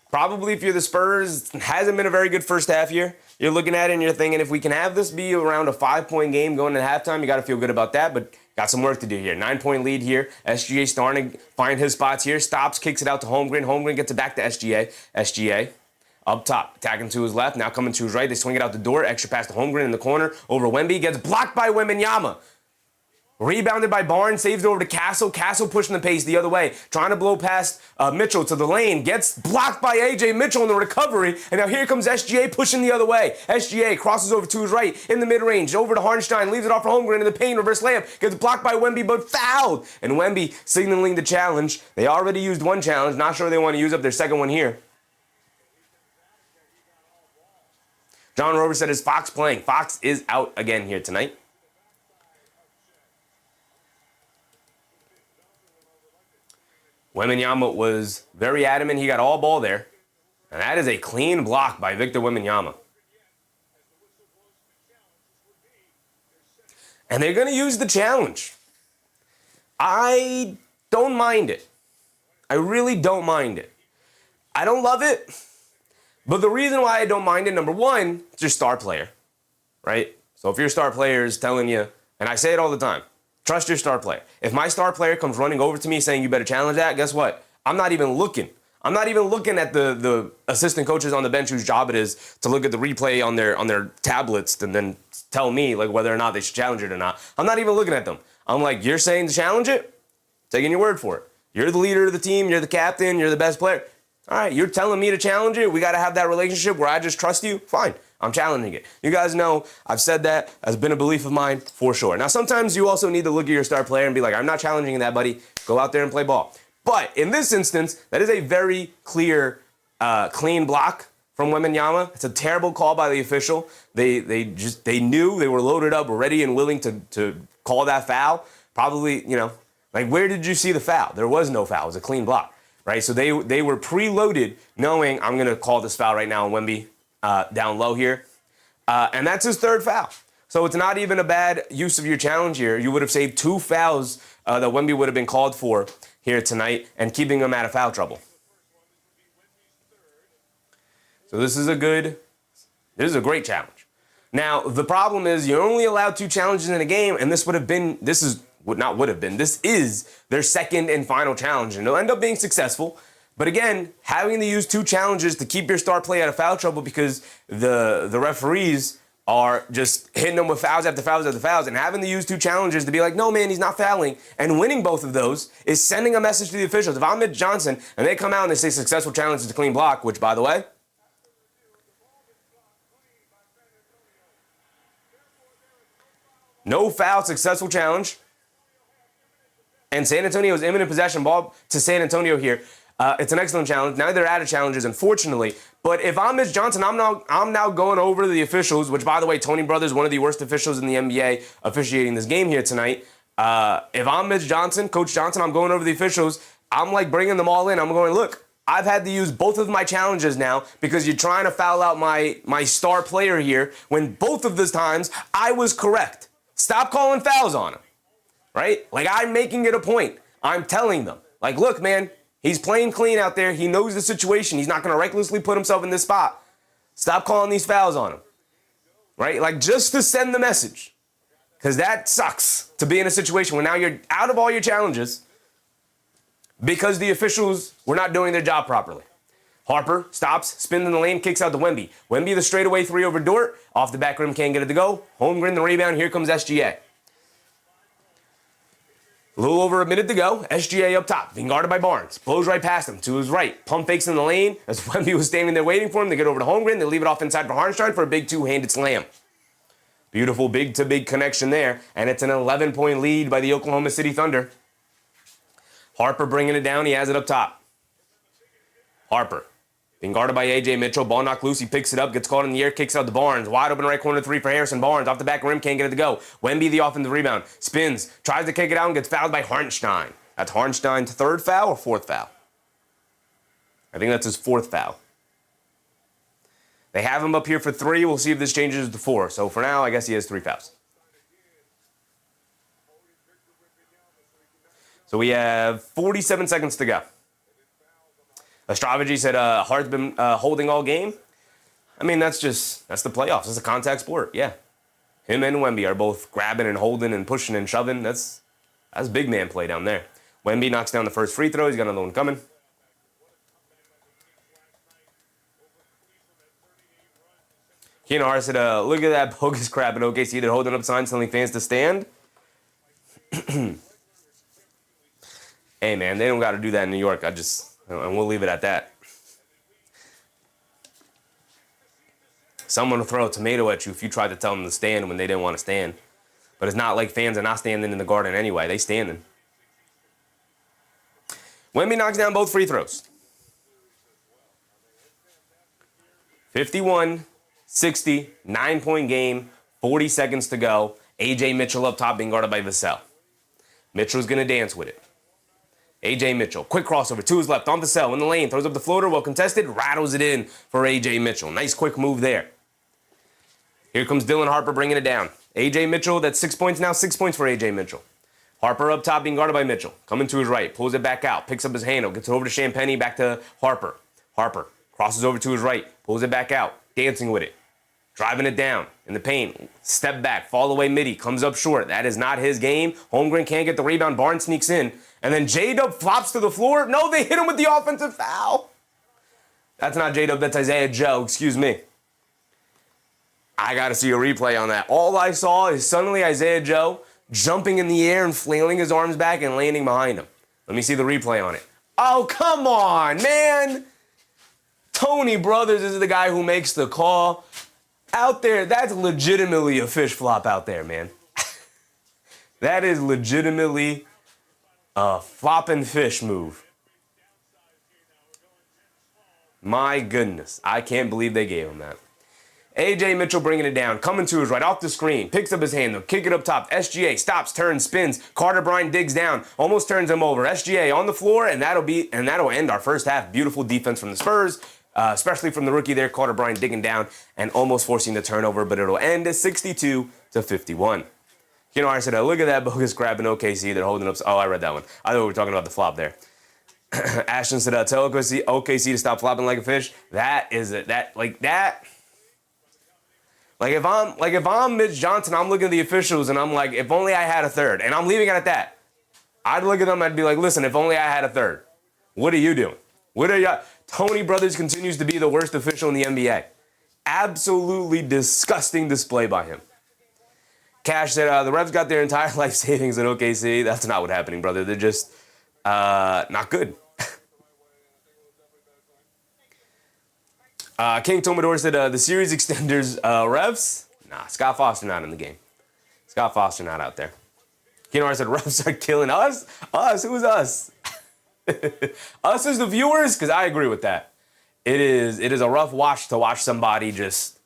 Probably if you're the Spurs, hasn't been a very good first half here. You're looking at it and you're thinking, if we can have this be around a 5-point game going to halftime, you got to feel good about that, but got some work to do here. 9-point lead here. SGA starting to find his spots here. Stops, kicks it out to Holmgren. Holmgren gets it back to SGA. SGA up top, attacking to his left, now coming to his right. They swing it out the door. Extra pass to Holmgren in the corner. Over Wemby. Gets blocked by Wembanyama. Rebounded by Barnes, saves it over to Castle. Castle pushing the pace the other way, trying to blow past Mitchell to the lane. Gets blocked by A.J. Mitchell in the recovery. And now here comes SGA pushing the other way. SGA crosses over to his right in the mid-range. Over to Hartenstein, leaves it off for Holmgren in the paint. Reverse layup. Gets blocked by Wemby, but fouled. And Wemby signaling the challenge. They already used one challenge. Not sure they want to use up their second one here. John Rover said, is Fox playing? Fox is out again here tonight. Wembanyama was very adamant. He got all ball there. And that is a clean block by Victor Wembanyama. And they're going to use the challenge. I don't mind it. I really don't mind it. I don't love it. But the reason why I don't mind it, number one, it's your star player, right? So if your star player is telling you, and I say it all the time, trust your star player. If my star player comes running over to me saying you better challenge that, guess what? I'm not even looking. I'm not even looking at the assistant coaches on the bench whose job it is to look at the replay on their tablets and then tell me like whether or not they should challenge it or not. I'm not even looking at them. I'm like, you're saying to challenge it? Taking your word for it. You're the leader of the team. You're the captain. You're the best player. All right, you're telling me to challenge it. We got to have that relationship where I just trust you. Fine, I'm challenging it. You guys know I've said that has been a belief of mine for sure. Now, sometimes you also need to look at your star player and be like, I'm not challenging that, buddy. Go out there and play ball. But in this instance, that is a very clear, clean block from Wembanyama. It's a terrible call by the official. They knew they were loaded up, ready and willing to call that foul. Probably, like where did you see the foul? There was no foul. It was a clean block. Right, so they were preloaded, knowing I'm going to call this foul right now on Wemby down low here. And that's his third foul. So it's not even a bad use of your challenge here. You would have saved 2 fouls that Wemby would have been called for here tonight and keeping him out of foul trouble. So this is a great challenge. Now, the problem is you're only allowed 2 challenges in a game, and this is their second and final challenge, and they'll end up being successful. But again, having to use 2 challenges to keep your star player out of foul trouble because the referees are just hitting them with fouls after fouls after fouls, and having to use 2 challenges to be like, no, man, he's not fouling, and winning both of those is sending a message to the officials. If I'm Mitch Johnson and they come out and they say successful challenge is a clean block, which, by the way, no foul, successful challenge. And San Antonio's imminent possession ball to San Antonio here. It's an excellent challenge. Now they're out of challenges, unfortunately. But if I'm Mitch Johnson, I'm now going over to the officials, which, by the way, Tony Brothers, one of the worst officials in the NBA, officiating this game here tonight. If I'm Mitch Johnson, Coach Johnson, I'm going over the officials. I'm like bringing them all in. I'm going, look, I've had to use both of my challenges now because you're trying to foul out my star player here when both of those times I was correct. Stop calling fouls on him. Right? Like, I'm making it a point. I'm telling them, like, look, man, he's playing clean out there. He knows the situation. He's not going to recklessly put himself in this spot. Stop calling these fouls on him. Right? Like, just to send the message. Because that sucks to be in a situation where now you're out of all your challenges because the officials were not doing their job properly. Harper stops, spins in the lane, kicks out to Wemby. Wemby, the straightaway 3 over Dort. Off the back rim, can't get it to go. Holmgren, the rebound. Here comes SGA. A little over a minute to go. SGA up top, being guarded by Barnes. Blows right past him to his right. Pump fakes in the lane as Wemby was standing there waiting for him. They get over to Holmgren. They leave it off inside for Hartenstein for a big 2-handed slam. Beautiful big-to-big connection there. And it's an 11-point lead by the Oklahoma City Thunder. Harper bringing it down. He has it up top. Harper being guarded by A.J. Mitchell. Ball knocked loose. He picks it up, gets caught in the air, kicks out to Barnes. Wide open right corner 3 for Harrison Barnes. Off the back rim, can't get it to go. Wemby, the offensive rebound. Spins, tries to kick it out and gets fouled by Hartenstein. That's Hartenstein's 3rd foul or 4th foul? I think that's his 4th foul. They have him up here for 3. We'll see if this changes to 4. So for now, I guess he has 3 fouls. So we have 47 seconds to go. Astrology said Hart's been holding all game. I mean, that's the playoffs. It's a contact sport, yeah. Him and Wemby are both grabbing and holding and pushing and shoving. That's big man play down there. Wemby knocks down the first free throw. He's got another one coming. Keenan Hart said, look at that bogus crap in OKC. They're holding up signs telling fans to stand. Hey, man, they don't got to do that in New York. And we'll leave it at that. Someone will throw a tomato at you if you tried to tell them to stand when they didn't want to stand. But it's not like fans are not standing in the Garden anyway. They standing. Wemby knocks down both free throws. 51-60, 9-point game, 40 seconds to go. A.J. Mitchell up top being guarded by Vassell. Mitchell's going to dance with it. A.J. Mitchell, quick crossover, 2 is left on Vassell in the lane, throws up the floater, well contested, rattles it in for A.J. Mitchell. Nice quick move there. Here comes Dylan Harper bringing it down. A.J. Mitchell, that's 6 points now, 6 points for A.J. Mitchell. Harper up top being guarded by Mitchell. Coming to his right, pulls it back out, picks up his handle, gets it over to Champagnie, back to Harper. Harper crosses over to his right, pulls it back out, dancing with it. Driving it down in the paint. Step back, fall away midi, comes up short. That is not his game. Holmgren can't get the rebound. Barnes sneaks in. And then J-Dub flops to the floor. No, they hit him with the offensive foul. That's not J-Dub, that's Isaiah Joe. Excuse me. I got to see a replay on that. All I saw is suddenly Isaiah Joe jumping in the air and flailing his arms back and landing behind him. Let me see the replay on it. Oh, come on, man. Tony Brothers is the guy who makes the call. Out there, that's legitimately a fish flop out there, man. That is legitimately a flopping fish move. My goodness. I can't believe they gave him that. A.J. Mitchell bringing it down, coming to his right, off the screen, picks up his handle, kick it up top. SGA stops, turns, spins. Carter Bryant digs down, almost turns him over. SGA on the floor, and that'll end our first half. Beautiful defense from the Spurs. Especially from the rookie there, Carter Bryant digging down and almost forcing the turnover, but it'll end at 62-51. You know, I said, look at that bogus grab in OKC. They're holding up. Oh, I read that one. I thought we were talking about the flop there. Ashton said, tell OKC to stop flopping like a fish. That is it. Like if I'm Mitch Johnson, I'm looking at the officials and I'm like, if only I had a third. And I'm leaving it at that. I'd look at them, I'd be like, listen, if only I had a third. What are you doing? What are y'all? Tony Brothers continues to be the worst official in the NBA. Absolutely disgusting display by him. Cash said, the refs got their entire life savings in OKC. That's not what's happening, brother. They're just not good. King Tomador said, the series extenders refs? Nah, Scott Foster not in the game. Scott Foster not out there. Keanu said, refs are killing us? Us? Who's us? Us as the viewers? Because I agree with that. It is a rough watch to watch somebody just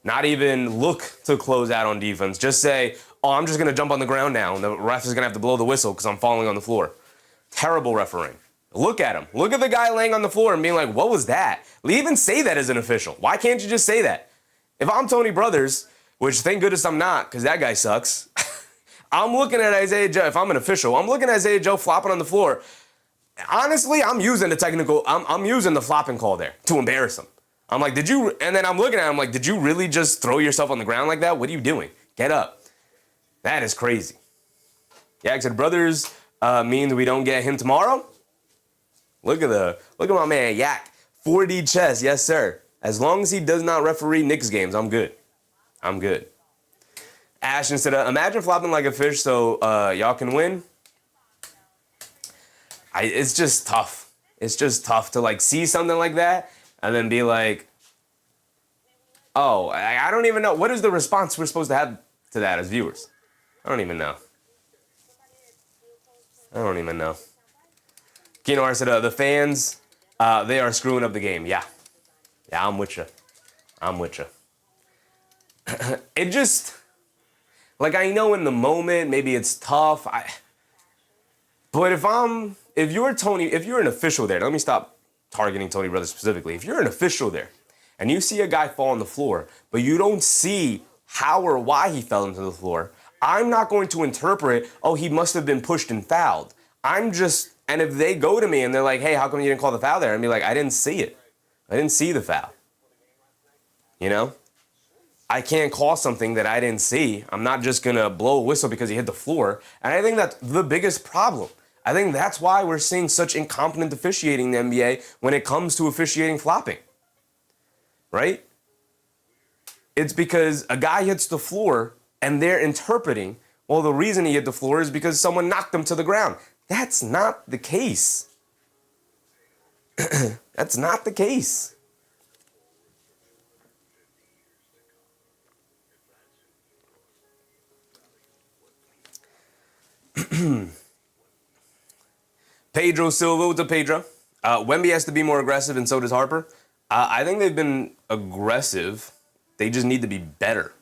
not even look to close out on defense. Just say, oh, I'm just going to jump on the ground now, and the ref is going to have to blow the whistle because I'm falling on the floor. Terrible refereeing. Look at him. Look at the guy laying on the floor and being like, what was that? Even say that as an official. Why can't you just say that? If I'm Tony Brothers, which thank goodness I'm not because that guy sucks, I'm looking at Isaiah Joe. If I'm an official, I'm looking at Isaiah Joe flopping on the floor. Honestly, I'm using I'm using the flopping call there to embarrass him. I'm like, and then I'm looking at him like, did you really just throw yourself on the ground like that? What are you doing? Get up. That is crazy. Yak said, Brothers means we don't get him tomorrow? Look at my man, Yak. 4D chess, yes, sir. As long as he does not referee Knicks games, I'm good. I'm good. Ashton said, imagine flopping like a fish so y'all can win. It's just tough. It's just tough to like see something like that and then be like, oh, I don't even know. What is the response we're supposed to have to that as viewers? I don't even know. Keno said, the fans, they are screwing up the game. Yeah, I'm with you. It just, like, I know in the moment, maybe it's tough. But if you're an official there, let me stop targeting Tony Brothers specifically. If you're an official there and you see a guy fall on the floor, but you don't see how or why he fell into the floor, I'm not going to interpret, oh, he must have been pushed and fouled. And if they go to me and they're like, hey, how come you didn't call the foul there? And be like, I didn't see it. I didn't see the foul. You know? I can't call something that I didn't see. I'm not just going to blow a whistle because he hit the floor. And I think that's the biggest problem. I think that's why we're seeing such incompetent officiating in the NBA when it comes to officiating flopping. Right? It's because a guy hits the floor and they're interpreting, well, the reason he hit the floor is because someone knocked him to the ground. That's not the case. That's not the case. Pedro Silva, what's up, Pedro? Wemby has to be more aggressive, and so does Harper. I think they've been aggressive. They just need to be better.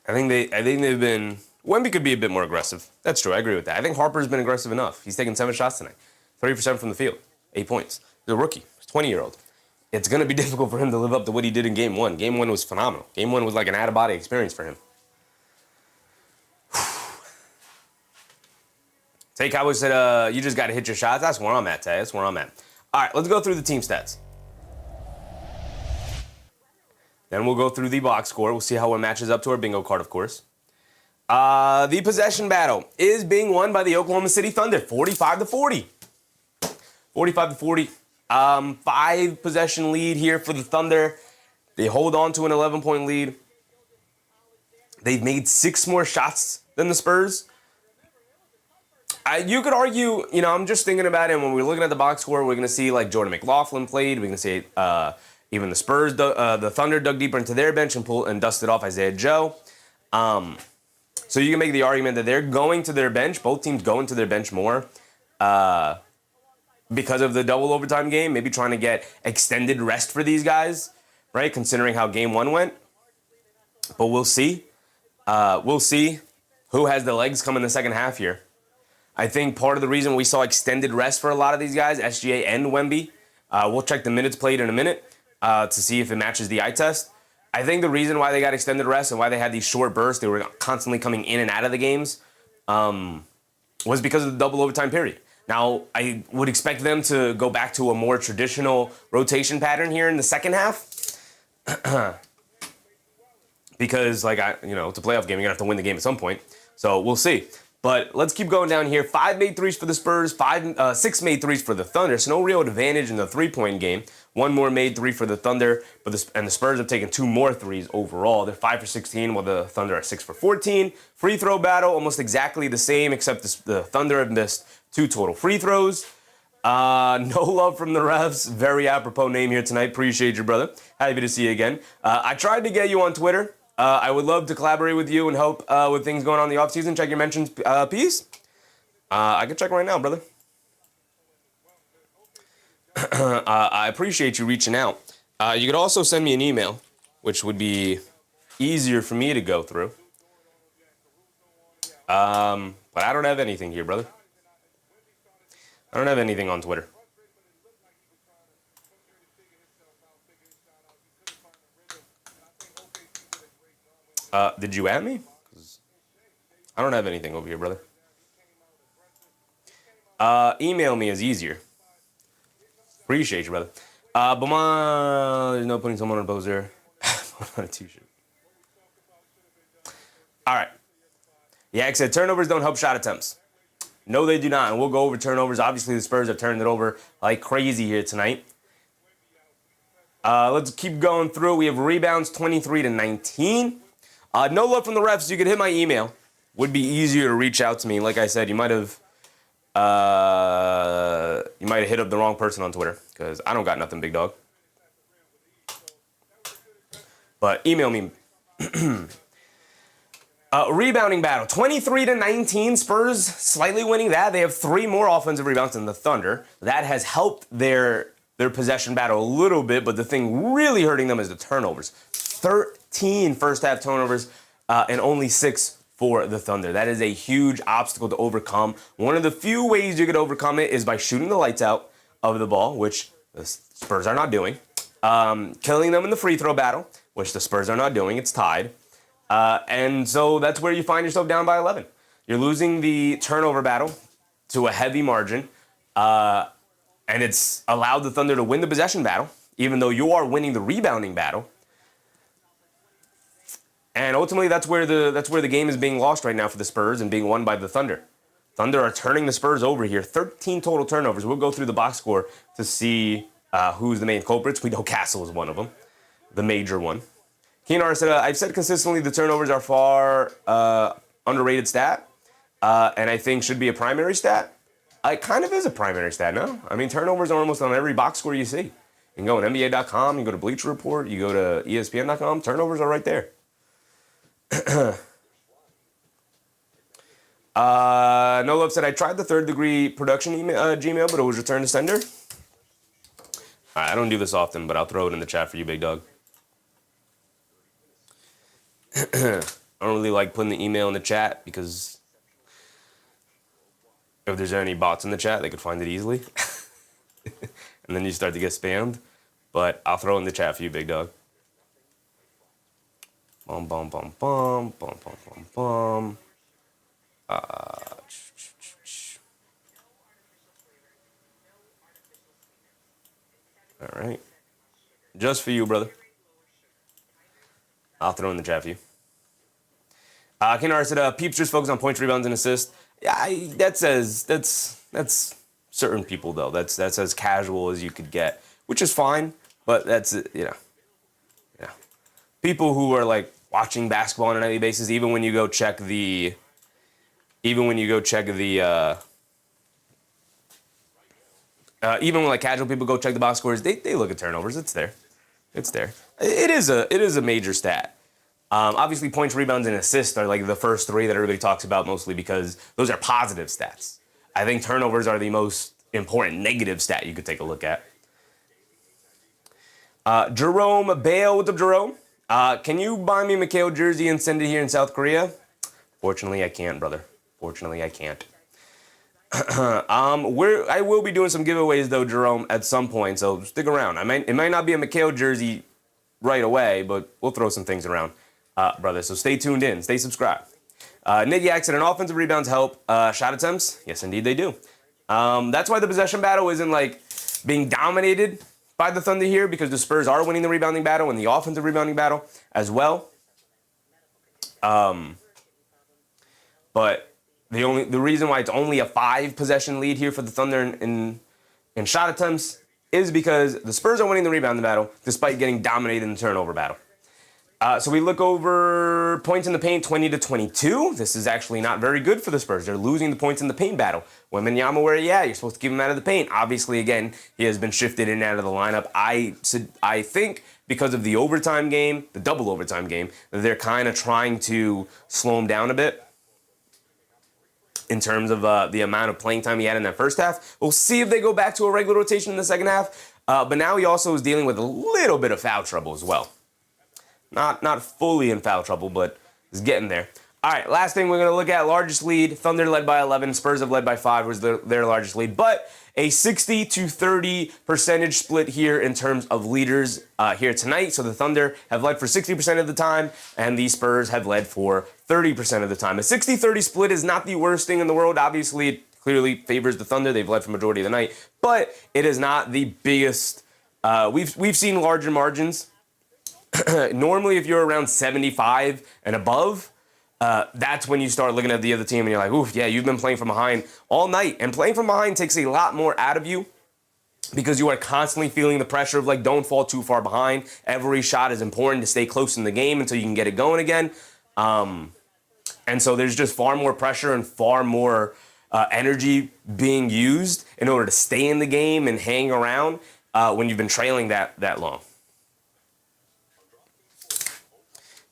I think they've been. Wemby could be a bit more aggressive. That's true. I agree with that. I think Harper's been aggressive enough. He's taken 7 shots tonight, 30% from the field, 8 points. He's a rookie. He's a 20-year-old. It's going to be difficult for him to live up to what he did in Game 1. Game 1 was phenomenal. Game 1 was like an out-of-body experience for him. Tay Cowboy said, you just got to hit your shots. That's where I'm at, Tay. That's where I'm at. All right, let's go through the team stats. Then we'll go through the box score. We'll see how it matches up to our bingo card, of course. The possession battle is being won by the Oklahoma City Thunder, 45-40. 45-40. 5 possession lead here for the Thunder. They hold on to an 11-point lead. They've made 6 more shots than the Spurs. You could argue, I'm just thinking about it. When we're looking at the box score, we're going to see like Jordan McLaughlin played. We're going to see even the Spurs, the Thunder dug deeper into their bench and dusted off Isaiah Joe. So you can make the argument that they're going to their bench. Both teams going to their bench more because of the double overtime game. Maybe trying to get extended rest for these guys, right? Considering how Game 1 went. But we'll see. We'll see who has the legs come in the second half here. I think part of the reason we saw extended rest for a lot of these guys, SGA and Wemby, we'll check the minutes played in a minute to see if it matches the eye test. I think the reason why they got extended rest and why they had these short bursts, they were constantly coming in and out of the games, was because of the double overtime period. Now, I would expect them to go back to a more traditional rotation pattern here in the second half. Because, it's a playoff game. You're going to have to win the game at some point. So we'll see. But let's keep going down here. 5 made threes for the Spurs, 6 made threes for the Thunder. So no real advantage in the three-point game. 1 more made 3 for the Thunder, and the Spurs have taken 2 more threes overall. They're 5 for 16, while the Thunder are 6 for 14. Free throw battle, almost exactly the same, except the Thunder have missed 2 total free throws. No love from the refs. Very apropos name here tonight. Appreciate you, brother. Happy to see you again. I tried to get you on Twitter. I would love to collaborate with you and help with things going on in the offseason. Check your mentions piece. I can check right now, brother. I appreciate you reaching out. You could also send me an email, which would be easier for me to go through. But I don't have anything here, brother. I don't have anything on Twitter. Did you add me? 'Cause I don't have anything over here, brother. Email me is easier. Appreciate you, brother. But there's no putting someone on a poster. On a t-shirt. All right. Yeah, I said turnovers don't help shot attempts. No, they do not. And we'll go over turnovers. Obviously, the Spurs have turned it over like crazy here tonight. Let's keep going through. We have rebounds 23-19. No love from the refs. You could hit my email. Would be easier to reach out to me. Like I said, you might have hit up the wrong person on Twitter because I don't got nothing, big dog. But email me. Rebounding battle, 23-19. Spurs slightly winning that. They have 3 more offensive rebounds than the Thunder. That has helped their possession battle a little bit, but the thing really hurting them is the turnovers. 13 first-half turnovers and only 6 for the Thunder. That is a huge obstacle to overcome. One of the few ways you could overcome it is by shooting the lights out of the ball, which the Spurs are not doing. Killing them in the free throw battle, which the Spurs are not doing. It's tied. And so that's where you find yourself down by 11. You're losing the turnover battle to a heavy margin, and it's allowed the Thunder to win the possession battle, even though you are winning the rebounding battle. And ultimately, that's where the game is being lost right now for the Spurs and being won by the Thunder. Thunder are turning the Spurs over here. 13 total turnovers. We'll go through the box score to see who's the main culprits. We know Castle is one of them, the major one. Keenar said, I've said consistently the turnovers are far underrated stat, and I think should be a primary stat. It kind of is a primary stat, no? I mean, turnovers are almost on every box score you see. You can go on NBA.com, you go to Bleacher Report, you go to ESPN.com, turnovers are right there. No Love said, I tried the third degree production Gmail, but it was returned to sender. All right, I don't do this often, but I'll throw it in the chat for you, big dog. I don't really like putting the email in the chat because if there's any bots in the chat, they could find it easily. And then you start to get spammed. But I'll throw it in the chat for you, big dog. Bum, bum, bum, bum, bum, bum, bum, bum. All right. Just for you, brother. I'll throw in the chat for you. Kenar said, Peeps just focus on points, rebounds, and assists. Yeah, that's certain people, though. That's as casual as you could get, which is fine. But that's, people who are like watching basketball on a nightly basis, even when even when like casual people go check the box scores, they look at turnovers. It's there. It is a major stat. Obviously, points, rebounds, and assists are like the first three that everybody talks about mostly because those are positive stats. I think turnovers are the most important negative stat you could take a look at. Jerome Bale, what's up, Jerome? Can you buy me a McHale jersey and send it here in South Korea? Fortunately, I can't, brother. Fortunately, I can't. I will be doing some giveaways though, Jerome, at some point. So stick around. It might not be a McHale jersey right away, but we'll throw some things around, brother. So stay tuned in. Stay subscribed. Nick Yak said, an offensive rebounds help shot attempts. Yes, indeed they do. That's why the possession battle isn't like being dominated by the Thunder here, because the Spurs are winning the rebounding battle and the offensive rebounding battle as well. But the reason why it's only a 5 possession lead here for the Thunder in shot attempts is because the Spurs are winning the rebounding battle despite getting dominated in the turnover battle. So we look over points in the paint, 20-22. This is actually not very good for the Spurs. They're losing the points in the paint battle. Wembanyama, where are you at? You're supposed to keep him out of the paint. Obviously, again, he has been shifted in and out of the lineup. I think because of the overtime game, the double overtime game, that they're kind of trying to slow him down a bit in terms of the amount of playing time he had in that first half. We'll see if they go back to a regular rotation in the second half. But now he also is dealing with a little bit of foul trouble as well. Not fully in foul trouble, but is getting there. All right, last thing we're going to look at, largest lead. Thunder led by 11. Spurs have led by 5 was their largest lead. But a 60-30 percentage split here in terms of leaders here tonight. So the Thunder have led for 60% of the time, and the Spurs have led for 30% of the time. A 60-30 split is not the worst thing in the world. Obviously, it clearly favors the Thunder. They've led for majority of the night. But it is not the biggest. We've seen larger margins. Normally, if you're around 75 and above, that's when you start looking at the other team and you're like, oof, yeah, you've been playing from behind all night. And playing from behind takes a lot more out of you because you are constantly feeling the pressure of, like, don't fall too far behind. Every shot is important to stay close in the game until you can get it going again. And so there's just far more pressure and far more energy being used in order to stay in the game and hang around when you've been trailing that long.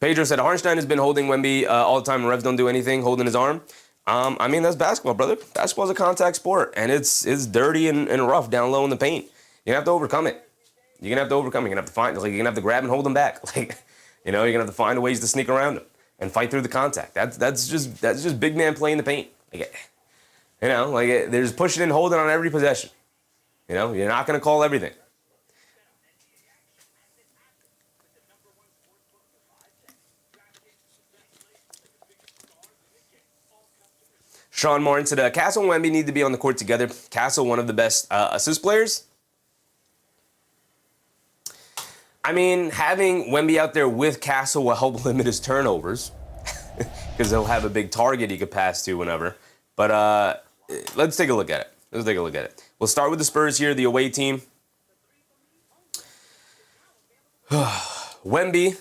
Pedro said, Harnstein has been holding Wemby all the time and Revs don't do anything, holding his arm. I mean, that's basketball, brother. Basketball's a contact sport, and it's dirty and rough down low in the paint. You're going to have to overcome it. You're going to have to overcome it. You're going to have to find, like, you're going to have to grab and hold them back. Like, you're going to have to find ways to sneak around them and fight through the contact. That's just big man play in the paint. Like, there's pushing and holding on every possession. You're not going to call everything. Sean Martin said, Castle and Wemby need to be on the court together. Castle, one of the best assist players. I mean, having Wemby out there with Castle will help limit his turnovers because he'll have a big target he could pass to whenever. But let's take a look at it. We'll start with the Spurs here, the away team. Wemby,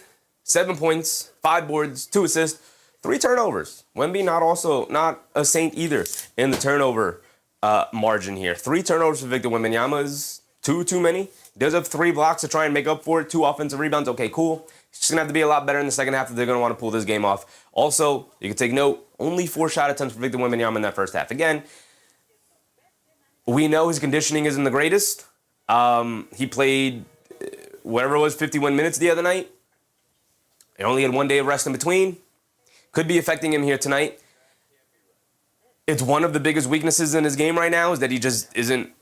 7 points, 5 boards, 2 assists, 3 turnovers. Wemby not a saint either in the turnover margin here. 3 turnovers for Victor Wembanyama is too many. He does have 3 blocks to try and make up for it. 2 offensive rebounds. Okay, cool. He's just going to have to be a lot better in the second half if they're going to want to pull this game off. Also, you can take note, only 4 shot attempts for Victor Wembanyama in that first half. Again, we know his conditioning isn't the greatest. He played whatever it was, 51 minutes the other night. He only had 1 day of rest in between. Could be affecting him here tonight. It's one of the biggest weaknesses in his game right now is that he just isn't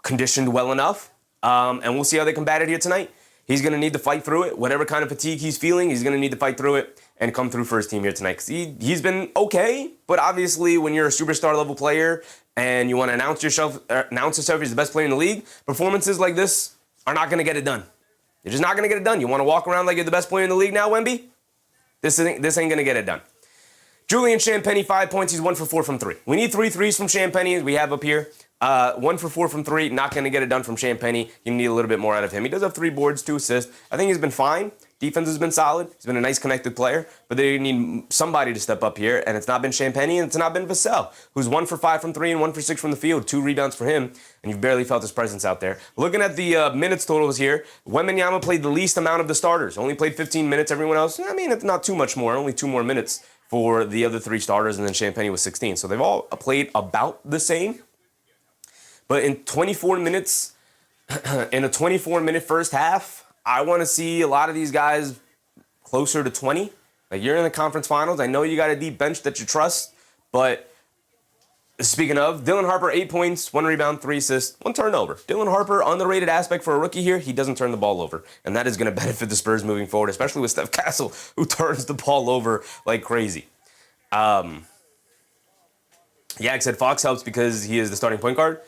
conditioned well enough. And we'll see how they combat it here tonight. He's going to need to fight through it. Whatever kind of fatigue he's feeling, he's going to need to fight through it and come through for his team here tonight. Because he's been okay, but obviously when you're a superstar level player and you want to announce yourself as the best player in the league, performances like this are not going to get it done. You're just not going to get it done. You want to walk around like you're the best player in the league now, Wemby? This ain't going to get it done. Julian Champagnie, 5 points. He's 1 for 4 from 3. We need 3 threes from Champagnie, as we have up here. 1 for 4 from 3. Not going to get it done from Champagnie. You need a little bit more out of him. He does have 3 boards, 2 assists. I think he's been fine. Defense has been solid. He's been a nice connected player. But they need somebody to step up here. And it's not been Champagnie and it's not been Vassell, who's 1 for 5 from 3 and 1 for 6 from the field. 2 rebounds for him. And you've barely felt his presence out there. Looking at the minutes totals here, Wembanyama played the least amount of the starters. Only played 15 minutes. Everyone else, I mean, it's not too much more. Only 2 more minutes for the other 3 starters. And then Champagnie was 16. So they've all played about the same. But in 24 minutes, in a 24-minute first half, I want to see a lot of these guys closer to 20. Like, you're in the conference finals. I know you got a deep bench that you trust. But speaking of, Dylan Harper, 8 points, 1 rebound, 3 assists, 1 turnover. Dylan Harper, underrated aspect for a rookie here. He doesn't turn the ball over. And that is going to benefit the Spurs moving forward, especially with Steph Castle, who turns the ball over like crazy. Yeah, I said Fox helps because he is the starting point guard.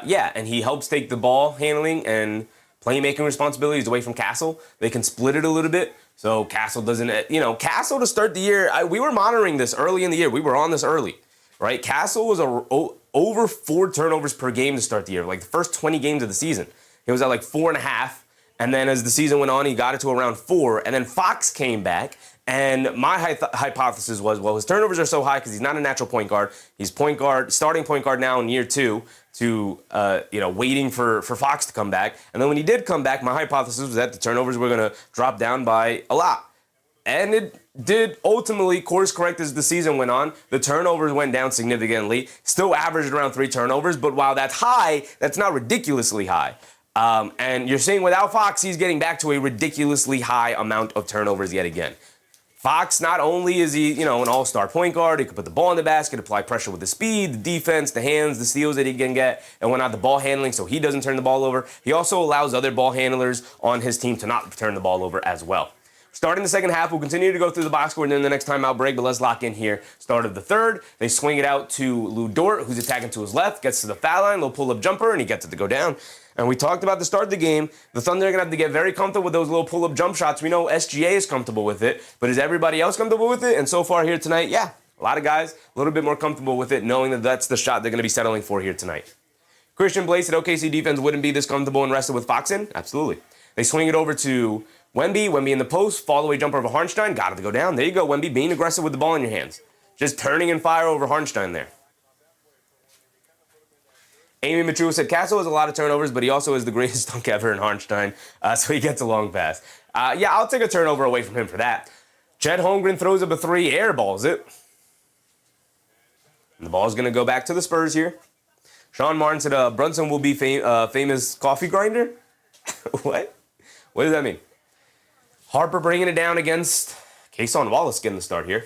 Yeah, and he helps take the ball handling and playmaking responsibilities away from Castle. They can split it a little bit, so Castle doesn't, Castle to start the year, we were monitoring this early in the year. We were on this early, right? Castle was over 4 turnovers per game to start the year, like the first 20 games of the season. He was at like 4.5, and then as the season went on, he got it to around 4, and then Fox came back. And my hypothesis was, well, his turnovers are so high because he's not a natural point guard. He's starting point guard now in year 2 to, waiting for Fox to come back. And then when he did come back, my hypothesis was that the turnovers were going to drop down by a lot. And it did ultimately course correct as the season went on. The turnovers went down significantly, still averaged around 3 turnovers. But while that's high, that's not ridiculously high. And you're seeing without Fox, he's getting back to a ridiculously high amount of turnovers yet again. Fox, not only is he, an all-star point guard, he can put the ball in the basket, apply pressure with the speed, the defense, the hands, the steals that he can get, and whatnot, the ball handling so he doesn't turn the ball over. He also allows other ball handlers on his team to not turn the ball over as well. Starting the second half, we'll continue to go through the box score during the next timeout break, but let's lock in here. Start of the third, they swing it out to Lou Dort, who's attacking to his left, gets to the foul line, little pull-up jumper, and he gets it to go down. And we talked about the start of the game. The Thunder are going to have to get very comfortable with those little pull-up jump shots. We know SGA is comfortable with it, but is everybody else comfortable with it? And so far here tonight, yeah, a lot of guys a little bit more comfortable with it, knowing that that's the shot they're going to be settling for here tonight. Christian Blake said OKC defense wouldn't be this comfortable and rested with Fox in. Absolutely. They swing it over to Wemby. Wemby in the post, fall-away jumper over Hartenstein. Got it to go down. There you go, Wemby, being aggressive with the ball in your hands. Just turning and fire over Hartenstein there. Amy Machu said Castle has a lot of turnovers, but he also is the greatest dunk ever in Hartenstein, so he gets a long pass. Yeah, I'll take a turnover away from him for that. Chet Holmgren throws up a 3, airballs it. And the ball's going to go back to the Spurs here. Sean Martin said Brunson will be famous coffee grinder. What? What does that mean? Harper bringing it down against Kayson Wallace getting the start here.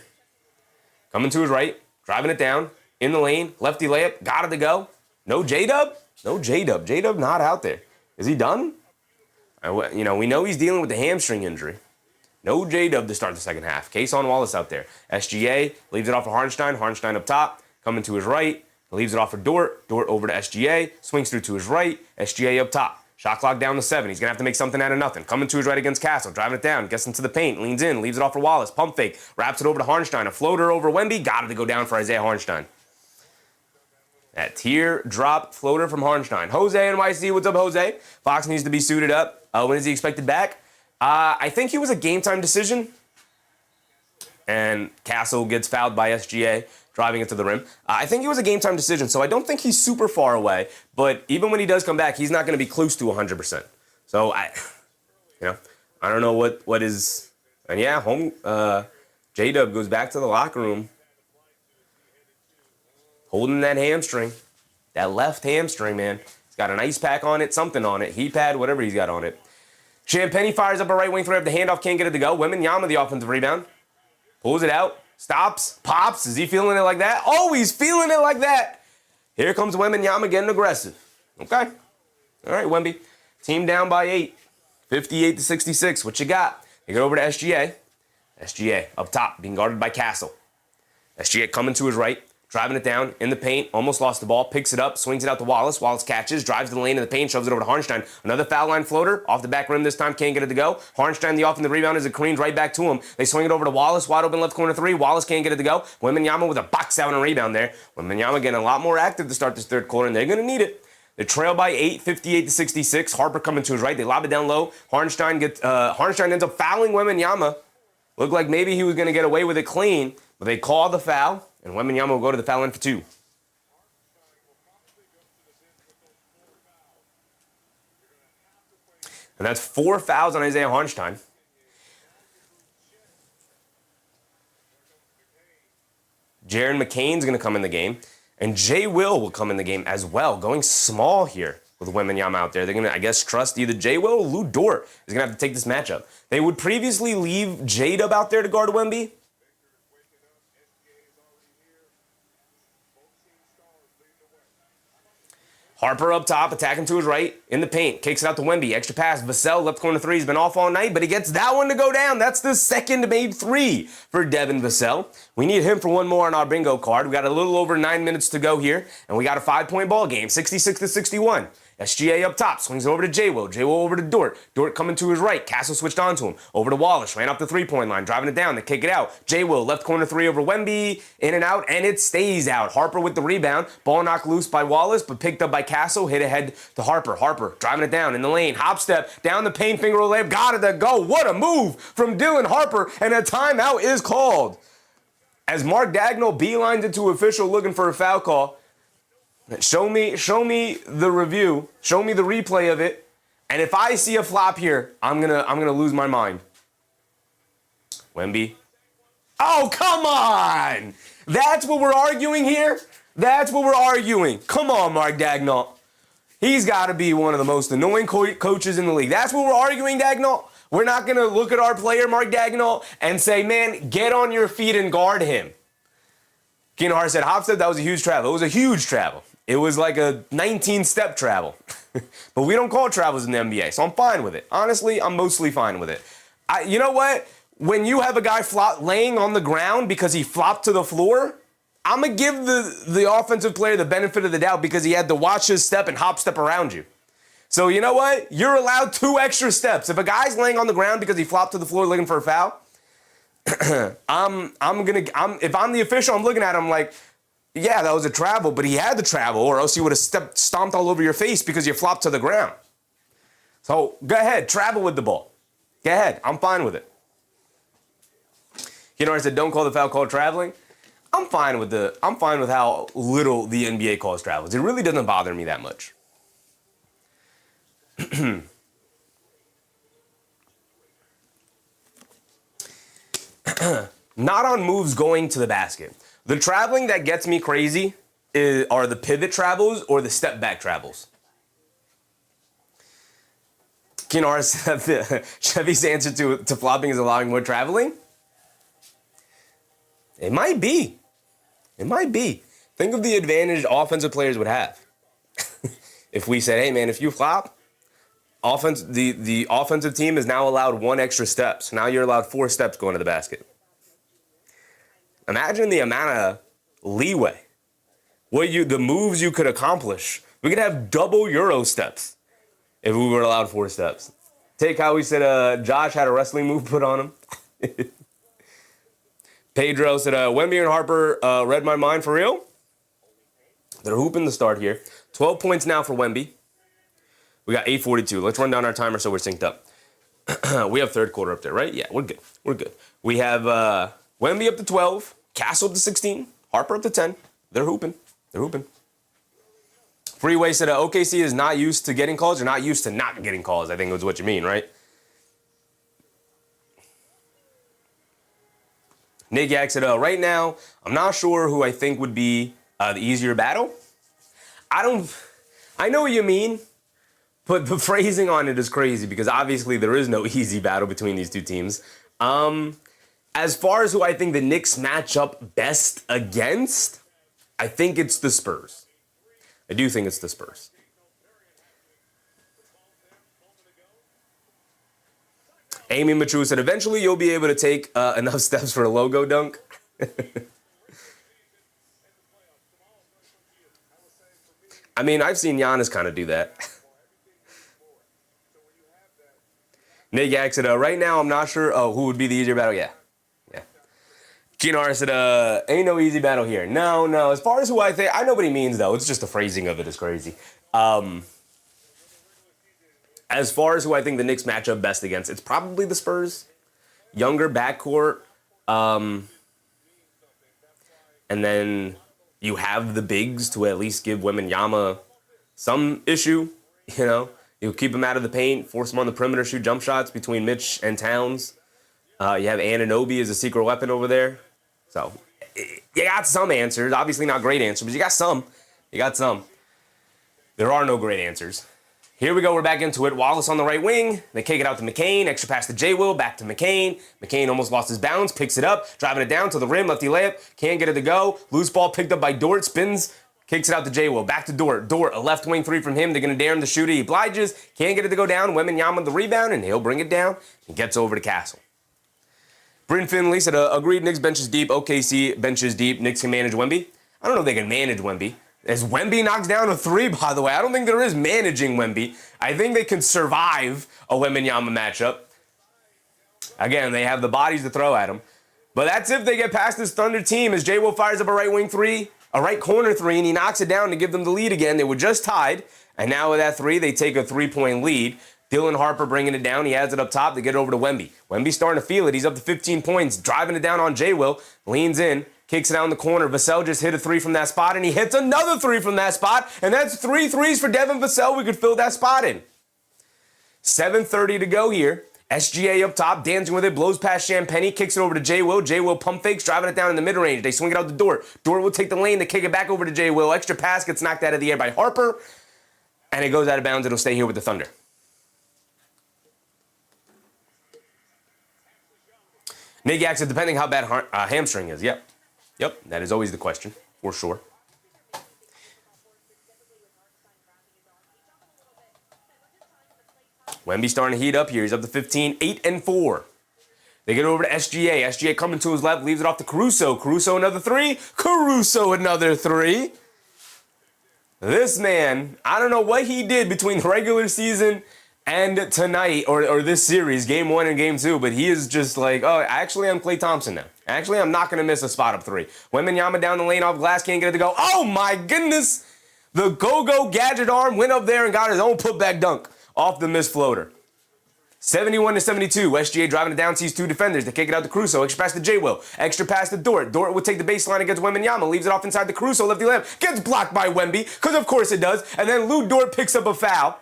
Coming to his right, driving it down, in the lane, lefty layup, got it to go. No J-Dub? No J-Dub. J-Dub not out there. Is he done? We know he's dealing with the hamstring injury. No J-Dub to start the second half. Kayson Wallace out there. SGA leaves it off for Hartenstein. Hartenstein up top, coming to his right. Leaves it off for Dort. Dort over to SGA. Swings through to his right. SGA up top. Shot clock down to 7. He's going to have to make something out of nothing. Coming to his right against Castle. Driving it down. Gets into the paint. Leans in. Leaves it off for Wallace. Pump fake. Wraps it over to Hartenstein. A floater over Wemby. Got it to go down for Isaiah Hartenstein. That teardrop floater from Hartenstein. Jose NYC, what's up, Jose? Fox needs to be suited up. When is he expected back? I think he was a game time decision. And Castle gets fouled by SGA, driving it to the rim. I think he was a game time decision, so I don't think he's super far away. But even when he does come back, he's not going to be close to 100%. So I don't know what is. And yeah, J-Dub goes back to the locker room, holding that hamstring, that left hamstring, man. He's got an ice pack on it, something on it, heat pad, whatever he's got on it. Champagne fires up a right wing threat. The handoff can't get it to go. Wembanyama, the offensive rebound. Pulls it out, stops, pops. Is he feeling it like that? Oh, he's feeling it like that. Here comes Wembanyama getting aggressive. Okay. All right, Wemby. Team down by 8. 58-66. What you got? You get over to SGA. SGA up top, being guarded by Castle. SGA coming to his right, driving it down in the paint, almost lost the ball, picks it up, swings it out to Wallace. Wallace catches, drives to the lane in the paint, shoves it over to Harnstein. Another foul line floater, off the back rim this time, can't get it to go. Harnstein, the offensive rebound, as it careens right back to him. They swing it over to Wallace, wide open left corner 3. Wallace can't get it to go. Wembanyama with a box out and a rebound there. Wembanyama getting a lot more active to start this third quarter, and they're going to need it. They trail by 8, 58-66. Harper coming to his right. They lob it down low. Harnstein ends up fouling Wembanyama. Looked like maybe he was going to get away with it clean, but they call the foul, and Wembanyama will go to the foul line for 2. And that's 4 fouls on Isaiah Harnstein. Jaron McCain's going to come in the game. And Jay will come in the game as well, going small here with Wembanyama out there. They're going to, I guess, trust either Jay Will or Lou Dort is going to have to take this matchup. They would previously leave J-Dub out there to guard Wemby. Harper up top, attacking to his right, in the paint, kicks it out to Wemby. Extra pass, Vassell, left corner 3, has been off all night, but he gets that one to go down. That's the second made 3 for Devin Vassell. We need him for one more on our bingo card. We got a little over 9 minutes to go here, and we got a 5-point ball game, 66-61. SGA up top, swings it over to J-Will. J-Will over to Dort. Dort coming to his right. Castle switched on to him. Over to Wallace, ran up the 3-point line, driving it down. They kick it out. J-Will, left corner 3 over Wemby. In and out, and it stays out. Harper with the rebound. Ball knocked loose by Wallace, but picked up by Castle. Hit ahead to Harper. Harper driving it down in the lane. Hop step, down the paint, finger roll layup. Got it to go. What a move from Dylan Harper, and a timeout is called. As Mark Dagnall beelines it to official looking for a foul call. Show me the review. Show me the replay of it. And if I see a flop here, I'm gonna lose my mind. Wemby. Oh, come on! That's what we're arguing here? That's what we're arguing. Come on, Mark Dagnall. He's got to be one of the most annoying coaches in the league. That's what we're arguing, Dagnall? We're not going to look at our player, Mark Dagnall, and say, man, get on your feet and guard him. Keenan Hart said, Hop said that was a huge travel. It was a huge travel. It was like a 19-step travel. But we don't call travels in the NBA, so I'm fine with it. Honestly, I'm mostly fine with it. You know what? When you have a guy laying on the ground because he flopped to the floor, I'm going to give the offensive player the benefit of the doubt because he had to watch his step and hop step around you. So you know what? You're allowed 2 extra steps. If a guy's laying on the ground because he flopped to the floor looking for a foul, if I'm the official, I'm looking at him like, yeah, that was a travel, but he had to travel, or else he would have stomped all over your face because you flopped to the ground. So go ahead, travel with the ball. Go ahead, I'm fine with it. You know, I said don't call the foul called traveling. I'm fine with how little the NBA calls travels. It really doesn't bother me that much. Not on moves going to the basket. The traveling that gets me crazy are the pivot travels or the step back travels. Kinar said Chevy's answer to flopping is allowing more traveling. It might be. It might be. Think of the advantage offensive players would have. If we said, hey man, if you flop, the offensive team is now allowed 1 extra step. So now you're allowed 4 steps going to the basket. Imagine the amount of leeway. The moves you could accomplish. We could have double Euro steps if we were allowed 4 steps. Take how we said Josh had a wrestling move put on him. Pedro said, Wemby and Harper read my mind for real. They're hooping the start here. 12 points now for Wemby. We got 8:42. Let's run down our timer so we're synced up. We have third quarter up there, right? Yeah, we're good. We're good. We have Wemby up to 12, Castle up to 16, Harper up to 10. They're hooping. They're hooping. Freeway said OKC is not used to getting calls or not used to not getting calls, I think was what you mean, right? Nick Yak said, right now, I'm not sure who I think would be the easier battle. I know what you mean, but the phrasing on it is crazy because obviously there is no easy battle between these two teams. As far as who I think the Knicks match up best against, I think it's the Spurs. I do think it's the Spurs. Amy Machu said, eventually you'll be able to take enough steps for a logo dunk. I mean, I've seen Giannis kind of do that. Nick Yak said, right now I'm not sure who would be the easier battle. Yeah. Kinar said, ain't no easy battle here. No. As far as who I think, I know what he means, though. It's just the phrasing of it is crazy. As far as who I think the Knicks match up best against, it's probably the Spurs. Younger backcourt. And then you have the bigs to at least give Wembanyama some issue. You know, you keep him out of the paint, force him on the perimeter, shoot jump shots between Mitch and Towns. You have Anunoby as a secret weapon over there. So you got some answers. Obviously not great answers, but you got some. There are no great answers. Here we go. We're back into it. Wallace on the right wing. They kick it out to McCain. Extra pass to J-Will. Back to McCain. McCain almost lost his balance. Picks it up. Driving it down to the rim. Lefty layup. Can't get it to go. Loose ball picked up by Dort. Spins. Kicks it out to J-Will. Back to Dort. Dort, a left wing three from him. They're going to dare him to shoot it. He obliges. Can't get it to go down. Wembanyama the rebound, and he'll bring it down. And gets over to Castle. Bryn Finley said, agreed, Knicks benches deep. OKC benches deep. Knicks can manage Wemby. I don't know if they can manage Wemby. As Wemby knocks down a three, by the way, I don't think there is managing Wemby. I think they can survive a Wembanyama matchup. Again, they have the bodies to throw at him. But that's if they get past this Thunder team as J-Will fires up a right wing three, a right corner three, and he knocks it down to give them the lead again. They were just tied, and now with that three, they take a 3-point lead. Dylan Harper bringing it down. He has it up top to get over to Wemby. Wemby's starting to feel it. He's up to 15 points, driving it down on J-Will, leans in. Kicks it out in the corner. Vassell just hit a three from that spot, and he hits another three from that spot, and that's 3 threes for Devin Vassell. We could fill that spot in. 7:30 to go here. SGA up top, dancing with it, blows past Champagnie, kicks it over to J-Will. J-Will pump fakes, driving it down in the mid-range. They swing it out the Dort. Dort will take the lane to kick it back over to J-Will. Extra pass gets knocked out of the air by Harper, and it goes out of bounds. It'll stay here with the Thunder. Nick Yak said, depending how bad hamstring is. Yep, that is always the question, for sure. Wemby starting to heat up here. He's up to 15, 8-4. They get over to SGA. SGA coming to his left, leaves it off to Caruso. Caruso another three. Caruso another three. This man, I don't know what he did between the regular season and tonight, or this series, game 1 and game 2, but he is just like, oh, actually, I'm Klay Thompson now. Actually, I'm not going to miss a spot up three. Wembanyama down the lane off glass, can't get it to go. Oh, my goodness. The go-go gadget arm went up there and got his own putback dunk off the missed floater. 71-72. SGA driving it down, sees two defenders. They kick it out to Caruso. Extra pass to J-Will. Extra pass to Dort. Dort will take the baseline against Wembanyama. Leaves it off inside to Caruso. Lefty lamp. Gets blocked by Wemby, because of course it does. And then Lou Dort picks up a foul.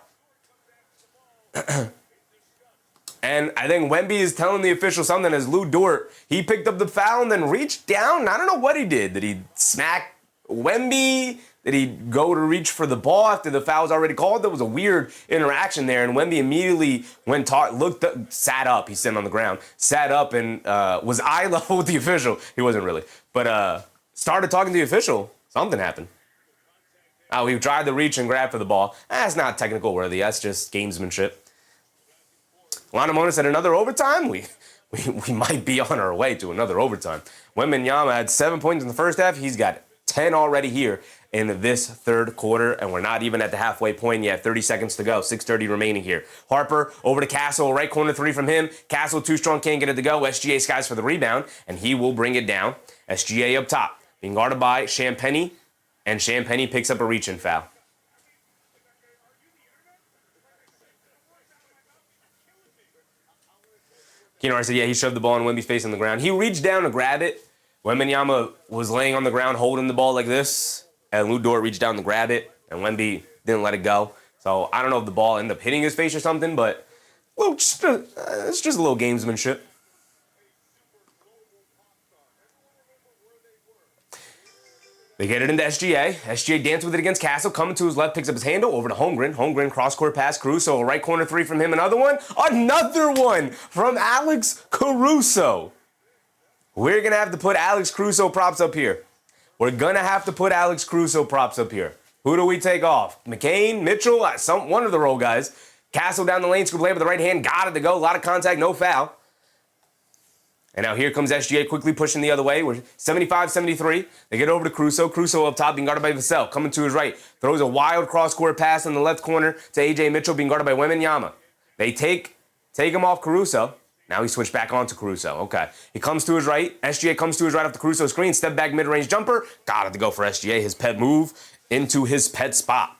And I think Wemby is telling the official something as Lou Dort. He picked up the foul and then reached down. I don't know what he did. Did he smack Wemby? Did he go to reach for the ball after the foul was already called? There was a weird interaction there, and Wemby immediately sat up. He's sitting on the ground, sat up and was eye level with the official. He wasn't really, but started talking to the official. Something happened. Oh, he tried to reach and grab for the ball. That's not technical worthy. That's just gamesmanship. Lana Mona said another overtime. We might be on our way to another overtime. Wembanyama had 7 points in the first half. He's got 10 already here in this third quarter, and we're not even at the halfway point yet. 30 seconds to go. 6:30 remaining here. Harper over to Castle. Right corner three from him. Castle too strong, can't get it to go. SGA skies for the rebound, and he will bring it down. SGA up top, being guarded by Champagnie, and Champagnie picks up a reach-in foul. Keenar said, yeah, he shoved the ball in Wemby's face on the ground. He reached down to grab it. Wembanyama was laying on the ground holding the ball like this, and Lou Dort reached down to grab it, and Wemby didn't let it go. So I don't know if the ball ended up hitting his face or something, but well, it's just a little gamesmanship. They get it into SGA. SGA dances with it against Castle. Coming to his left, picks up his handle. Over to Holmgren. Holmgren, cross-court pass. Caruso, a right corner three from him. Another one. Another one from Alex Caruso. We're going to have to put Alex Caruso props up here. We're going to have to put Alex Caruso props up here. Who do we take off? McCain, Mitchell, one of the role guys. Castle down the lane, scoop layup with the right hand. Got it to go. A lot of contact, no foul. And now here comes SGA quickly pushing the other way. We're 75-73. They get over to Caruso. Caruso up top being guarded by Vassell. Coming to his right. Throws a wild cross-court pass in the left corner to A.J. Mitchell being guarded by Wembanyama. They take him off Caruso. Now he switched back on to Caruso. Okay. He comes to his right. SGA comes to his right off the Caruso screen. Step back mid-range jumper. Got it to go for SGA. His pet move into his pet spot.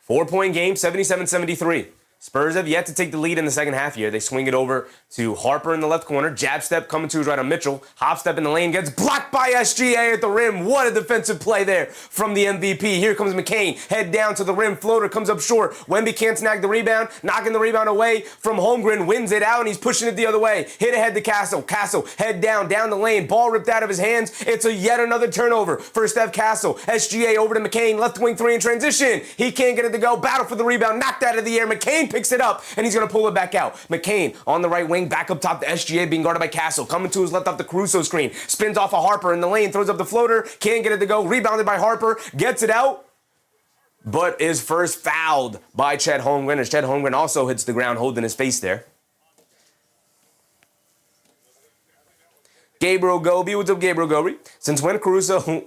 4-point game, 77-73. Spurs have yet to take the lead in the second half here. They swing it over to Harper in the left corner. Jab step coming to his right on Mitchell. Hop step in the lane. Gets blocked by SGA at the rim. What a defensive play there from the MVP. Here comes McCain. Head down to the rim. Floater comes up short. Wemby can't snag the rebound. Knocking the rebound away from Holmgren. Wins it out and he's pushing it the other way. Hit ahead to Castle. Castle head down the lane. Ball ripped out of his hands. It's a yet another turnover for Steph Castle. SGA over to McCain. Left wing three in transition. He can't get it to go. Battle for the rebound. Knocked out of the air. McCain picks it up and he's going to pull it back out. McCain on the right wing, back up top to SGA being guarded by Castle. Coming to his left off the Caruso screen. Spins off of Harper in the lane, throws up the floater, can't get it to go. Rebounded by Harper, gets it out, but is first fouled by Chet Holmgren, as Chet Holmgren also hits the ground holding his face there. Gabriel Gobi, what's up Gabriel Gobi? Since when Caruso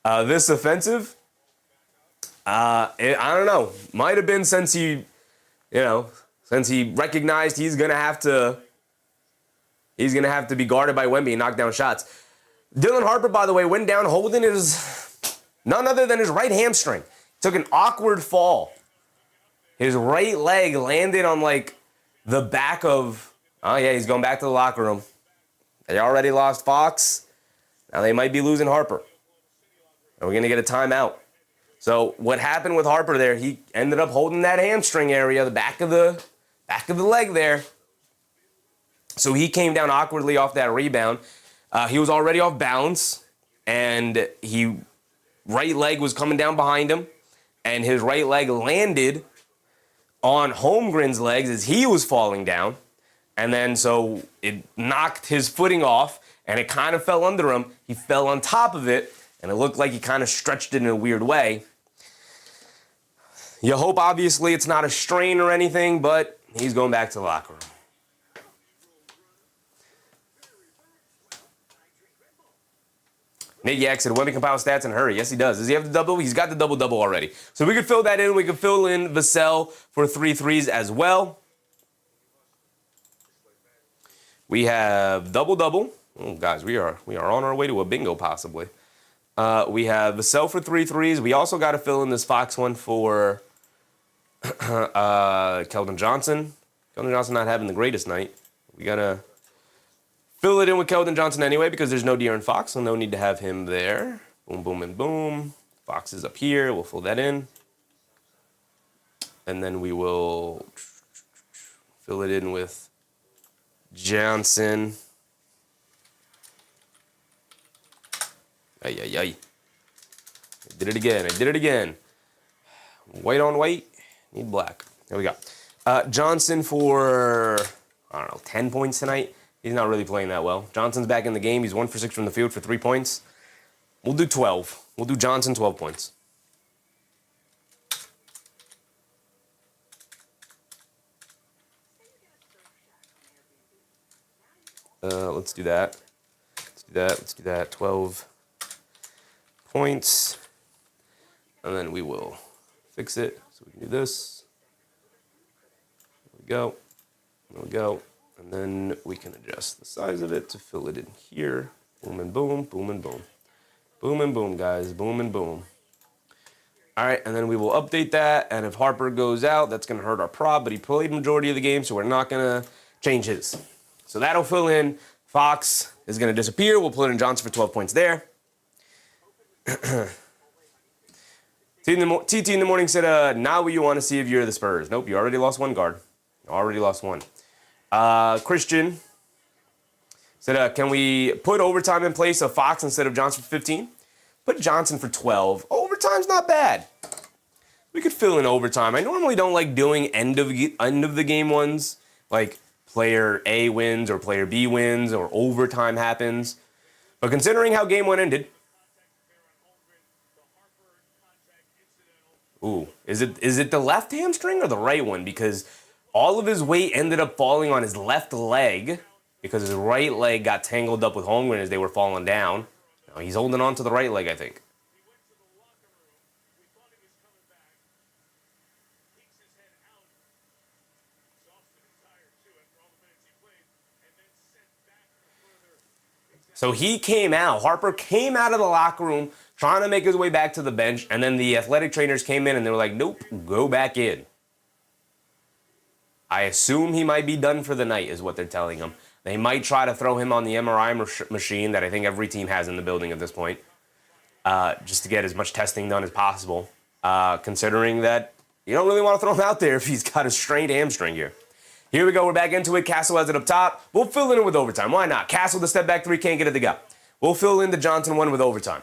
this offensive? I don't know. Might have been since he recognized he's gonna have to be guarded by Wemby and knock down shots. Dylan Harper, by the way, went down holding his none other than his right hamstring. Took an awkward fall. His right leg landed on like the back of. Oh yeah, he's going back to the locker room. They already lost Fox. Now they might be losing Harper. And we're gonna get a timeout. So what happened with Harper there, he ended up holding that hamstring area, the back of the leg there. So he came down awkwardly off that rebound. He was already off balance, and right leg was coming down behind him, and his right leg landed on Holmgren's legs as he was falling down. And then so it knocked his footing off, and it kind of fell under him. He fell on top of it, and it looked like he kind of stretched it in a weird way. You hope, obviously, it's not a strain or anything, but he's going back to the locker room. Nick Yak said, Wemby compile stats in a hurry. Yes, he does. Does he have the double? He's got the double-double already. So we could fill that in. We could fill in Vassell for 3 threes as well. We have double-double. Oh, guys, we are on our way to a bingo, possibly. We have Vassell for 3 threes. We also got to fill in this Fox one for Keldon Johnson. Keldon Johnson not having the greatest night. We got to fill it in with Keldon Johnson anyway because there's no De'Aaron Fox, so no need to have him there. Boom, boom, and boom. Fox is up here. We'll fill that in. And then we will fill it in with Johnson. Ay, ay, ay. I did it again. White on white. Need black. There we go. Johnson for, 10 points tonight. He's not really playing that well. Johnson's back in the game. He's 1 for 6 from the field for 3 points. We'll do 12. We'll do Johnson 12 points. Let's do that. Let's do that. 12 points. And then we will fix it. So we can do this. There we go. There we go. And then we can adjust the size of it to fill it in here. Boom and boom, boom and boom. Boom and boom, guys. Boom and boom. All right, and then we will update that. And if Harper goes out, that's going to hurt our prop, but he played majority of the game, so we're not going to change his. So that'll fill in. Fox is going to disappear. We'll put in Johnson for 12 points there. TT in the morning said, now what you want to see if you're the Spurs. Nope, you already lost one guard. You already lost one. Christian said, can we put overtime in place of Fox instead of Johnson for 15? Put Johnson for 12. Overtime's not bad. We could fill in overtime. I normally don't like doing end of the game ones, like player A wins or player B wins or overtime happens. But considering how game one ended, ooh, is it the left hamstring or the right one? Because all of his weight ended up falling on his left leg because his right leg got tangled up with Holmgren as they were falling down. Now he's holding on to the right leg, I think. So he came out. Harper came out of the locker room trying to make his way back to the bench, and then the athletic trainers came in and they were like, nope, go back in. I assume he might be done for the night is what they're telling him. They might try to throw him on the MRI machine that I think every team has in the building at this point, just to get as much testing done as possible, considering that you don't really want to throw him out there if he's got a strained hamstring here. Here we go. We're back into it. Castle has it up top. We'll fill it in with overtime. Why not? Castle, the step back three, can't get it to go. We'll fill in the Johnson one with overtime.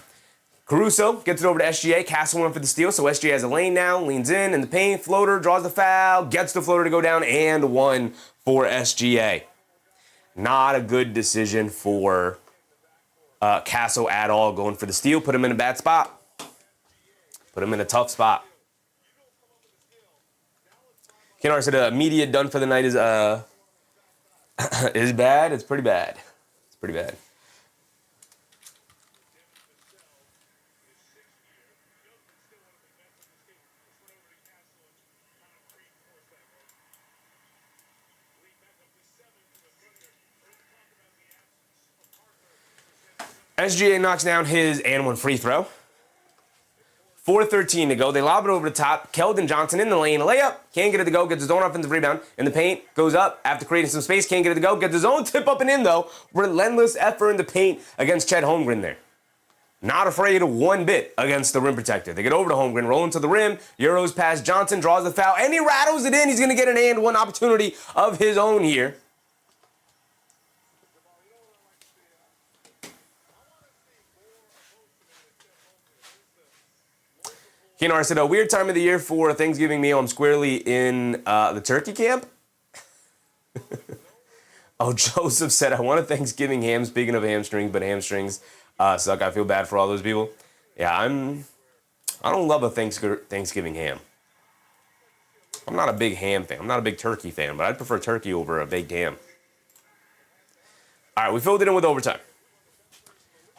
Caruso gets it over to SGA. Castle went for the steal, so SGA has a lane now, leans in the paint, floater, draws the foul, gets the floater to go down, and one for SGA. Not a good decision for Castle at all, going for the steal. Put him in a bad spot. Put him in a tough spot. Kenar said immediate done for the night is bad. It's pretty bad. It's pretty bad. SGA knocks down his and one free throw. 4:13 to go. They lob it over the top. Keldon Johnson in the lane. Layup. Can't get it to go. Gets his own offensive rebound. In the paint. Goes up after creating some space. Can't get it to go. Gets his own tip up and in, though. Relentless effort in the paint against Chet Holmgren there. Not afraid one bit against the rim protector. They get over to Holmgren. Rolling to the rim. Euros past Johnson. Draws the foul. And he rattles it in. He's going to get an and one opportunity of his own here. Kenar said, a weird time of the year for a Thanksgiving meal. I'm squarely in the turkey camp. Oh, Joseph said, I want a Thanksgiving ham. Speaking of hamstrings, but hamstrings suck. I feel bad for all those people. Yeah, I don't love a Thanksgiving ham. I'm not a big ham fan. I'm not a big turkey fan, but I'd prefer turkey over a baked ham. All right, we filled it in with overtime.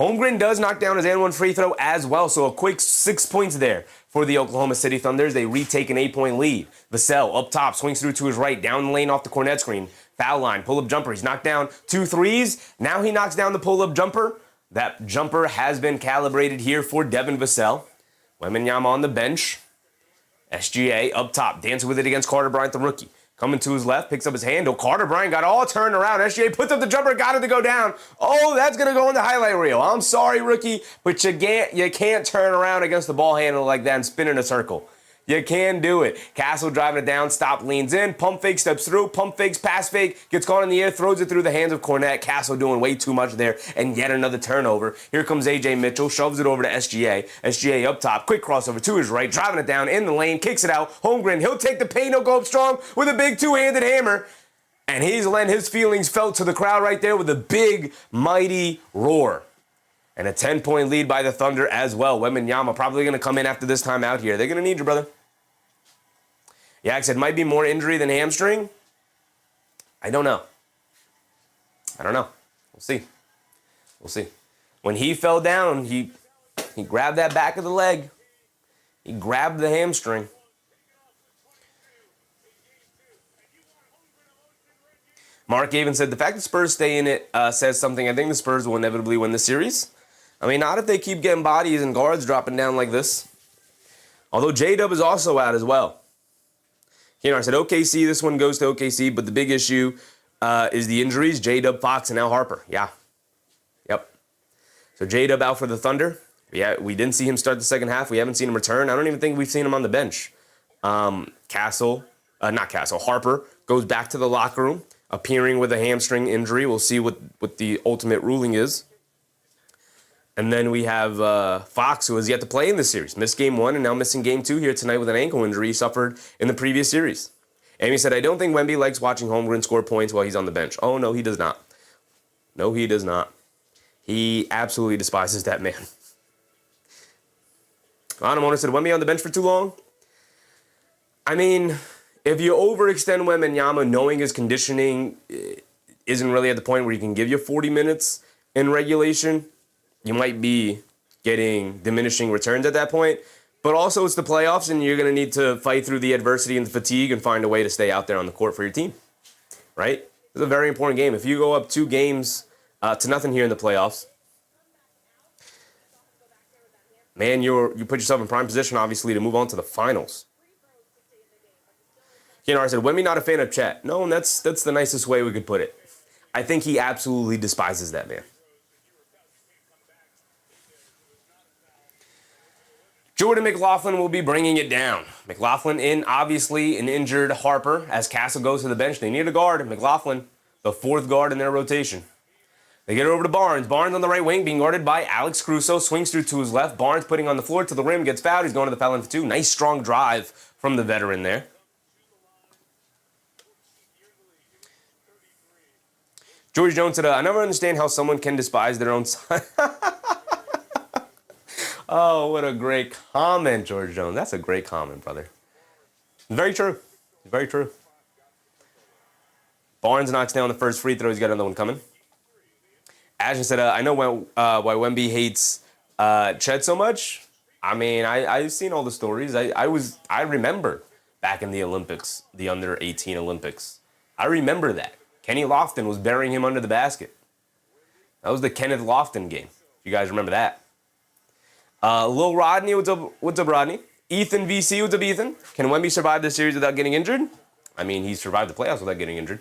Holmgren does knock down his and one free throw as well, so a quick 6 points there for the Oklahoma City Thunders. They retake an 8-point lead. Vassell up top, swings through to his right, down the lane off the Cornet screen. Foul line, pull-up jumper. He's knocked down 2 threes. Now he knocks down the pull-up jumper. That jumper has been calibrated here for Devin Vassell. Wembanyama on the bench. SGA up top, dancing with it against Carter Bryant, the rookie. Coming to his left, picks up his handle. Carter Bryant got all turned around. SGA puts up the jumper, got it to go down. Oh, that's going to go in the highlight reel. I'm sorry, rookie, but you can't turn around against the ball handle like that and spin in a circle. You can do it. Castle driving it down, stop, leans in, pump fake, steps through, pump fakes, pass fake, gets caught in the air, throws it through the hands of Cornet. Castle doing way too much there, and yet another turnover. Here comes A.J. Mitchell, shoves it over to SGA. SGA up top, quick crossover to his right, driving it down in the lane, kicks it out. Holmgren, he'll take the paint, he'll go up strong with a big two-handed hammer. And he's letting his feelings felt to the crowd right there with a big, mighty roar. And a 10-point lead by the Thunder as well. Wembanyama probably going to come in after this time out here. They're going to need you, brother. Yak said, might be more injury than hamstring. I don't know. We'll see. When he fell down, he grabbed that back of the leg. He grabbed the hamstring. Mark even said, the fact that Spurs stay in it says something. I think the Spurs will inevitably win the series. I mean, not if they keep getting bodies and guards dropping down like this. Although J-Dub is also out as well. I said OKC, this one goes to OKC, but the big issue is the injuries. J-Dub, Fox, and now Harper. Yeah. Yep. So J-Dub out for the Thunder. Yeah, we didn't see him start the second half. We haven't seen him return. I don't even think we've seen him on the bench. Harper goes back to the locker room, appearing with a hamstring injury. We'll see what the ultimate ruling is. And then we have Fox, who has yet to play in this series. Missed game 1 and now missing game 2 here tonight with an ankle injury he suffered in the previous series. Amy said, I don't think Wemby likes watching Holmgren score points while he's on the bench. Oh, no, he does not. No, he does not. He absolutely despises that man. Anamona said, Wemby on the bench for too long? I mean, if you overextend Wembanyama, knowing his conditioning isn't really at the point where he can give you 40 minutes in regulation, you might be getting diminishing returns at that point. But also, it's the playoffs, and you're going to need to fight through the adversity and the fatigue and find a way to stay out there on the court for your team, right? It's a very important game. If you go up 2 games to nothing here in the playoffs, man, you put yourself in prime position, obviously, to move on to the finals. I said, Wemby not a fan of Chet. No, and that's the nicest way we could put it. I think he absolutely despises that man. Jordan McLaughlin will be bringing it down. McLaughlin in, obviously, an injured Harper as Castle goes to the bench. They need a guard. McLaughlin, the 4th guard in their rotation. They get it over to Barnes. Barnes on the right wing being guarded by Alex Caruso. Swings through to his left. Barnes putting on the floor to the rim. Gets fouled. He's going to the foul line for 2. Nice strong drive from the veteran there. George Jones said, I never understand how someone can despise their own son. Oh, what a great comment, George Jones. That's a great comment, brother. Very true. Very true. Barnes knocks down the first free throw. He's got another one coming. Ashton said, I know why Wemby hates Chet so much. I mean, I've seen all the stories. I remember back in the Olympics, the under-18 Olympics. I remember that. Kenny Lofton was burying him under the basket. That was the Kenneth Lofton game. If you guys remember that. Lil Rodney, what's up, Rodney? Ethan VC, what's up, Ethan? Can Wemby survive this series without getting injured? I mean, he survived the playoffs without getting injured.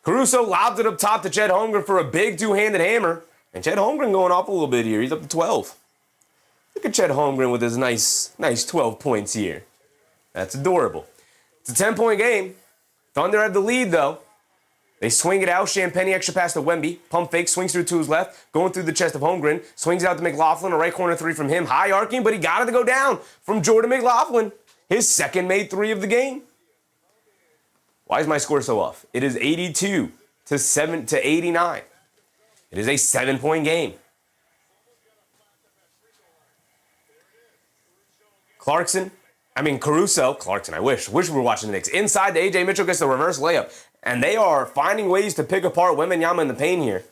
Caruso lobs it up top to Chet Holmgren for a big 2-handed hammer. And Chet Holmgren going off a little bit here. He's up to 12. Look at Chet Holmgren with his nice 12 points here. That's adorable. It's a 10-point game. Thunder have the lead, though. They swing it out. Champagnie extra pass to Wemby. Pump fake. Swings through to his left. Going through the chest of Holmgren. Swings out to McLaughlin. A right corner 3 from him. High arcing, but he got it to go down from Jordan McLaughlin. His second made 3 of the game. Why is my score so off? It is 82 to 89. It is a 7-point game. Caruso. I wish we were watching the Knicks. Inside, the A.J. Mitchell gets the reverse layup. And they are finding ways to pick apart Wembanyama in the paint here.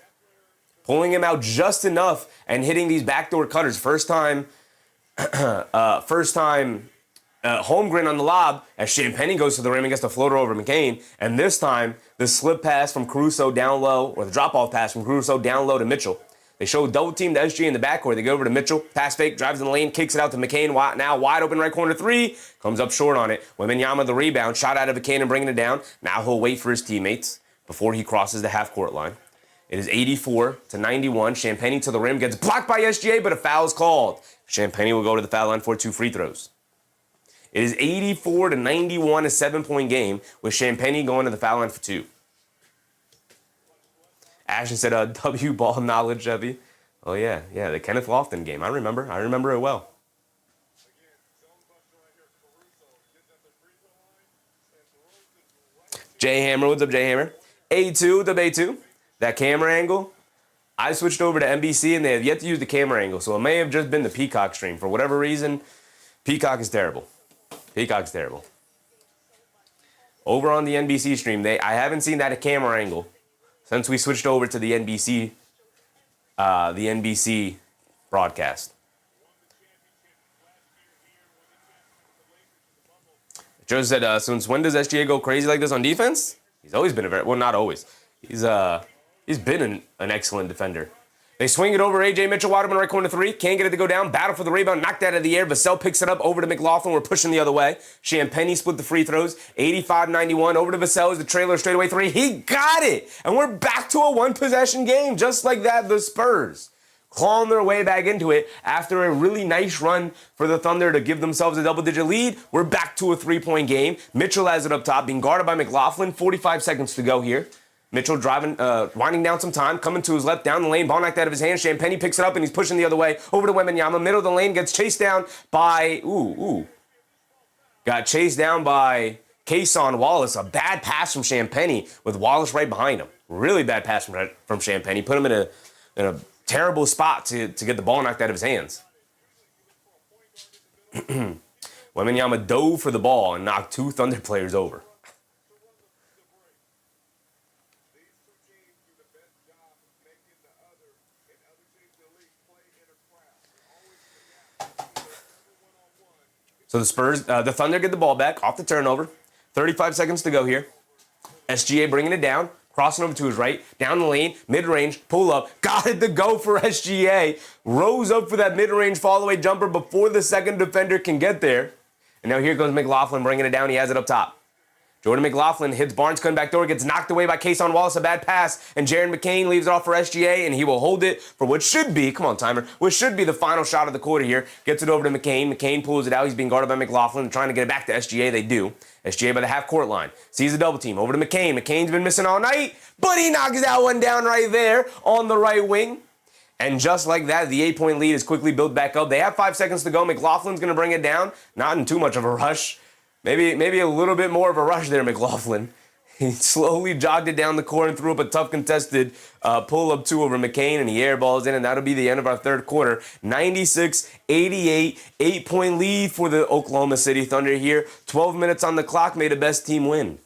Pulling him out just enough and hitting these backdoor cutters. First time Holmgren on the lob as Champagnie goes to the rim and gets the floater over McCain. And this time, the slip pass from Caruso down low, or the drop-off pass from Caruso down low to Mitchell. They show double team to SG in the backcourt. They go over to Mitchell, pass fake, drives in the lane, kicks it out to McCain. Now wide open right corner 3, comes up short on it. Wembanyama the rebound, shot out of McCain and bringing it down. Now he'll wait for his teammates before he crosses the half-court line. It is 84 to 91. Champagnie to the rim, gets blocked by SGA, but a foul is called. Champagnie will go to the foul line for 2 free throws. It is 84 to 91, a 7-point game, with Champagnie going to the foul line for 2. Ashton said, W ball knowledge, Chevy. Oh, yeah, the Kenneth Lofton game. I remember it well. J Hammer, what's up, J Hammer? A2, what's up, A2? That camera angle, I switched over to NBC, and they have yet to use the camera angle, so it may have just been the Peacock stream. For whatever reason, Peacock is terrible. Peacock's terrible. Over on the NBC stream, I haven't seen that camera angle since we switched over to the NBC broadcast. Joe said, since when does SGA go crazy like this on defense? He's always been not always. He's been an excellent defender. They swing it over A.J. Mitchell, wide open right corner three. Can't get it to go down. Battle for the rebound. Knocked out of the air. Vassell picks it up over to McLaughlin. We're pushing the other way. Champagnie split the free throws. 85-91. Over to Vassell is the trailer straightaway three. He got it. And we're back to a one-possession game. Just like that, the Spurs clawing their way back into it after a really nice run for the Thunder to give themselves a double-digit lead. We're back to a three-point game. Mitchell has it up top, being guarded by McLaughlin. 45 seconds to go here. Mitchell driving, winding down some time, coming to his left, down the lane, ball knocked out of his hand. Champagnie picks it up and he's pushing the other way over to Wembanyama. Middle of the lane, gets chased down by, got chased down by Cason Wallace. A bad pass from Champagnie with Wallace right behind him. Really bad pass from Champagnie. Put him in a terrible spot to get the ball knocked out of his hands. Wembanyama dove for the ball and knocked two Thunder players over. So the Spurs, the Thunder get the ball back off the turnover. 35 seconds to go here. SGA bringing it down, crossing over to his right, down the lane, mid-range, pull up, got it to go for SGA. Rose up for that mid-range fall-away jumper before the second defender can get there. And now here goes McLaughlin bringing it down. He has it up top. Jordan McLaughlin hits Barnes, cutting back door, gets knocked away by Cason Wallace, a bad pass, and Jaron McCain leaves it off for SGA, and he will hold it for what should be, come on, timer, what should be the final shot of the quarter here. Gets it over to McCain. McCain pulls it out. He's being guarded by McLaughlin, trying to get it back to SGA. They do. SGA by the half-court line. Sees a double team. Over to McCain. McCain's been missing all night, but he knocks that one down right there on the right wing. And just like that, the 8-point lead is quickly built back up. They have 5 seconds to go. McLaughlin's going to bring it down. Not in too much of a rush. Maybe a little bit more of a rush there, McLaughlin. He slowly jogged it down the court and threw up a tough contested pull-up two over McCain, and he airballs in, and that'll be the end of our third quarter. 96-88, 8-point lead for the Oklahoma City Thunder here. 12 minutes on the clock, may the best team win.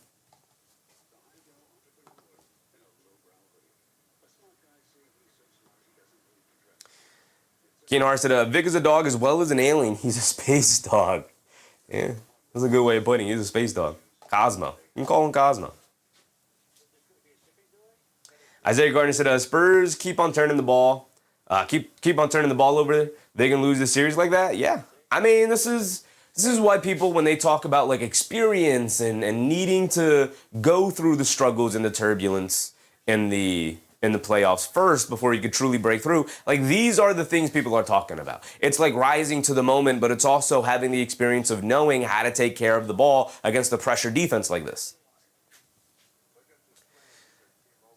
Keenar said, Vic is a dog as well as an alien. He's a space dog. Yeah. That's a good way of putting it. He's a space dog. Cosmo. You can call him Cosmo. Isaiah Gardner said, Spurs keep on turning the ball. Keep on turning the ball over. They can lose this series like that? Yeah. I mean, this is why people, when they talk about like experience and needing to go through the struggles and the turbulence in the playoffs first before you could truly break through. Like, these are the things people are talking about. It's like rising to the moment, but it's also having the experience of knowing how to take care of the ball against a pressure defense like this.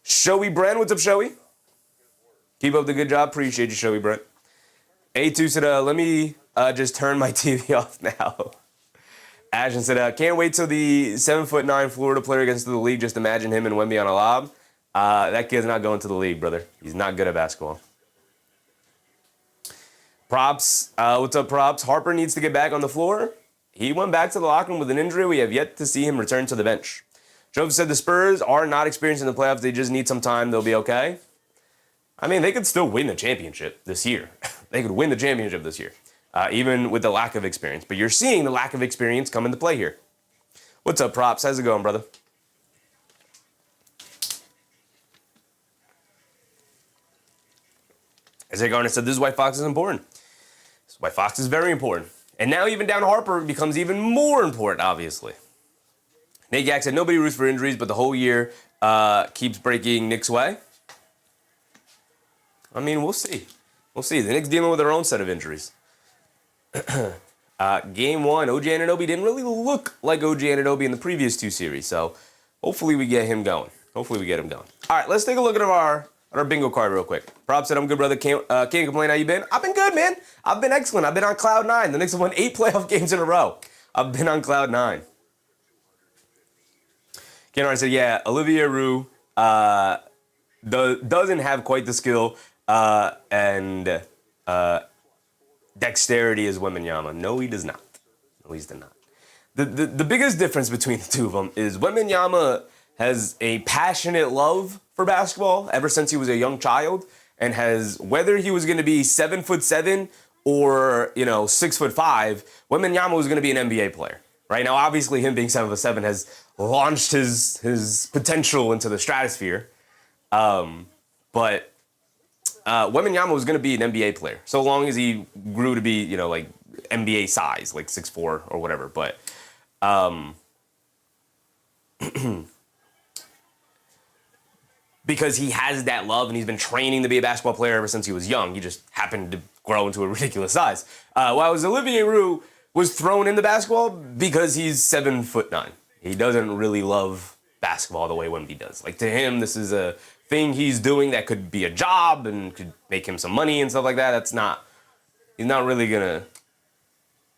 Showy Brent, what's up, Showy? Keep up the good job. Appreciate you, Showy Brent. A2 said, let me just turn my TV off now. Ashton said, can't wait till the 7'9" Florida player gets to the league. Just imagine him and Wemby on a lob. That kid's not going to the league, brother. He's not good at basketball. Props. What's up, Props? Harper needs to get back on the floor. He went back to the locker room with an injury. We have yet to see him return to the bench. Joseph said the Spurs are not experiencing the playoffs. They just need some time. They'll be okay. I mean, they could still win the championship this year. They could win the championship this year, even with the lack of experience. But you're seeing the lack of experience come into play here. What's up, Props? How's it going, brother? Isaiah Garner said, this is why Fox is important. This is why Fox is very important. And now even down Harper becomes even more important, obviously. Nate Gack said, nobody roots for injuries, but the whole year keeps breaking Knicks' way. I mean, we'll see. We'll see. The Knicks dealing with their own set of injuries. Game 1, OG Anunoby didn't really look like OG Anunoby in the previous 2 series, so hopefully we get him going. All right, let's take a look at our bingo card real quick. Props said, I'm good, brother. Can't complain. How you been? I've been good, man. I've been excellent. I've been on cloud 9. The Knicks have won 8 playoff games in a row. I've been on cloud 9. Ken said, yeah, Olivier Roux doesn't have quite the skill and dexterity as Wembanyama. No, he does not. The biggest difference between the two of them is Wembanyama has a passionate love for basketball ever since he was a young child, and has, whether he was going to be 7'7" or 6'5", Wembanyama was going to be an NBA player. Right now, obviously, him being 7'7" has launched his potential into the stratosphere. But Wembanyama was going to be an NBA player, so long as he grew to be, like NBA size, like 6'4" or whatever. But because he has that love and he's been training to be a basketball player ever since he was young, he just happened to grow into a ridiculous size. While Olivier Roux was thrown into basketball because he's 7'9". He doesn't really love basketball the way Wemby does. Like, to him, this is a thing he's doing that could be a job and could make him some money and stuff like that. He's not really gonna,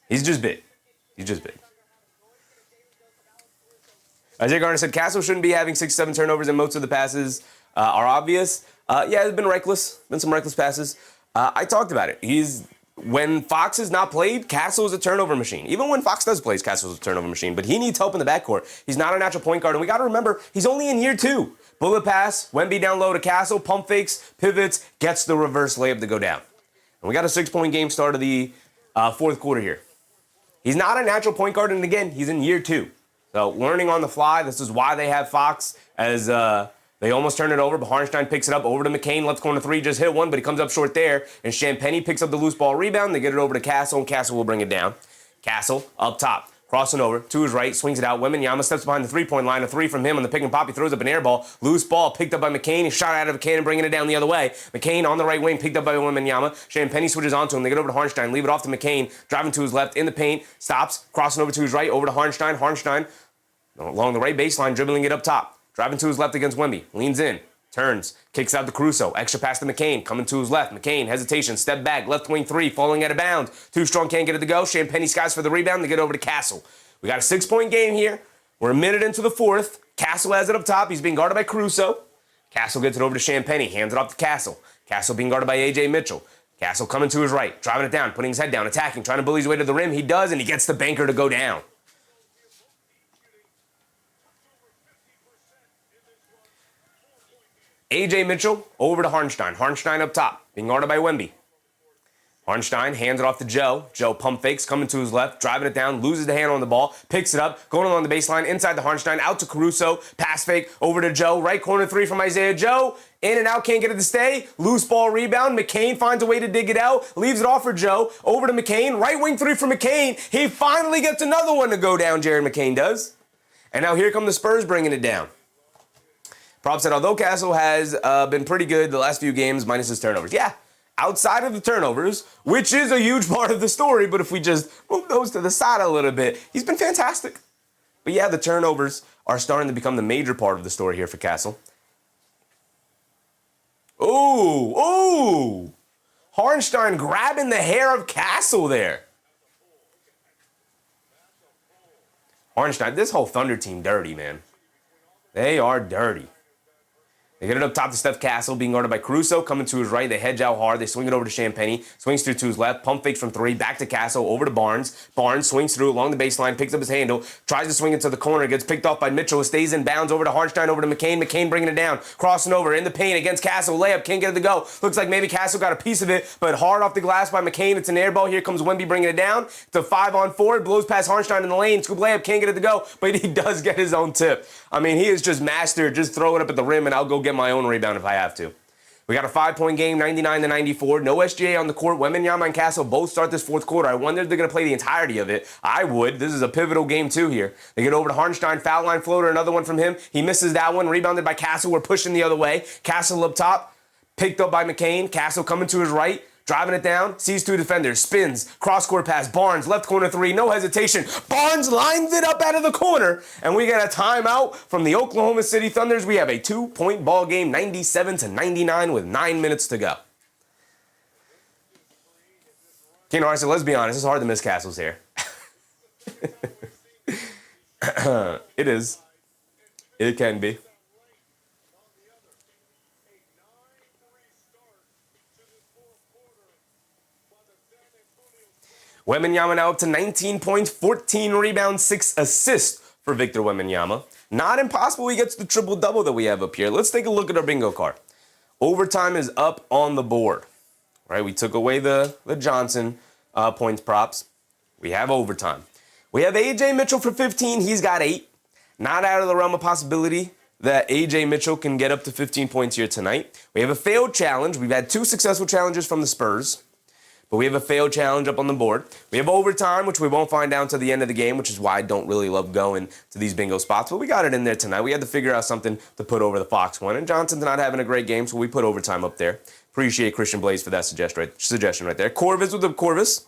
he's just big. He's just big. Isaiah Garner said Castle shouldn't be having 6-7 turnovers and most of the passes are obvious. Yeah, it's been reckless. Been some reckless passes. I talked about it. When Fox is not played, Castle is a turnover machine. Even when Fox does play, Castle is a turnover machine. But he needs help in the backcourt. He's not a natural point guard. And we got to remember, he's only in year 2. Bullet pass, Wemby down low to Castle, pump fakes, pivots, gets the reverse layup to go down. And we got a 6-point game start of the fourth quarter here. He's not a natural point guard. And again, he's in year 2. So learning on the fly, this is why they have Fox as they almost turn it over, but Harnstein picks it up over to McCain, left corner 3, just hit one, but he comes up short there, and Champagnie picks up the loose ball rebound, they get it over to Castle, and Castle will bring it down. Castle up top, crossing over to his right, swings it out, Wembanyama steps behind the three-point line, a 3 from him on the pick and pop, he throws up an air ball, loose ball picked up by McCain, he shot out of a cannon, bringing it down the other way. McCain on the right wing, picked up by Wembanyama, Champagnie switches onto him, they get over to Harnstein, leave it off to McCain, driving to his left in the paint, stops, crossing over to his right, over to Harnstein, along the right baseline, dribbling it up top. Driving to his left against Wemby. Leans in. Turns. Kicks out to Caruso. Extra pass to McCain. Coming to his left. McCain, hesitation. Step back. Left wing 3. Falling out of bounds. Too strong. Can't get it to go. Champagnie skies for the rebound. They get over to Castle. We got a 6-point game here. We're a minute into the fourth. Castle has it up top. He's being guarded by Caruso. Castle gets it over to Champagnie. Hands it off to Castle. Castle being guarded by A.J. Mitchell. Castle coming to his right. Driving it down. Putting his head down. Attacking. Trying to bully his way to the rim. He does, and he gets the banker to go down. A.J. Mitchell over to Harnstein. Harnstein up top, being guarded by Wemby. Harnstein hands it off to Joe. Joe pump fakes, coming to his left, driving it down, loses the hand on the ball, picks it up, going along the baseline, inside the Harnstein, out to Caruso, pass fake, over to Joe, right corner 3 from Isaiah Joe, in and out, can't get it to stay, loose ball rebound, McCain finds a way to dig it out, leaves it off for Joe, over to McCain, right wing 3 for McCain, he finally gets another one to go down, Jared McCain does. And now here come the Spurs bringing it down. Prop said, although Castle has been pretty good the last few games, minus his turnovers. Yeah, outside of the turnovers, which is a huge part of the story, but if we just move those to the side a little bit, he's been fantastic. But yeah, the turnovers are starting to become the major part of the story here for Castle. Ooh. Harnstein grabbing the hair of Castle there. Harnstein, this whole Thunder team dirty, man. They are dirty. They get it up top to Steph Castle, being guarded by Caruso, coming to his right. They hedge out hard. They swing it over to Champagnie. Swings through to his left. Pump fakes from 3. Back to Castle. Over to Barnes. Barnes swings through along the baseline. Picks up his handle. Tries to swing it to the corner. Gets picked off by Mitchell. Stays in bounds. Over to Harnstein. Over to McCain. McCain bringing it down. Crossing over in the paint against Castle. Layup. Can't get it to go. Looks like maybe Castle got a piece of it, but hard off the glass by McCain. It's an air ball. Here comes Wemby bringing it down. It's a 5-on-4. Blows past Harnstein in the lane. Scoop layup. Can't get it to go, but he does get his own tip. I mean, he is just mastered. Just throw it up at the rim, and I'll go get my own rebound if I have to. We got a 5-point game, 99-94. No SGA on the court. Wembanyama and Castle both start this fourth quarter. I wonder if they're going to play the entirety of it. I would. This is a pivotal game, too, here. They get over to Harnstein. Foul line floater. Another one from him. He misses that one. Rebounded by Castle. We're pushing the other way. Castle up top. Picked up by McCain. Castle coming to his right. Driving it down, sees 2 defenders, spins, cross-court pass, Barnes, left corner 3, no hesitation. Barnes lines it up out of the corner, and we get a timeout from the Oklahoma City Thunders. We have a 2-point ball game, 97-99 with 9 minutes to go. Keno said, let's be honest, it's hard to miss Castle's hair. It is. It can be. Wembanyama now up to 19 points, 14 rebounds, 6 assists for Victor Wembanyama. Not impossible he gets the triple-double that we have up here. Let's take a look at our bingo card. Overtime is up on the board. Right, we took away the Johnson points props. We have overtime. We have A.J. Mitchell for 15. He's got 8. Not out of the realm of possibility that A.J. Mitchell can get up to 15 points here tonight. We have a failed challenge. We've had 2 successful challenges from the Spurs, but we have a failed challenge up on the board. We have overtime, which we won't find out until the end of the game, which is why I don't really love going to these bingo spots, but we got it in there tonight. We had to figure out something to put over the Fox one, and Johnson's not having a great game, so we put overtime up there. Appreciate Christian Blaze for that suggestion right there. Corvus with the Corvus.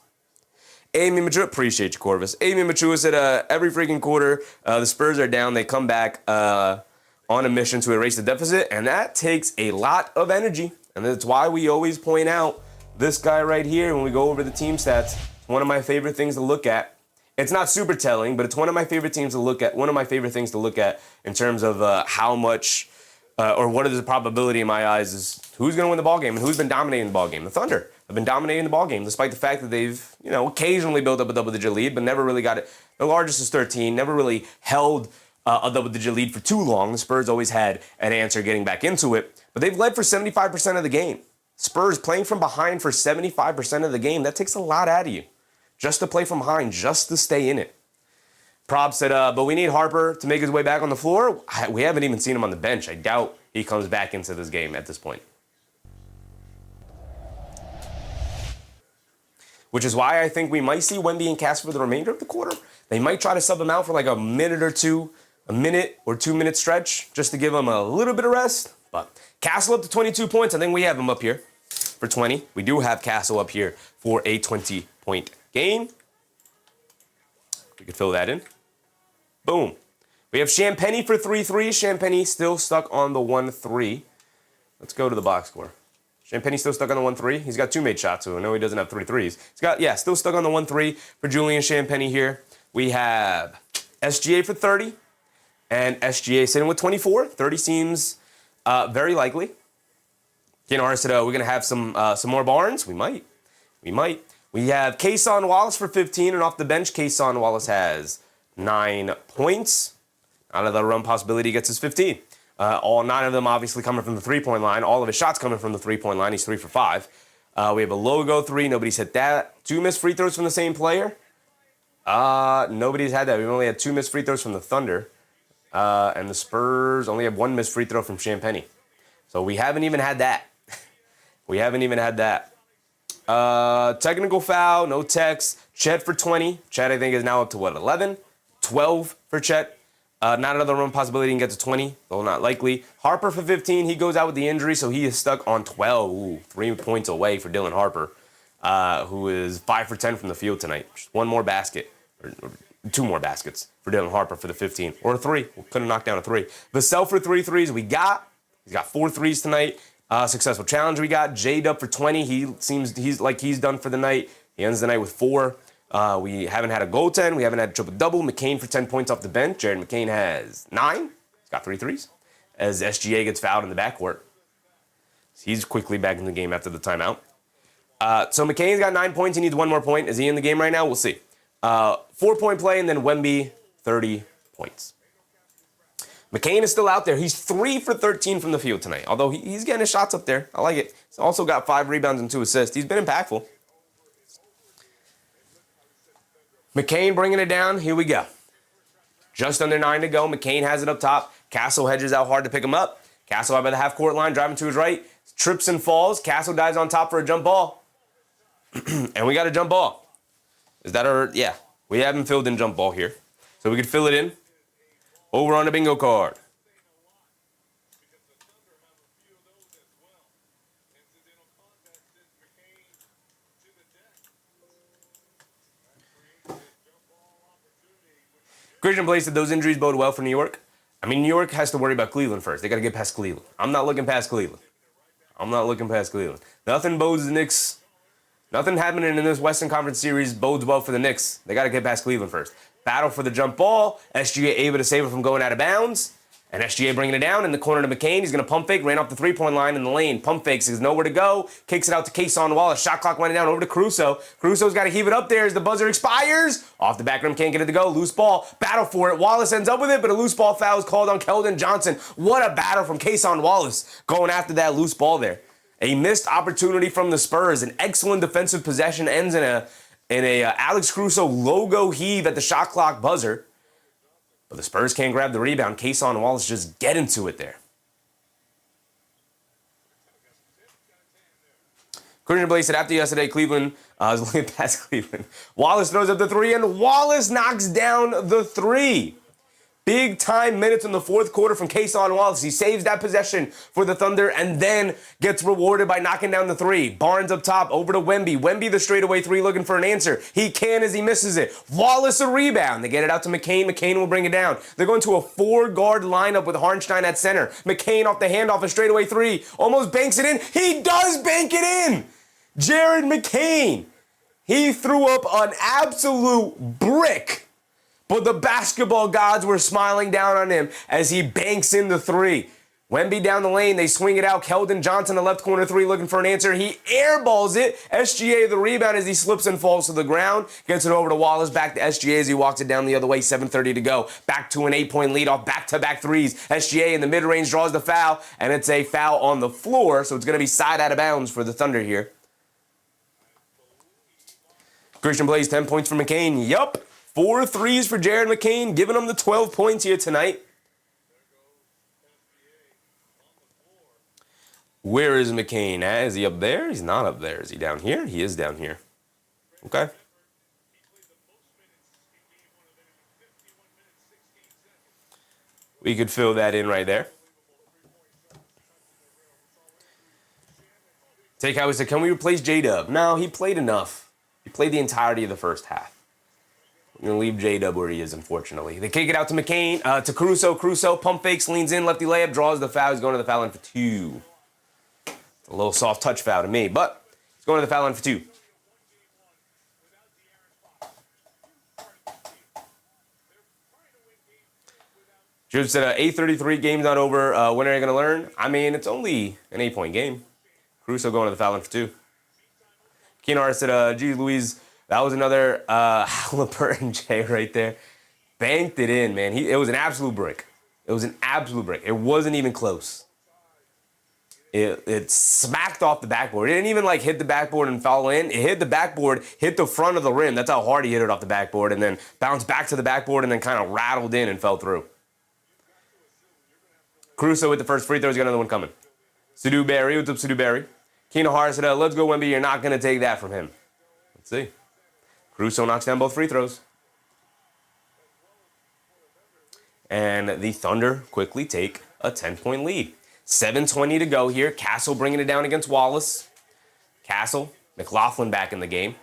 Amy Machu, appreciate you, Corvus. Amy Machu said every freaking quarter, the Spurs are down. They come back on a mission to erase the deficit, and that takes a lot of energy. And that's why we always point out this guy right here when we go over the team stats. It's one of my favorite things to look at. It's not super telling, but it's one of my favorite teams to look at. One of my favorite things to look at in terms of how much or what is the probability in my eyes is who's going to win the ballgame and who's been dominating the ballgame. The Thunder have been dominating the ballgame, despite the fact that they've, occasionally built up a double-digit lead, but never really got it. The largest is 13, never really held a double-digit lead for too long. The Spurs always had an answer getting back into it, but they've led for 75% of the game. Spurs playing from behind for 75% of the game, that takes a lot out of you. Just to play from behind, just to stay in it. Prob said, but we need Harper to make his way back on the floor. We haven't even seen him on the bench. I doubt he comes back into this game at this point. Which is why I think we might see Wemby and Cass for the remainder of the quarter. They might try to sub him out for like a minute or 2 minute stretch, just to give him a little bit of rest. But Castle up to 22 points. I think we have him up here for 20. We do have Castle up here for a 20-point game. We could fill that in. Boom. We have Champagny for 3 threes. Champagny still stuck on the 1-3. Let's go to the box score. Champagny still stuck on the 1-3. He's got 2 made shots, so I know he doesn't have 3 threes. He's got, still stuck on the 1-3 for Julian Champagny here. We have SGA for 30, and SGA sitting with 24. 30 seems very likely. Ken said, we're going to have some more Barnes. We might. We have Kayson Wallace for 15, and off the bench, Kayson Wallace has 9 points. Out of the run possibility, gets his 15. All 9 of them obviously coming from the three-point line. All of his shots coming from the three-point line. He's 3 for 5. We have a logo 3. Nobody's hit that. 2 missed free throws from the same player. Nobody's had that. We've only had 2 missed free throws from the Thunder. And the Spurs only have 1 missed free throw from Champagny. So we haven't even had that. Technical foul, no techs. Chet for 20. Chet, I think, is now up to 11? 12 for Chet. Not another run possibility and get to 20, though not likely. Harper for 15. He goes out with the injury, so he is stuck on 12. Ooh, 3 points away for Dylan Harper, who is 5 for 10 from the field tonight. Just 1 more basket, or 2 more baskets for Dylan Harper for the 15. Or a 3. We couldn't knock down a 3. Vassell for 3 threes. He's got 4 threes tonight. Successful challenge we got. J-Dub for 20. He's done for the night. He ends the night with 4. We haven't had a goaltend. We haven't had a triple-double. McCain for 10 points off the bench. Jared McCain has 9. He's got 3 threes. As SGA gets fouled in the backcourt. He's quickly back in the game after the timeout. So McCain's got 9 points. He needs 1 more point. Is he in the game right now? We'll see. 4-point play, and then Wemby, 30 points. McCain is still out there. He's 3 for 13 from the field tonight. Although he's getting his shots up there. I like it. He's also got 5 rebounds and 2 assists. He's been impactful. McCain bringing it down. Here we go. Just under 9 to go. McCain has it up top. Castle hedges out hard to pick him up. Castle out by the half-court line, driving to his right. Trips and falls. Castle dives on top for a jump ball. And we got a jump ball. Is that our... Yeah. We haven't filled in jump ball here. So we could fill it in. Over on the bingo card. Christian Blaze said those injuries bode well for New York. I mean, New York has to worry about Cleveland first. They got to get past Cleveland. I'm not looking past Cleveland. Nothing bodes the Knicks. Nothing happening in this Western Conference Series bodes well for the Knicks. They got to get past Cleveland first. Battle for the jump ball. SGA able to save it from going out of bounds. And SGA bringing it down in the corner to McCain. He's going to pump fake. Ran off the three-point line in the lane. Pump fakes. There's nowhere to go. Kicks it out to Kayson Wallace. Shot clock winding down over to Caruso. Caruso's got to heave it up there as the buzzer expires. Off the back rim. Can't get it to go. Loose ball. Battle for it. Wallace ends up with it, but a loose ball foul is called on Keldon Johnson. What a battle from Kayson Wallace going after that loose ball there. A missed opportunity from the Spurs. An excellent defensive possession ends in a Alex Caruso logo heave at the shot clock buzzer. But the Spurs can't grab the rebound. Cason Wallace just get into it there. Christian Blake said after yesterday, Cleveland was looking past Cleveland. Wallace throws up the three, and Wallace knocks down the three. Big time minutes in the fourth quarter from Cason Wallace. He saves that possession for the Thunder and then gets rewarded by knocking down the three. Barnes up top, over to Wemby. Wemby the straightaway three looking for an answer. He can as he misses it. Wallace a rebound. They get it out to McCain. McCain will bring it down. They're going to a 4-guard lineup with Harnstein at center. McCain off the handoff, a straightaway three. Almost banks it in. He does bank it in. Jared McCain. He threw up an absolute brick. But the basketball gods were smiling down on him as he banks in the three. Wemby down the lane, they swing it out. Keldon Johnson, the left corner three, looking for an answer. He airballs it. SGA the rebound as he slips and falls to the ground. Gets it over to Wallace, back to SGA as he walks it down the other way. 7:30 to go. Back to an 8-point lead off back-to-back threes. SGA in the mid-range draws the foul, and it's a foul on the floor, so it's going to be side out of bounds for the Thunder here. Christian Blaze, 10 points for McCain. Yup. 4 threes for Jared McCain, giving him the 12 points here tonight. Where is McCain at? Is he up there? He's not up there. Is he down here? He is down here. Okay. We could fill that in right there. Takeout said, can we replace J-Dub? No, he played enough. He played the entirety of the first half. We're going to leave J-Dub where he is, unfortunately. They kick it out to McCain, to Caruso. Caruso pump fakes, leans in, lefty layup, draws the foul. He's going to the foul line for 2. It's a little soft touch foul to me, but he's going to the foul line for 2. Jude said, 8:33, game's not over. When are you going to learn? I mean, it's only an 8-point game. Caruso going to the foul line for 2. Keenar said, geez, Louise, that was another Halliburton J right there. Banked it in, man. It was an absolute brick. It was an absolute brick. It wasn't even close. It smacked off the backboard. It didn't even like hit the backboard and fall in. It hit the backboard, hit the front of the rim. That's how hard he hit it off the backboard, and then bounced back to the backboard and then kind of rattled in and fell through. Caruso with the first free throw. He's got another one coming. Sadu Barry. What's up, Sadu Barry? Keenan Hart said, let's go, Wemby. You're not going to take that from him. Let's see. Caruso knocks down both free throws. And the Thunder quickly take a 10-point lead. 7:20 to go here. Castle bringing it down against Wallace. Castle, McLaughlin back in the game.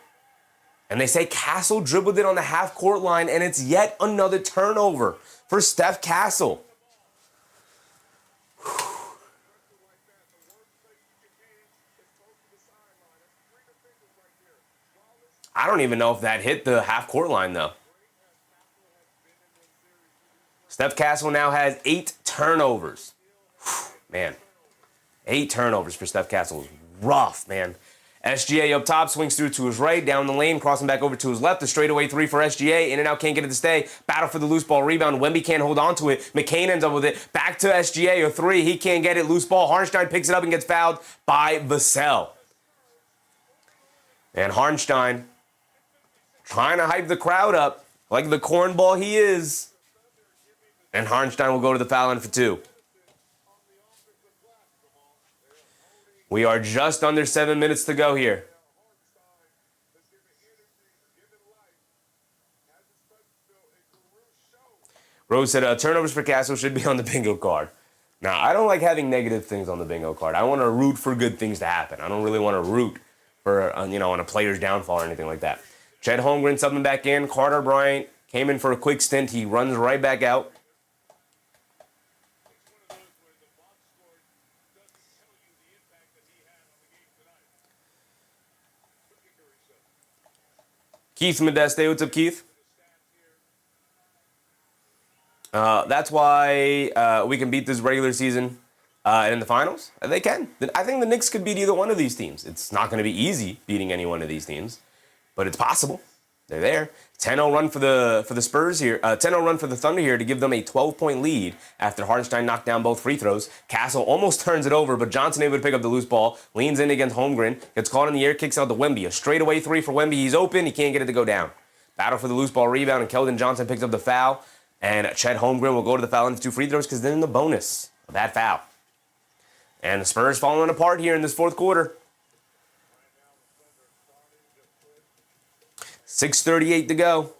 And they say Castle dribbled it on the half-court line, and it's yet another turnover for Steph Castle. I don't even know if that hit the half-court line, though. Steph Castle now has 8 turnovers. Man, 8 turnovers for Steph Castle is rough, man. SGA up top, swings through to his right, down the lane, crossing back over to his left. The straightaway 3 for SGA. In and out, can't get it to stay. Battle for the loose ball rebound. Wemby can't hold on to it. McCain ends up with it. Back to SGA, a 3. He can't get it. Loose ball. Harnstein picks it up and gets fouled by Vassell. And Harnstein trying to hype the crowd up like the cornball he is. And Harnstein will go to the foul line for 2. We are just under 7 minutes to go here. Rose said, turnovers for Castle should be on the bingo card. Now, I don't like having negative things on the bingo card. I want to root for good things to happen. I don't really want to root for, on a player's downfall or anything like that. Chet Holmgren subbing back in. Carter Bryant came in for a quick stint. He runs right back out. Keith Modeste, what's up, Keith? That's why we can beat this regular season in the finals. They can. I think the Knicks could beat either one of these teams. It's not going to be easy beating any one of these teams, but it's possible. They're there. 10-0 run for the Spurs here. 10-0 run for the Thunder here to give them a 12-point lead after Hartenstein knocked down both free throws. Castle almost turns it over, but Johnson able to pick up the loose ball. Leans in against Holmgren. Gets caught in the air, kicks out to Wemby. A straightaway 3 for Wemby. He's open. He can't get it to go down. Battle for the loose ball rebound, and Keldon Johnson picks up the foul. And Chet Holmgren will go to the foul line for 2 free throws because then in the bonus of that foul. And the Spurs falling apart here in this fourth quarter. 6:38 to go.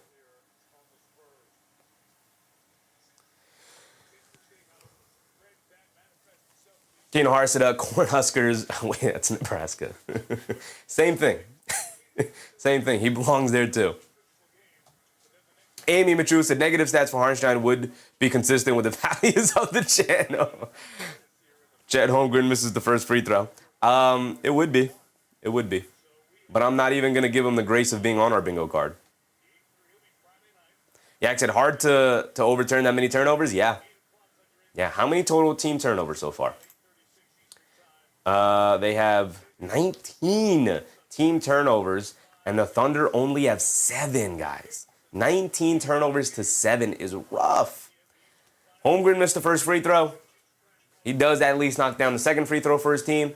Keenan Hart said, Cornhuskers. Wait, that's Nebraska. Same thing. Same thing. He belongs there too. Amy Machu said, negative stats for Hartenstein would be consistent with the values of the channel. Chet Holmgren misses the first free throw. It would be. It would be. But I'm not even going to give him the grace of being on our bingo card. Yeah, I said hard to overturn that many turnovers? Yeah. Yeah, how many total team turnovers so far? They have 19 team turnovers, and the Thunder only have 7, guys. 19 turnovers to 7 is rough. Holmgren missed the first free throw. He does at least knock down the second free throw for his team.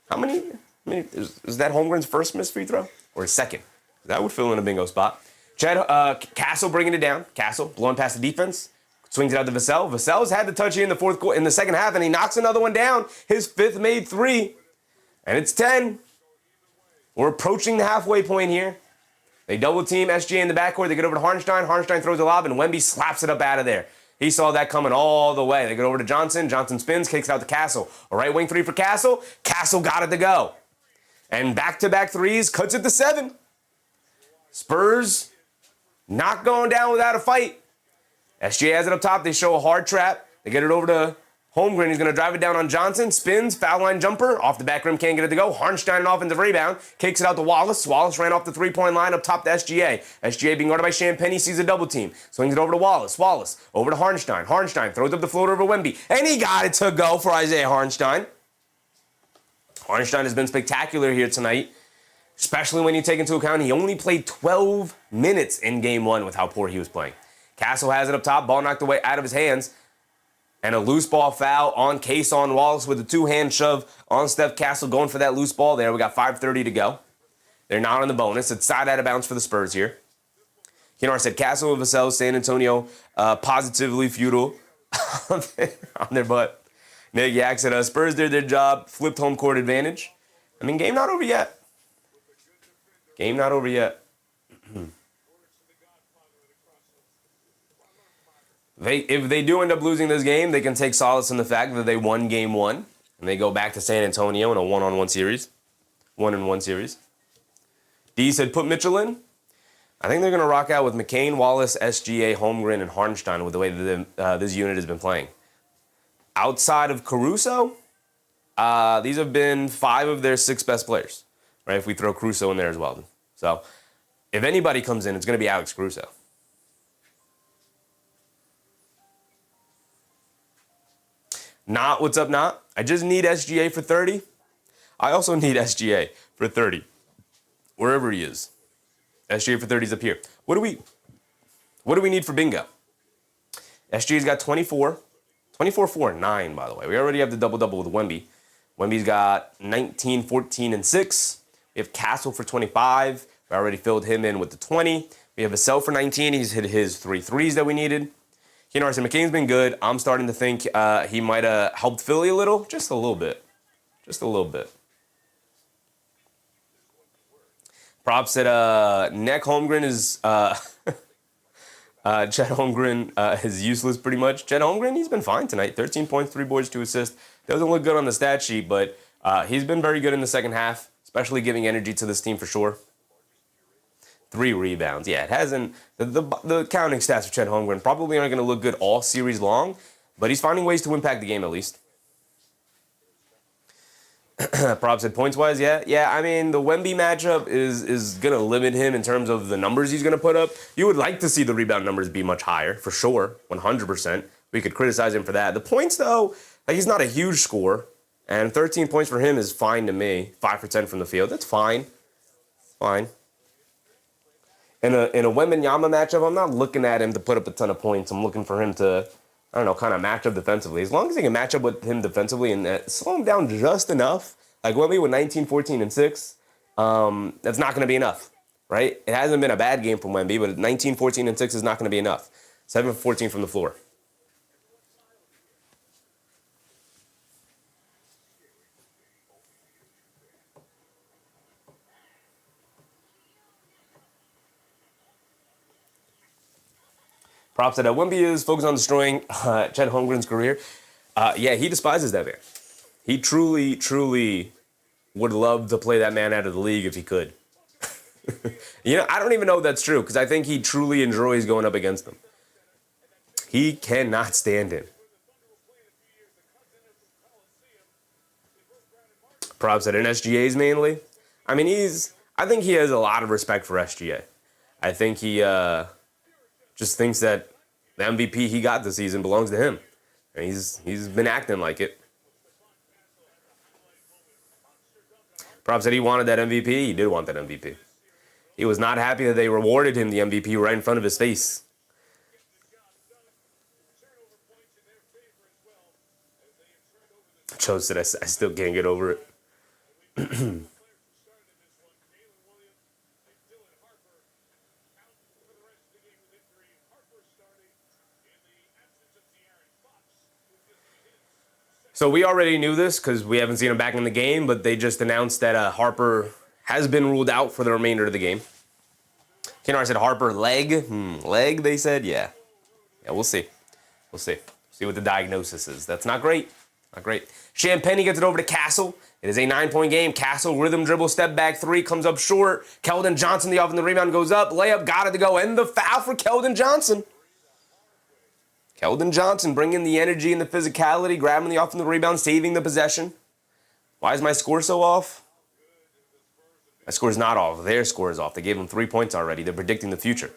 How many is that Holmgren's first missed free throw? Or his second? That would fill in a bingo spot. Castle bringing it down. Castle blowing past the defense. Swings it out to Vassell. Vassell's had the touch here in the second half, and he knocks another one down. His 5th made 3. And it's 10. We're approaching the halfway point here. They double team SGA in the backcourt. They get over to Hartenstein. Hartenstein throws a lob, and Wemby slaps it up out of there. He saw that coming all the way. They get over to Johnson. Johnson spins, kicks it out to Castle. A right wing 3 for Castle. Castle got it to go. And back-to-back threes, cuts it to 7. Spurs not going down without a fight. SGA has it up top. They show a hard trap. They get it over to Holmgren. He's going to drive it down on Johnson. Spins, foul line jumper. Off the back rim, can't get it to go. Hartenstein an offensive rebound. Kicks it out to Wallace. Wallace ran off the 3-point line up top to SGA. SGA being guarded by Champagne. He sees a double team. Swings it over to Wallace. Wallace over to Hartenstein. Hartenstein throws up the floater over Wemby. And he got it to go for Isaiah Hartenstein. Hartenstein has been spectacular here tonight, especially when you take into account he only played 12 minutes in game 1 with how poor he was playing. Castle has it up top. Ball knocked away out of his hands. And a loose ball foul on Kason Wallace with a 2-hand shove on Steph Castle going for that loose ball there. We got 5:30 to go. They're not on the bonus. It's side out of bounds for the Spurs here. Keenan said Castle and Vassell, San Antonio, positively futile on their butt. Nick Yak said Spurs did their job, flipped home court advantage. I mean, game not over yet. Game not over yet. If they do end up losing this game, they can take solace in the fact that they won game 1. And they go back to San Antonio in a 1-on-1 series. 1-in-1 series. D said, put Mitchell in. I think they're going to rock out with McCain, Wallace, SGA, Holmgren, and Hartenstein with the way that this unit has been playing. Outside of Caruso, these have been 5 of their 6 best players. Right, if we throw Caruso in there as well. So, if anybody comes in, it's going to be Alex Caruso. Not what's up, not. I just need SGA for 30. I also need SGA for 30. Wherever he is. SGA for 30 is up here. What do we need for bingo? SGA's got 24. 24, 4, 9, by the way. We already have the double-double with Wemby. Wemby's got 19, 14, and 6. We have Castle for 25. We already filled him in with the 20. We have Vassell for 19. He's hit his 3 threes that we needed. Keenan said McCain's been good. I'm starting to think he might have helped Philly a little. Just a little bit. Just a little bit. Props said Neck Holmgren is... Chet Holmgren is useless pretty much. Chet Holmgren, he's been fine tonight. 13 points, 3 boards, 2 assists. Doesn't look good on the stat sheet, but he's been very good in the second half, especially giving energy to this team for sure. 3 rebounds. Yeah, it hasn't... The counting stats for Chet Holmgren probably aren't going to look good all series long, but he's finding ways to impact the game at least. Props said points-wise, yeah. Yeah, I mean, the Wemby matchup is going to limit him in terms of the numbers he's going to put up. You would like to see the rebound numbers be much higher, for sure, 100%. We could criticize him for that. The points, though, like he's not a huge scorer, and 13 points for him is fine to me. 5 for 10 from the field, that's fine. Fine. In a Wembanyama matchup, I'm not looking at him to put up a ton of points. I'm looking for him to... I don't know, kind of match up defensively. As long as they can match up with him defensively and slow him down just enough, like Wemby with 19, 14, and 6, that's not going to be enough, right? It hasn't been a bad game from Wemby, but 19, 14, and 6 is not going to be enough. 7 for 14 from the floor. Props that Wemby is focused on destroying Chet Holmgren's career. Yeah, he despises that man. He truly, truly would love to play that man out of the league if he could. I don't even know if that's true, because I think he truly enjoys going up against them. He cannot stand him. Props at SGA's mainly. I mean, I think he has a lot of respect for SGA. I think he just thinks that the MVP he got this season belongs to him. And he's been acting like it. Props said he wanted that MVP. He did want that MVP. He was not happy that they rewarded him the MVP right in front of his face. Chose said, I still can't get over it. So we already knew this because we haven't seen him back in the game, but they just announced that Harper has been ruled out for the remainder of the game. Kennard said Harper leg. Leg, they said? Yeah. Yeah, we'll see. We'll see. See what the diagnosis is. That's not great. Not great. Champagnie gets it over to Castle. It is a 9-point game. Castle, rhythm dribble, step back three, comes up short. Keldon Johnson, the offensive rebound, goes up. Layup, got it to go. And the foul for Keldon Johnson. Keldon Johnson bringing the energy and the physicality, grabbing the offensive rebound, saving the possession. Why is my score so off? My score's not off. Their score is off. They gave them 3 points already. They're predicting the future.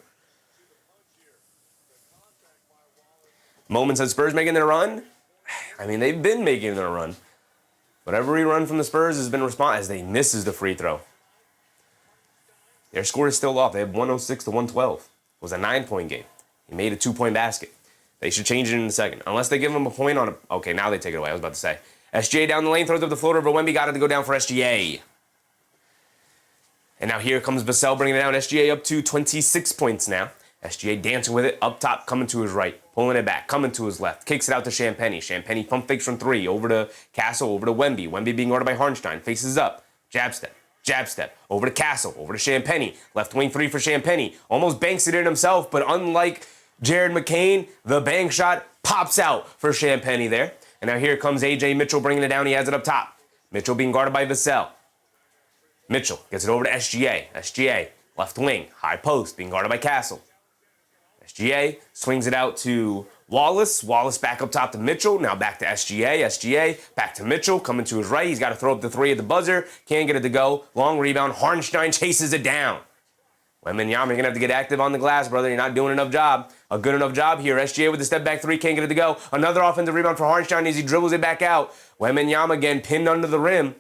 Moments of Spurs making their run. I mean, they've been making their run. Whatever we run from the Spurs has been response as they misses the free throw. Their score is still off. They have 106 to 112. It was a 9-point game. He made a 2-point basket. They should change it in a second. Unless they give him a point on a... Okay, now they take it away. I was about to say. SGA down the lane, throws up the floater over Wemby. Got it to go down for SGA. And now here comes Vassell bringing it down. SGA up to 26 points now. SGA dancing with it. Up top, coming to his right. Pulling it back, coming to his left. Kicks it out to Champagnie. Champagnie pump fakes from three. Over to Castle, over to Wemby. Wemby being guarded by Harnstein. Faces up. Jab step. Jab step. Over to Castle. Over to Champagnie. Left wing three for Champagnie. Almost banks it in himself, but unlike Jared McCain, the bank shot pops out for Champagnie there. And now here comes A.J. Mitchell bringing it down. He has it up top. Mitchell being guarded by Vassell. Mitchell gets it over to SGA. SGA, left wing, high post, being guarded by Castle. SGA swings it out to Wallace. Wallace back up top to Mitchell. Now back to SGA. SGA back to Mitchell. Coming to his right. He's got to throw up the three at the buzzer. Can't get it to go. Long rebound. Harnstein chases it down. Wembanyama, you're going to have to get active on the glass, brother. You're not doing enough job. A good enough job here. SGA with the step back three. Can't get it to go. Another offensive rebound for Harnstein as he dribbles it back out. Wembanyama again pinned under the rim.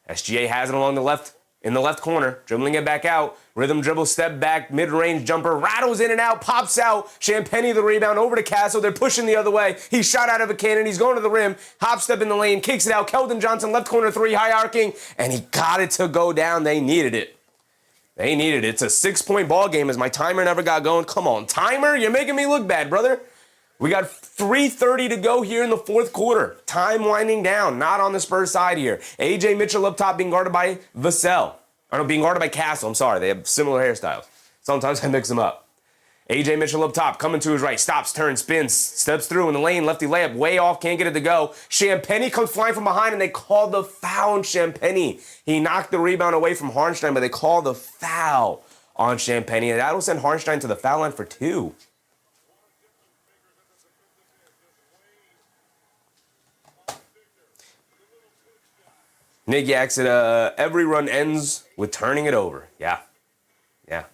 SGA has it along the left. In the left corner, dribbling it back out. Rhythm dribble, step back, mid-range jumper, rattles in and out, pops out. Champagnie the rebound over to Castle. They're pushing the other way. He's shot out of a cannon. He's going to the rim. Hop step in the lane, kicks it out. Keldon Johnson, left corner three, high arcing, and he got it to go down. They needed it. They needed it. It's a 6-point ball game as my timer never got going. Come on, timer, you're making me look bad, brother. We got 3:30 to go here in the fourth quarter. Time winding down, not on the Spurs side here. A.J. Mitchell up top being guarded by Vassell. Or no, being guarded by Castle. I'm sorry, they have similar hairstyles. Sometimes I mix them up. A.J. Mitchell up top, coming to his right, stops, turns, spins, steps through in the lane, lefty layup, way off, can't get it to go. Champagnie comes flying from behind, and they call the foul on Champagnie. He knocked the rebound away from Harnstein, but they call the foul on Champagnie. And that'll send Harnstein to the foul line for 2. Nick Yak said, every run ends with turning it over. Yeah. Yeah.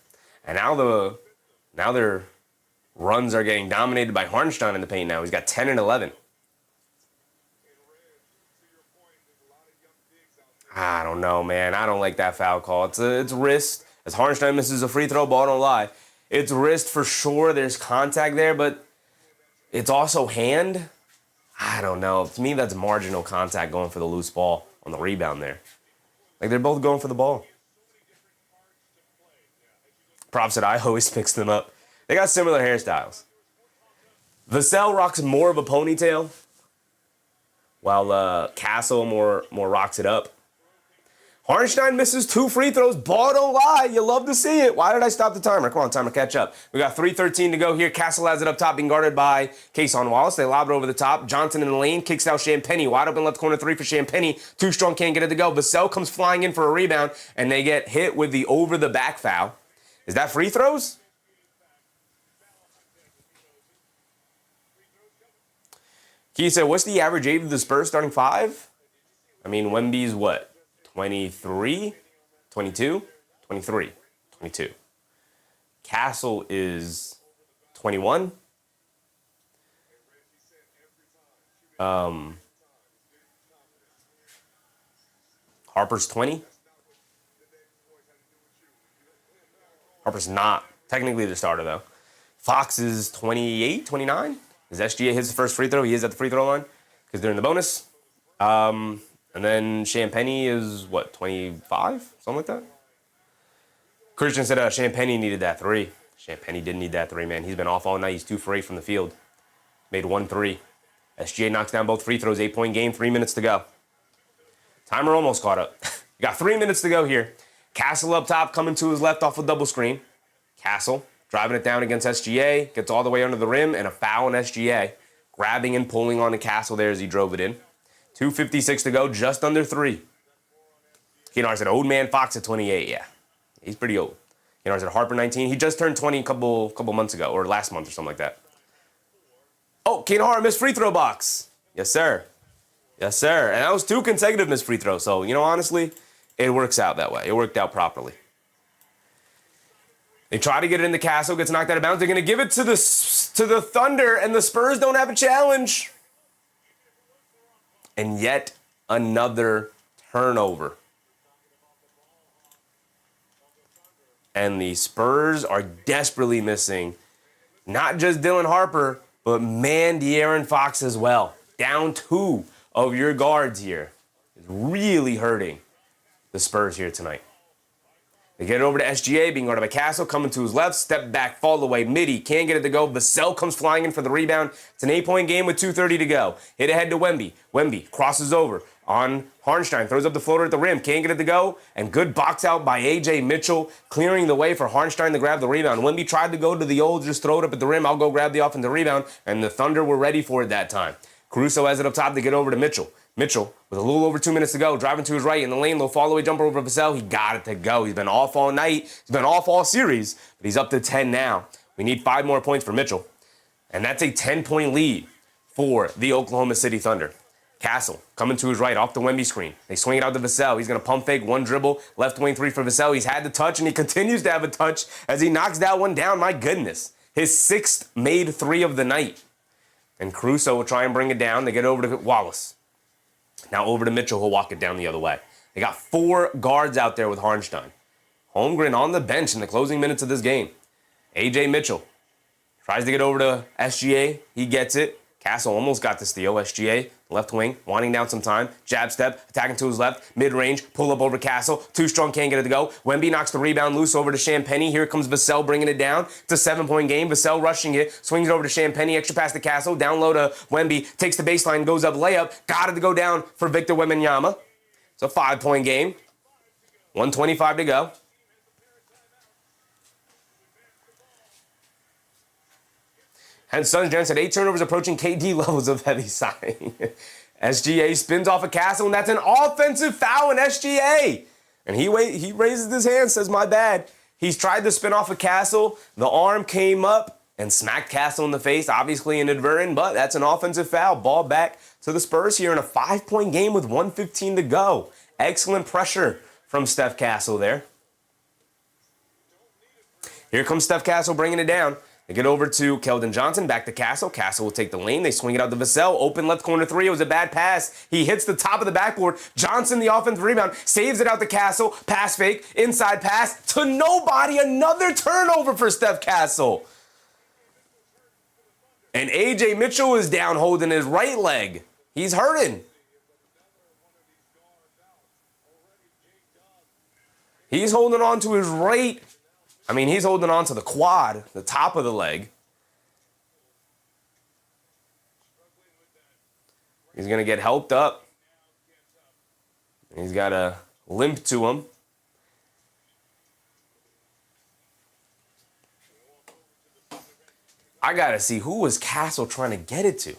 And now their runs are getting dominated by Harnstein in the paint now. He's got 10 and 11. I don't know, man. I don't like that foul call. It's wrist. As Harnstein misses a free throw ball, don't lie. It's wrist for sure. There's contact there, but it's also hand. I don't know. To me, that's marginal contact going for the loose ball on the rebound there. Like, they're both going for the ball. Props that I always mix them up. They got similar hairstyles. Vassell rocks more of a ponytail, while Castle more rocks it up. Harnstein misses 2 free throws. Ball don't lie. You love to see it. Why did I stop the timer? Come on, timer, catch up. We got 3:13 to go here. Castle has it up top, being guarded by Cason Wallace. They lob it over the top. Johnson in the lane, kicks out Champagnie. Wide open left corner 3 for Champagnie. Too strong, can't get it to go. Vassell comes flying in for a rebound, and they get hit with the over-the-back foul. Is that free throws? Key said, what's the average age of the Spurs starting 5? I mean, Wemby's what? 23, 22, 23, 22. Castle is 21. Harper's 20. Harper's not technically the starter, though. Fox is 28, 29. As SGA hits the first free throw, he is at the free throw line because they're in the bonus. And then Champagnie is, what, 25? Something like that? Christian said Champagnie needed that 3. Champagnie didn't need that 3, man. He's been off all night. He's 2 for 8 from the field. Made 1 3. SGA knocks down both free throws. 8-point game, 3 minutes to go. Timer almost caught up. You got 3 minutes to go here. Castle up top, coming to his left off a double screen. Castle driving it down against SGA. Gets all the way under the rim, and a foul on SGA. Grabbing and pulling on the Castle there as he drove it in. 2:56 to go, just under 3. Keenar said, old man Fox at 28. Yeah, he's pretty old. Keenar said, Harper 19. He just turned 20 a couple months ago, or last month or something like that. Oh, Keenar missed free throw box. Yes, sir. Yes, sir. And that was 2 consecutive missed free throws. So, honestly, it works out that way. It worked out properly. They try to get it in the Castle, gets knocked out of bounds. They're going to give it to the Thunder, and the Spurs don't have a challenge. And yet another turnover. And the Spurs are desperately missing not just Dylan Harper, but De'Aaron Fox as well. Down 2 of your guards here. It's really hurting the Spurs here tonight. They get it over to SGA, being guarded by Castle, coming to his left, step back, fall away, midi, can't get it to go. Vassell comes flying in for the rebound. It's an 8-point game with 2:30 to go. Hit ahead to Wemby. Wemby crosses over on Harnstein, throws up the floater at the rim, can't get it to go, and good box out by A.J. Mitchell, clearing the way for Harnstein to grab the rebound. Wemby tried to go to the old, just throw it up at the rim, I'll go grab the offensive rebound, and the Thunder were ready for it that time. Caruso has it up top to get over to Mitchell. Mitchell, with a little over 2 minutes to go, driving to his right in the lane, low follow-away jumper over Vassell. He got it to go. He's been off all night. He's been off all series, but he's up to 10 now. We need 5 more points for Mitchell. And that's a 10-point lead for the Oklahoma City Thunder. Castle coming to his right off the Wemby screen. They swing it out to Vassell. He's going to pump fake, 1 dribble, left wing 3 for Vassell. He's had the touch, and he continues to have a touch as he knocks that one down. My goodness. His 6th made 3 of the night. And Caruso will try and bring it down. They get over to Wallace. Now over to Mitchell, who'll walk it down the other way. They got 4 guards out there with Harnstein. Holmgren on the bench in the closing minutes of this game. A.J. Mitchell tries to get over to SGA. He gets it. Castle almost got the steal. SGA, left wing, winding down some time. Jab step, attacking to his left. Mid-range, pull up over Castle. Too strong, can't get it to go. Wemby knocks the rebound loose over to Champagnie. Here comes Vassell bringing it down. It's a 7-point game. Vassell rushing it. Swings it over to Champagnie. Extra pass to Castle. Down low to Wemby. Takes the baseline, goes up, layup. Got it to go down for Victor Wembanyama. It's a 5-point game. 1:25 to go. And Suns Jan said 8 turnovers approaching KD levels of heavy signing. SGA spins off a Castle, and that's an offensive foul on SGA. And he raises his hand, says, my bad. He's tried to spin off a Castle. The arm came up and smacked Castle in the face, obviously inadvertent, but that's an offensive foul. Ball back to the Spurs here in a 5-point game with 1:15 to go. Excellent pressure from Steph Castle there. Here comes Steph Castle bringing it down. They get over to Keldon Johnson, back to Castle. Castle will take the lane. They swing it out to Vassell. Open left corner 3. It was a bad pass. He hits the top of the backboard. Johnson, the offensive rebound, saves it out to Castle. Pass fake, inside pass to nobody. Another turnover for Steph Castle. And A.J. Mitchell is down holding his right leg. He's hurting. He's holding on to his right. He's holding on to the quad, the top of the leg. He's going to get helped up. He's got a limp to him. I got to see, who was Castle trying to get it to?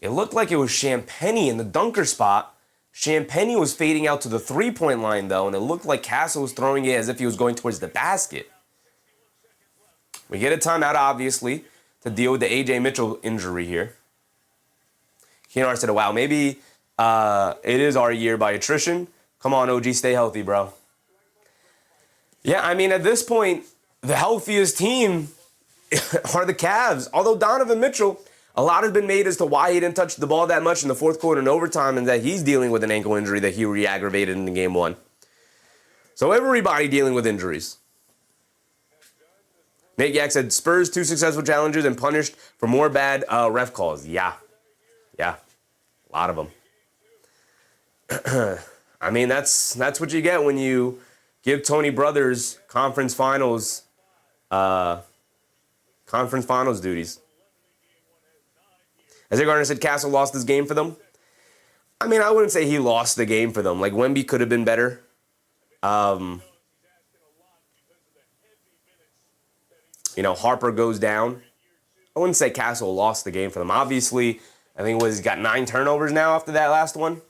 It looked like it was Champagne in the dunker spot. Champagne was fading out to the three-point line, though, and it looked like Castle was throwing it as if he was going towards the basket. We get a timeout, obviously, to deal with the A.J. Mitchell injury here. Keenar said, wow, maybe it is our year by attrition. Come on, OG, stay healthy, bro. Yeah, I mean, at this point, the healthiest team are the Cavs. Although Donovan Mitchell, a lot has been made as to why he didn't touch the ball that much in the fourth quarter and overtime, and that he's dealing with an ankle injury that he re-aggravated in game one. So everybody dealing with injuries. Nate Yak said, Spurs 2 successful challengers and punished for more bad ref calls. Yeah. A lot of them. I mean, that's what you get when you give Tony Brothers conference finals duties. Isaiah Gardner said Castle lost this game for them. I mean, I wouldn't say he lost the game for them. Like, Wemby could have been better. Harper goes down. I wouldn't say Castle lost the game for them. Obviously, I think he's got 9 turnovers now after that last one.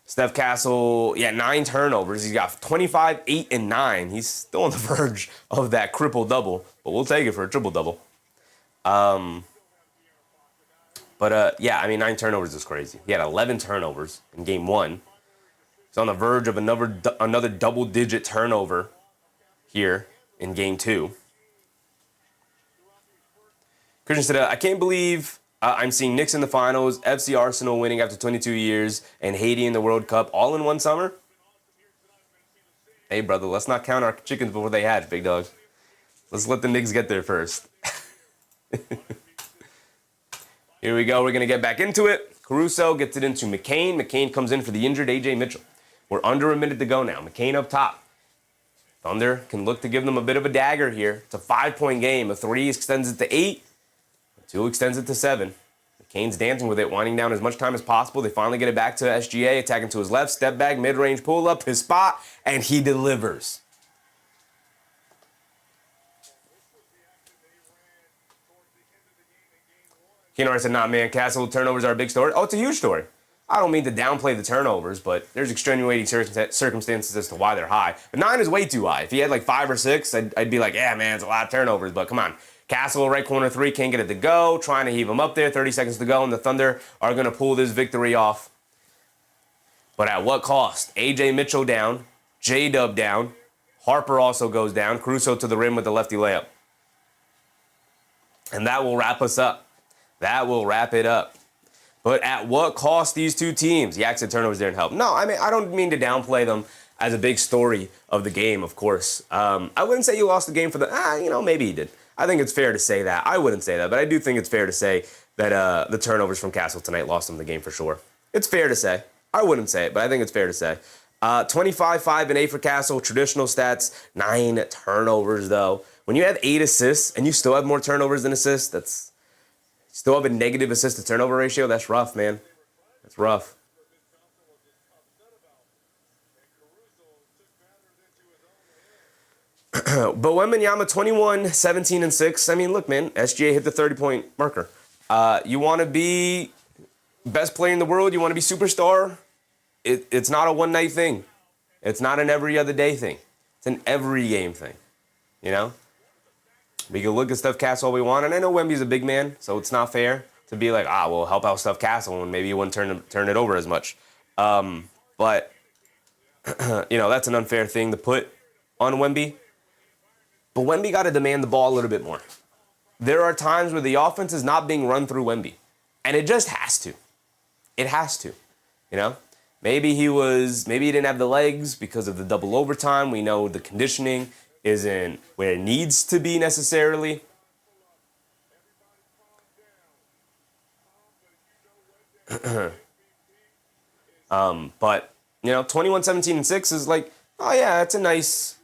Steph Castle, 9 turnovers. He's got 25, 8, and 9. He's still on the verge of that triple-double, but we'll take it for a triple-double. 9 turnovers is crazy. He had 11 turnovers in game 1. He's on the verge of another double-digit turnover here in game 2. Christian said, I can't believe I'm seeing Knicks in the finals, FC Arsenal winning after 22 years, and Haiti in the World Cup all in one summer. Hey, brother, let's not count our chickens before they hatch, big dogs. Let's let the Knicks get there first. Here we go. We're going to get back into it. Caruso gets it into McCain. McCain comes in for the injured A.J. Mitchell. We're under a minute to go now. McCain up top. Thunder can look to give them a bit of a dagger here. It's a 5-point game. A 3 extends it to 8. 2 extends it to 7. McCain's dancing with it, winding down as much time as possible. They finally get it back to SGA, attacking to his left, step back, mid-range pull-up, his spot, and he delivers. Keenar said, nah, man, Castle turnovers are a big story. Oh, it's a huge story. I don't mean to downplay the turnovers, but there's extenuating circumstances as to why they're high. But 9 is way too high. If he had like 5 or 6, I'd be like, yeah, man, it's a lot of turnovers, but come on. Castle, right corner 3, can't get it to go. Trying to heave him up there. 30 seconds to go, and the Thunder are going to pull this victory off. But at what cost? A.J. Mitchell down. J-Dub down. Harper also goes down. Caruso to the rim with the lefty layup. And that will wrap us up. That will wrap it up. But at what cost these two teams? Yak said turnovers didn't help. No, I mean, I don't mean to downplay them as a big story of the game, of course. I wouldn't say you lost the game for the, maybe he did. I think it's fair to say that. I wouldn't say that, but I do think it's fair to say that the turnovers from Castle tonight lost them the game for sure. It's fair to say. I wouldn't say it, but I think it's fair to say. 25, 5, and 8 for Castle, traditional stats. 9 turnovers, though. When you have 8 assists and you still have more turnovers than assists, still have a negative assist-to-turnover ratio, that's rough, man. That's rough. But Wembanyama, 21, 17, and 6. I mean, look, man, SGA hit the 30-point marker. You want to be best player in the world, you want to be superstar, it's not a one-night thing. It's not an every other day thing. It's an every game thing, you know? We can look at Steph Castle all we want, and I know Wemby's a big man, so it's not fair to be like, we'll help out Steph Castle, and maybe he wouldn't turn it over as much. But, that's an unfair thing to put on Wemby. But Wemby got to demand the ball a little bit more. There are times where the offense is not being run through Wemby, and it just has to. It has to, Maybe he didn't have the legs because of the double overtime. We know the conditioning isn't where it needs to be necessarily. But 21, 17, and 6 is like, oh yeah, it's a nice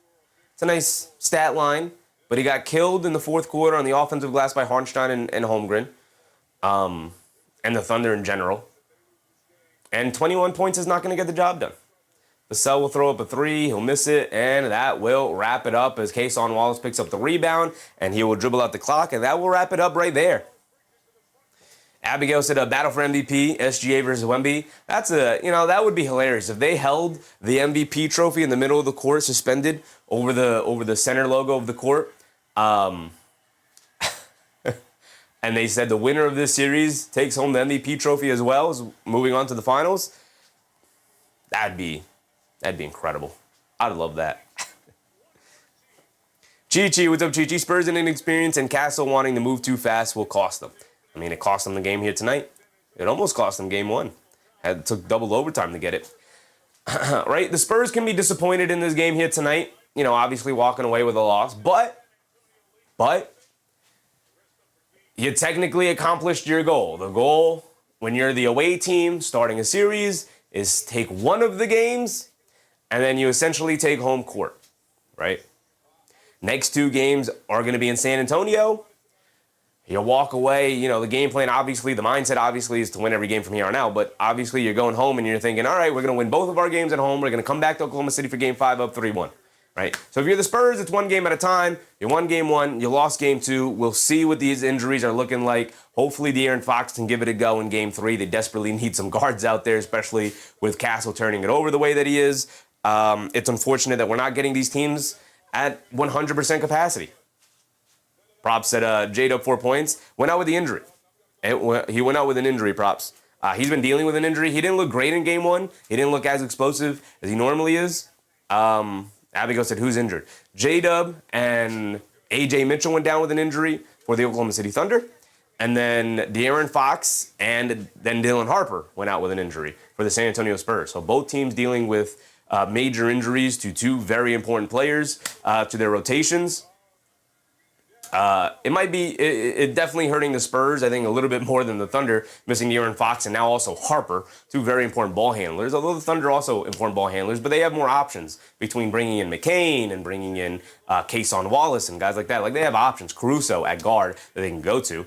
stat line. But he got killed in the fourth quarter on the offensive glass by Hartenstein and Holmgren, and the Thunder in general. And 21 points is not going to get the job done. Vassell will throw up a three. He'll miss it, and that will wrap it up as Kason Wallace picks up the rebound, and he will dribble out the clock, and that will wrap it up right there. Abigail said a battle for MVP, SGA versus Wemby. That's that would be hilarious if they held the MVP trophy in the middle of the court, suspended over the center logo of the court. And they said the winner of this series takes home the MVP trophy as well as moving on to the finals. That'd be incredible. I'd love that. Chi-Chi, what's up, Chi-Chi? Spurs and inexperience and Castle wanting to move too fast will cost them. I mean, it cost them the game here tonight. It almost cost them game one. Took double overtime to get it. Right? The Spurs can be disappointed in this game here tonight. Obviously walking away with a loss. But you technically accomplished your goal. The goal, when you're the away team starting a series, is take one of the games, and then you essentially take home court, right? Next two games are going to be in San Antonio. You walk away, the game plan, obviously, the mindset, obviously, is to win every game from here on out. But obviously, you're going home and you're thinking, all right, we're going to win both of our games at home. We're going to come back to Oklahoma City for game 5 up 3-1, right? So if you're the Spurs, it's one game at a time. You won game 1. You lost game 2. We'll see what these injuries are looking like. Hopefully, De'Aaron Fox can give it a go in game 3. They desperately need some guards out there, especially with Castle turning it over the way that he is. It's unfortunate that we're not getting these teams at 100% capacity. Props said J-Dub 4 points. Went out with the injury. He went out with an injury, Props. He's been dealing with an injury. He didn't look great in game 1. He didn't look as explosive as he normally is. Abigail said, who's injured? J-Dub and A.J. Mitchell went down with an injury for the Oklahoma City Thunder. And then De'Aaron Fox and then Dylan Harper went out with an injury for the San Antonio Spurs. So both teams dealing with major injuries to two very important players to their rotations. It definitely hurting the Spurs, I think, a little bit more than the Thunder, missing De'Aaron Fox and now also Harper, two very important ball handlers, although the Thunder also important ball handlers, but they have more options between bringing in McCain and bringing in Kason Wallace and guys like that. Like, they have options, Caruso at guard that they can go to.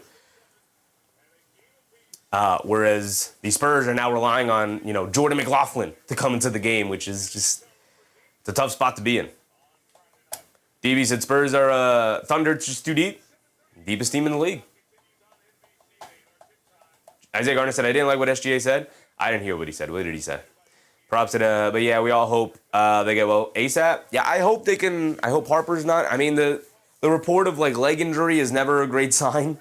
Whereas the Spurs are now relying on, Jordan McLaughlin to come into the game, which is just, it's a tough spot to be in. DB said Spurs are Thunder just too deep. Deepest team in the league. Isaiah Garner said, I didn't like what SGA said. I didn't hear what he said. What did he say? Props said, but yeah, we all hope they get well ASAP. Yeah, I hope they can. I hope Harper's not. I mean, the report of leg injury is never a great sign.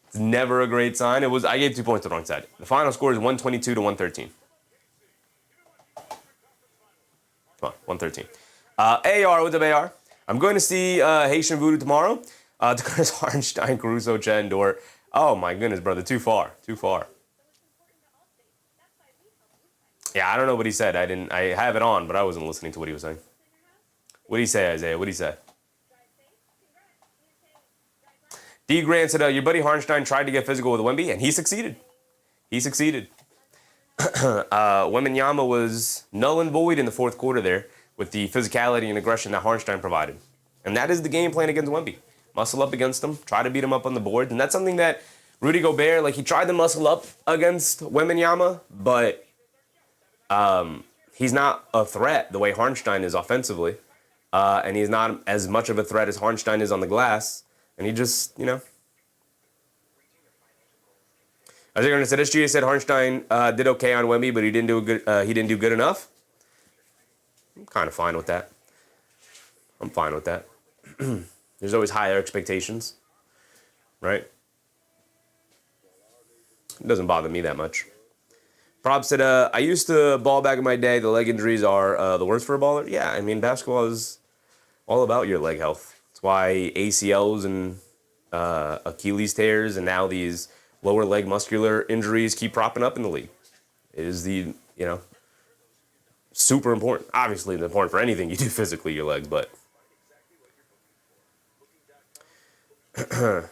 It's never a great sign. I gave 2 points to the wrong side. The final score is 122 to 113. Come on, 113. AR, what's up, AR? I'm going to see Haitian Voodoo tomorrow. Dakota Harnstein, Caruso, Chen, Dort. Oh my goodness, brother, too far. Yeah, I don't know what he said. I have it on, but I wasn't listening to what he was saying. What did he say, Isaiah? What did he say? D. Grant said, your buddy Harnstein tried to get physical with Wemby, and he succeeded. Wembanyama was null and void in the fourth quarter there with the physicality and aggression that Harnstein provided. And that is the game plan against Wemby. Muscle up against him, try to beat him up on the board. And that's something that Rudy Gobert, he tried to muscle up against Wembanyama, but he's not a threat the way Harnstein is offensively. And he's not as much of a threat as Harnstein is on the glass. And he just, As I said, SGA said Harnstein did okay on Wemby, but he didn't do good enough. I'm kind of fine with that. There's always higher expectations, right? It doesn't bother me that much. Prob said, I used to ball back in my day. The leg injuries are the worst for a baller. Yeah, I mean, basketball is all about your leg health. That's why ACLs and Achilles tears and now these lower leg muscular injuries keep propping up in the league. It is super important. Obviously, it's important for anything you do physically, your legs, but I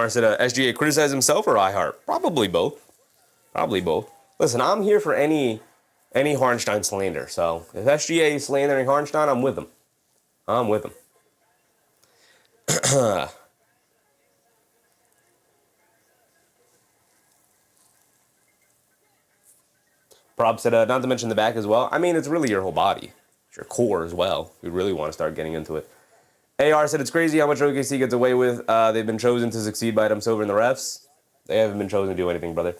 said, SGA criticized himself or iHeart? Probably both. Listen, I'm here for any Harnstein slander. So if SGA is slandering Harnstein, I'm with him. Props said, not to mention the back as well. I mean, it's really your whole body. It's your core as well. We really want to start getting into it. AR said, it's crazy how much OKC gets away with. They've been chosen to succeed by Adam Silver and the refs. They haven't been chosen to do anything, brother.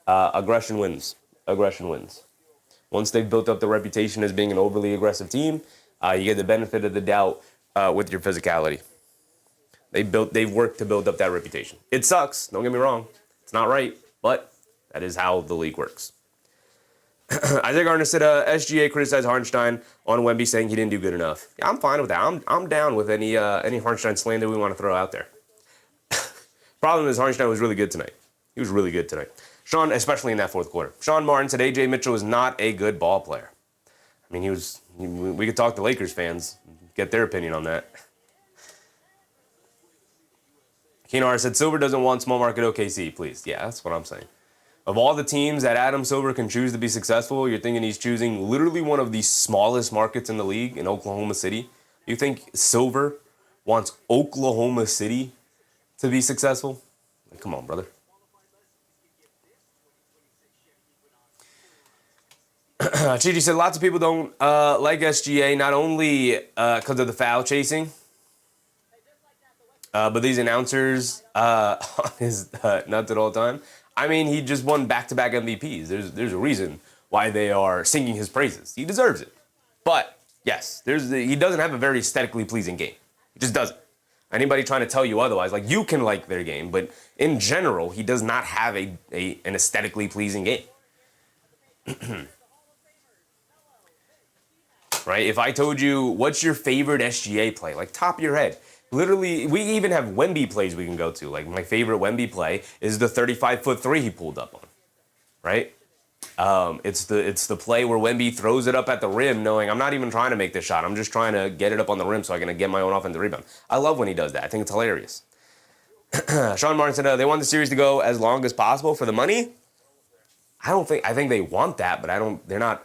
Aggression wins. Aggression wins. Once they've built up the reputation as being an overly aggressive team, you get the benefit of the doubt with your physicality. They've worked to build up that reputation. It sucks. Don't get me wrong. It's not right, but that is how the league works. Isaac Gardner said, SGA criticized Hartenstein on Wemby saying he didn't do good enough. Yeah, I'm fine with that. I'm down with any Hartenstein slander we want to throw out there. Problem is, Hartenstein was really good tonight. He was really good tonight. Sean, especially in that fourth quarter. Sean Martin said AJ Mitchell is not a good ball player. I mean, we could talk to Lakers fans, get their opinion on that. Keenar said, Silver doesn't want small market OKC, please. Yeah, that's what I'm saying. Of all the teams that Adam Silver can choose to be successful, you're thinking he's choosing literally one of the smallest markets in the league in Oklahoma City. You think Silver wants Oklahoma City to be successful? Like, come on, brother. Chichi said, lots of people don't like SGA, not only because of the foul chasing, but these announcers on his nuts at all time. I mean, he just won back-to-back MVPs. There's a reason why they are singing his praises. He deserves it. But, yes, he doesn't have a very aesthetically pleasing game. He just doesn't. Anybody trying to tell you otherwise, like, you can like their game, but in general, he does not have an aesthetically pleasing game. Right? If I told you, what's your favorite SGA play? Like, top of your head. Literally, we even have Wemby plays we can go to. Like, my favorite Wemby play is the 35-foot three he pulled up on, right? It's the play where Wemby throws it up at the rim knowing I'm not even trying to make this shot. I'm just trying to get it up on the rim so I can get my own offensive rebound. I love when he does that. I think it's hilarious. Sean Martin said, they want the series to go as long as possible for the money. I think they want that, but they're not,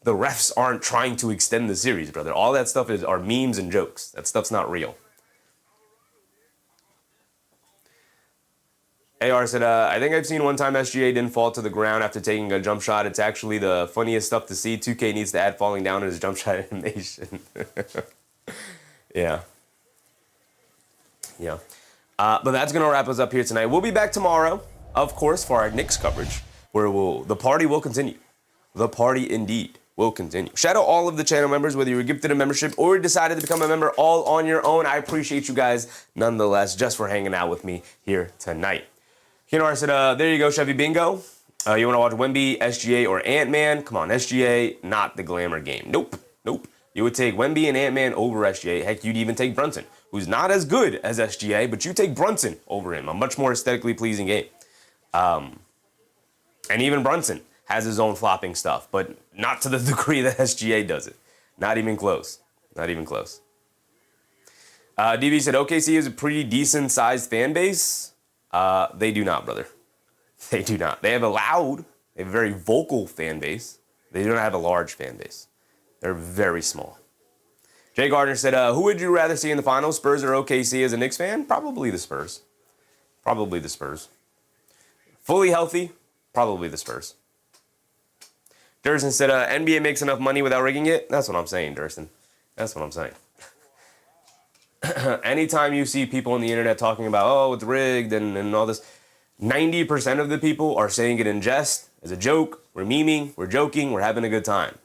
the refs aren't trying to extend the series, brother. All that stuff are memes and jokes. That stuff's not real. AR said, I think I've seen one time SGA didn't fall to the ground after taking a jump shot. It's actually the funniest stuff to see. 2K needs to add falling down in his jump shot animation. Yeah. But that's going to wrap us up here tonight. We'll be back tomorrow, of course, for our Knicks coverage, where the party will continue. The party indeed will continue. Shout out all of the channel members, whether you were gifted a membership or decided to become a member all on your own. I appreciate you guys nonetheless just for hanging out with me here tonight. Kenar said, there you go, Chevy Bingo. You want to watch Wemby, SGA, or Ant-Man? Come on, SGA, not the glamour game. Nope. You would take Wemby and Ant-Man over SGA. Heck, you'd even take Brunson, who's not as good as SGA, but you take Brunson over him. A much more aesthetically pleasing game. And even Brunson has his own flopping stuff, but not to the degree that SGA does it. Not even close. DB said, OKC is a pretty decent-sized fan base. They do not, brother. They do not. They have a very vocal fan base. They do not have a large fan base. They're very small. Jay Gardner said, who would you rather see in the finals, Spurs or OKC as a Knicks fan? Probably the Spurs. Fully healthy, probably the Spurs. Durston said, NBA makes enough money without rigging it. That's what I'm saying, Durston. That's what I'm saying. Anytime you see people on the internet talking about, oh, it's rigged and all this, 90% of the people are saying it in jest, as a joke. We're memeing, we're joking, we're having a good time.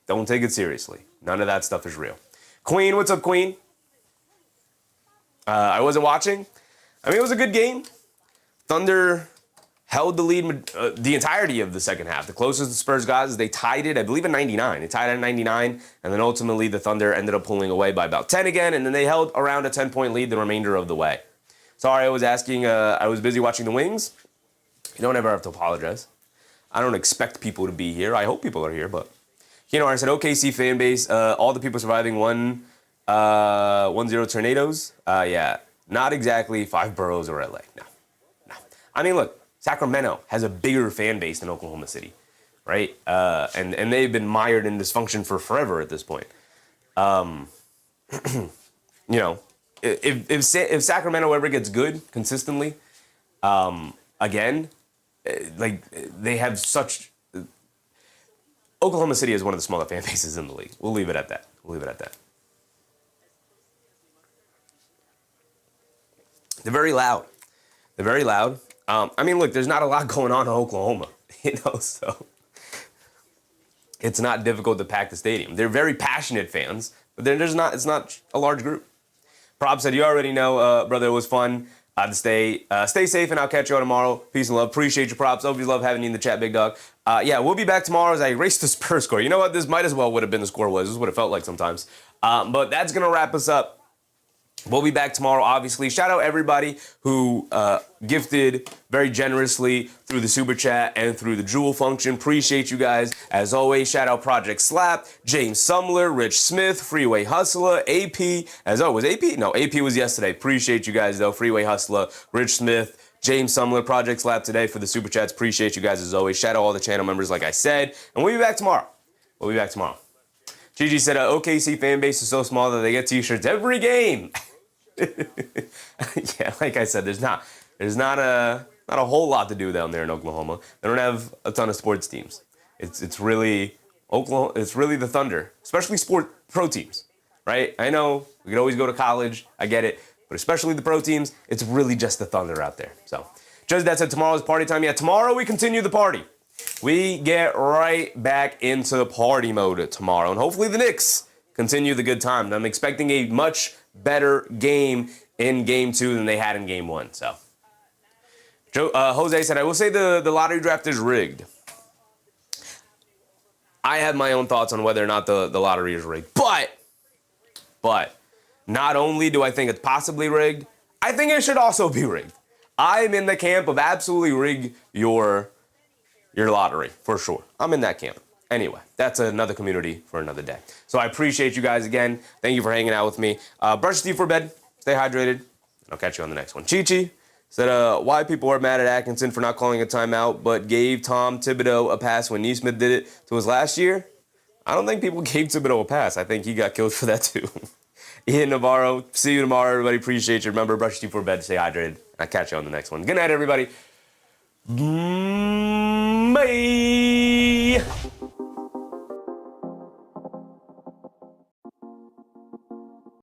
Don't take it seriously. None of that stuff is real. Queen, what's up, Queen? I wasn't watching. I mean, it was a good game. Thunder held the lead the entirety of the second half. The closest the Spurs got is they tied it, I believe, at 99. They tied it at 99, and then ultimately the Thunder ended up pulling away by about 10 again, and then they held around a 10-point lead the remainder of the way. Sorry, I was busy watching the Wings. You don't ever have to apologize. I don't expect people to be here. I hope people are here, but... I said, OKC fan base, all the people surviving 1-0 tornadoes. Yeah, not exactly 5 boroughs or LA. No. I mean, look, Sacramento has a bigger fan base than Oklahoma City, right? And they've been mired in dysfunction for forever at this point. If Sacramento ever gets good consistently, again, like they have such... Oklahoma City is one of the smaller fan bases in the league. We'll leave it at that. They're very loud. I mean, look, there's not a lot going on in Oklahoma, so it's not difficult to pack the stadium. They're very passionate fans, but it's not a large group. Prop said, you already know, brother, it was fun to stay safe, and I'll catch you all tomorrow. Peace and love. Appreciate your props. Always love having you in the chat, big dog. Yeah, we'll be back tomorrow as I race the Spurs score. You know what? This might as well would have been the score was. This is what it felt like sometimes. But that's going to wrap us up. We'll be back tomorrow, obviously. Shout out everybody who gifted very generously through the Super Chat and through the Jewel function. Appreciate you guys. As always, shout out Project Slap, James Sumler, Rich Smith, Freeway Hustler, AP. As always, AP? No, AP was yesterday. Appreciate you guys, though. Freeway Hustler, Rich Smith, James Sumler, Project Slap today for the Super Chats. Appreciate you guys, as always. Shout out all the channel members, like I said. And we'll be back tomorrow. Gigi said, OKC fan base is so small that they get t-shirts every game. Yeah, like I said, there's not a whole lot to do down there in Oklahoma. They don't have a ton of sports teams. It's really Oklahoma. It's really the Thunder, especially pro teams, right? I know we could always go to college. I get it, but especially the pro teams, it's really just the Thunder out there. So, just that said, tomorrow's party time. Yeah, tomorrow we continue the party. We get right back into the party mode tomorrow, and hopefully the Knicks continue the good time. I'm expecting a much better game in Game 2 than they had in Game 1. So, Jose said, I will say the lottery draft is rigged. I have my own thoughts on whether or not the lottery is rigged. But, not only do I think it's possibly rigged, I think it should also be rigged. I'm in the camp of absolutely rig your lottery, for sure. I'm in that camp. Anyway, that's another community for another day. So I appreciate you guys again. Thank you for hanging out with me. Brush your teeth for bed. Stay hydrated. And I'll catch you on the next one. Chi-Chi said, why people are mad at Atkinson for not calling a timeout, but gave Tom Thibodeau a pass when Neesmith did it to his last year? I don't think people gave Thibodeau a pass. I think he got killed for that too. Ian Navarro, see you tomorrow, everybody. Appreciate you. Remember, brush your teeth for bed. Stay hydrated. And I'll catch you on the next one. Good night, everybody. Bye.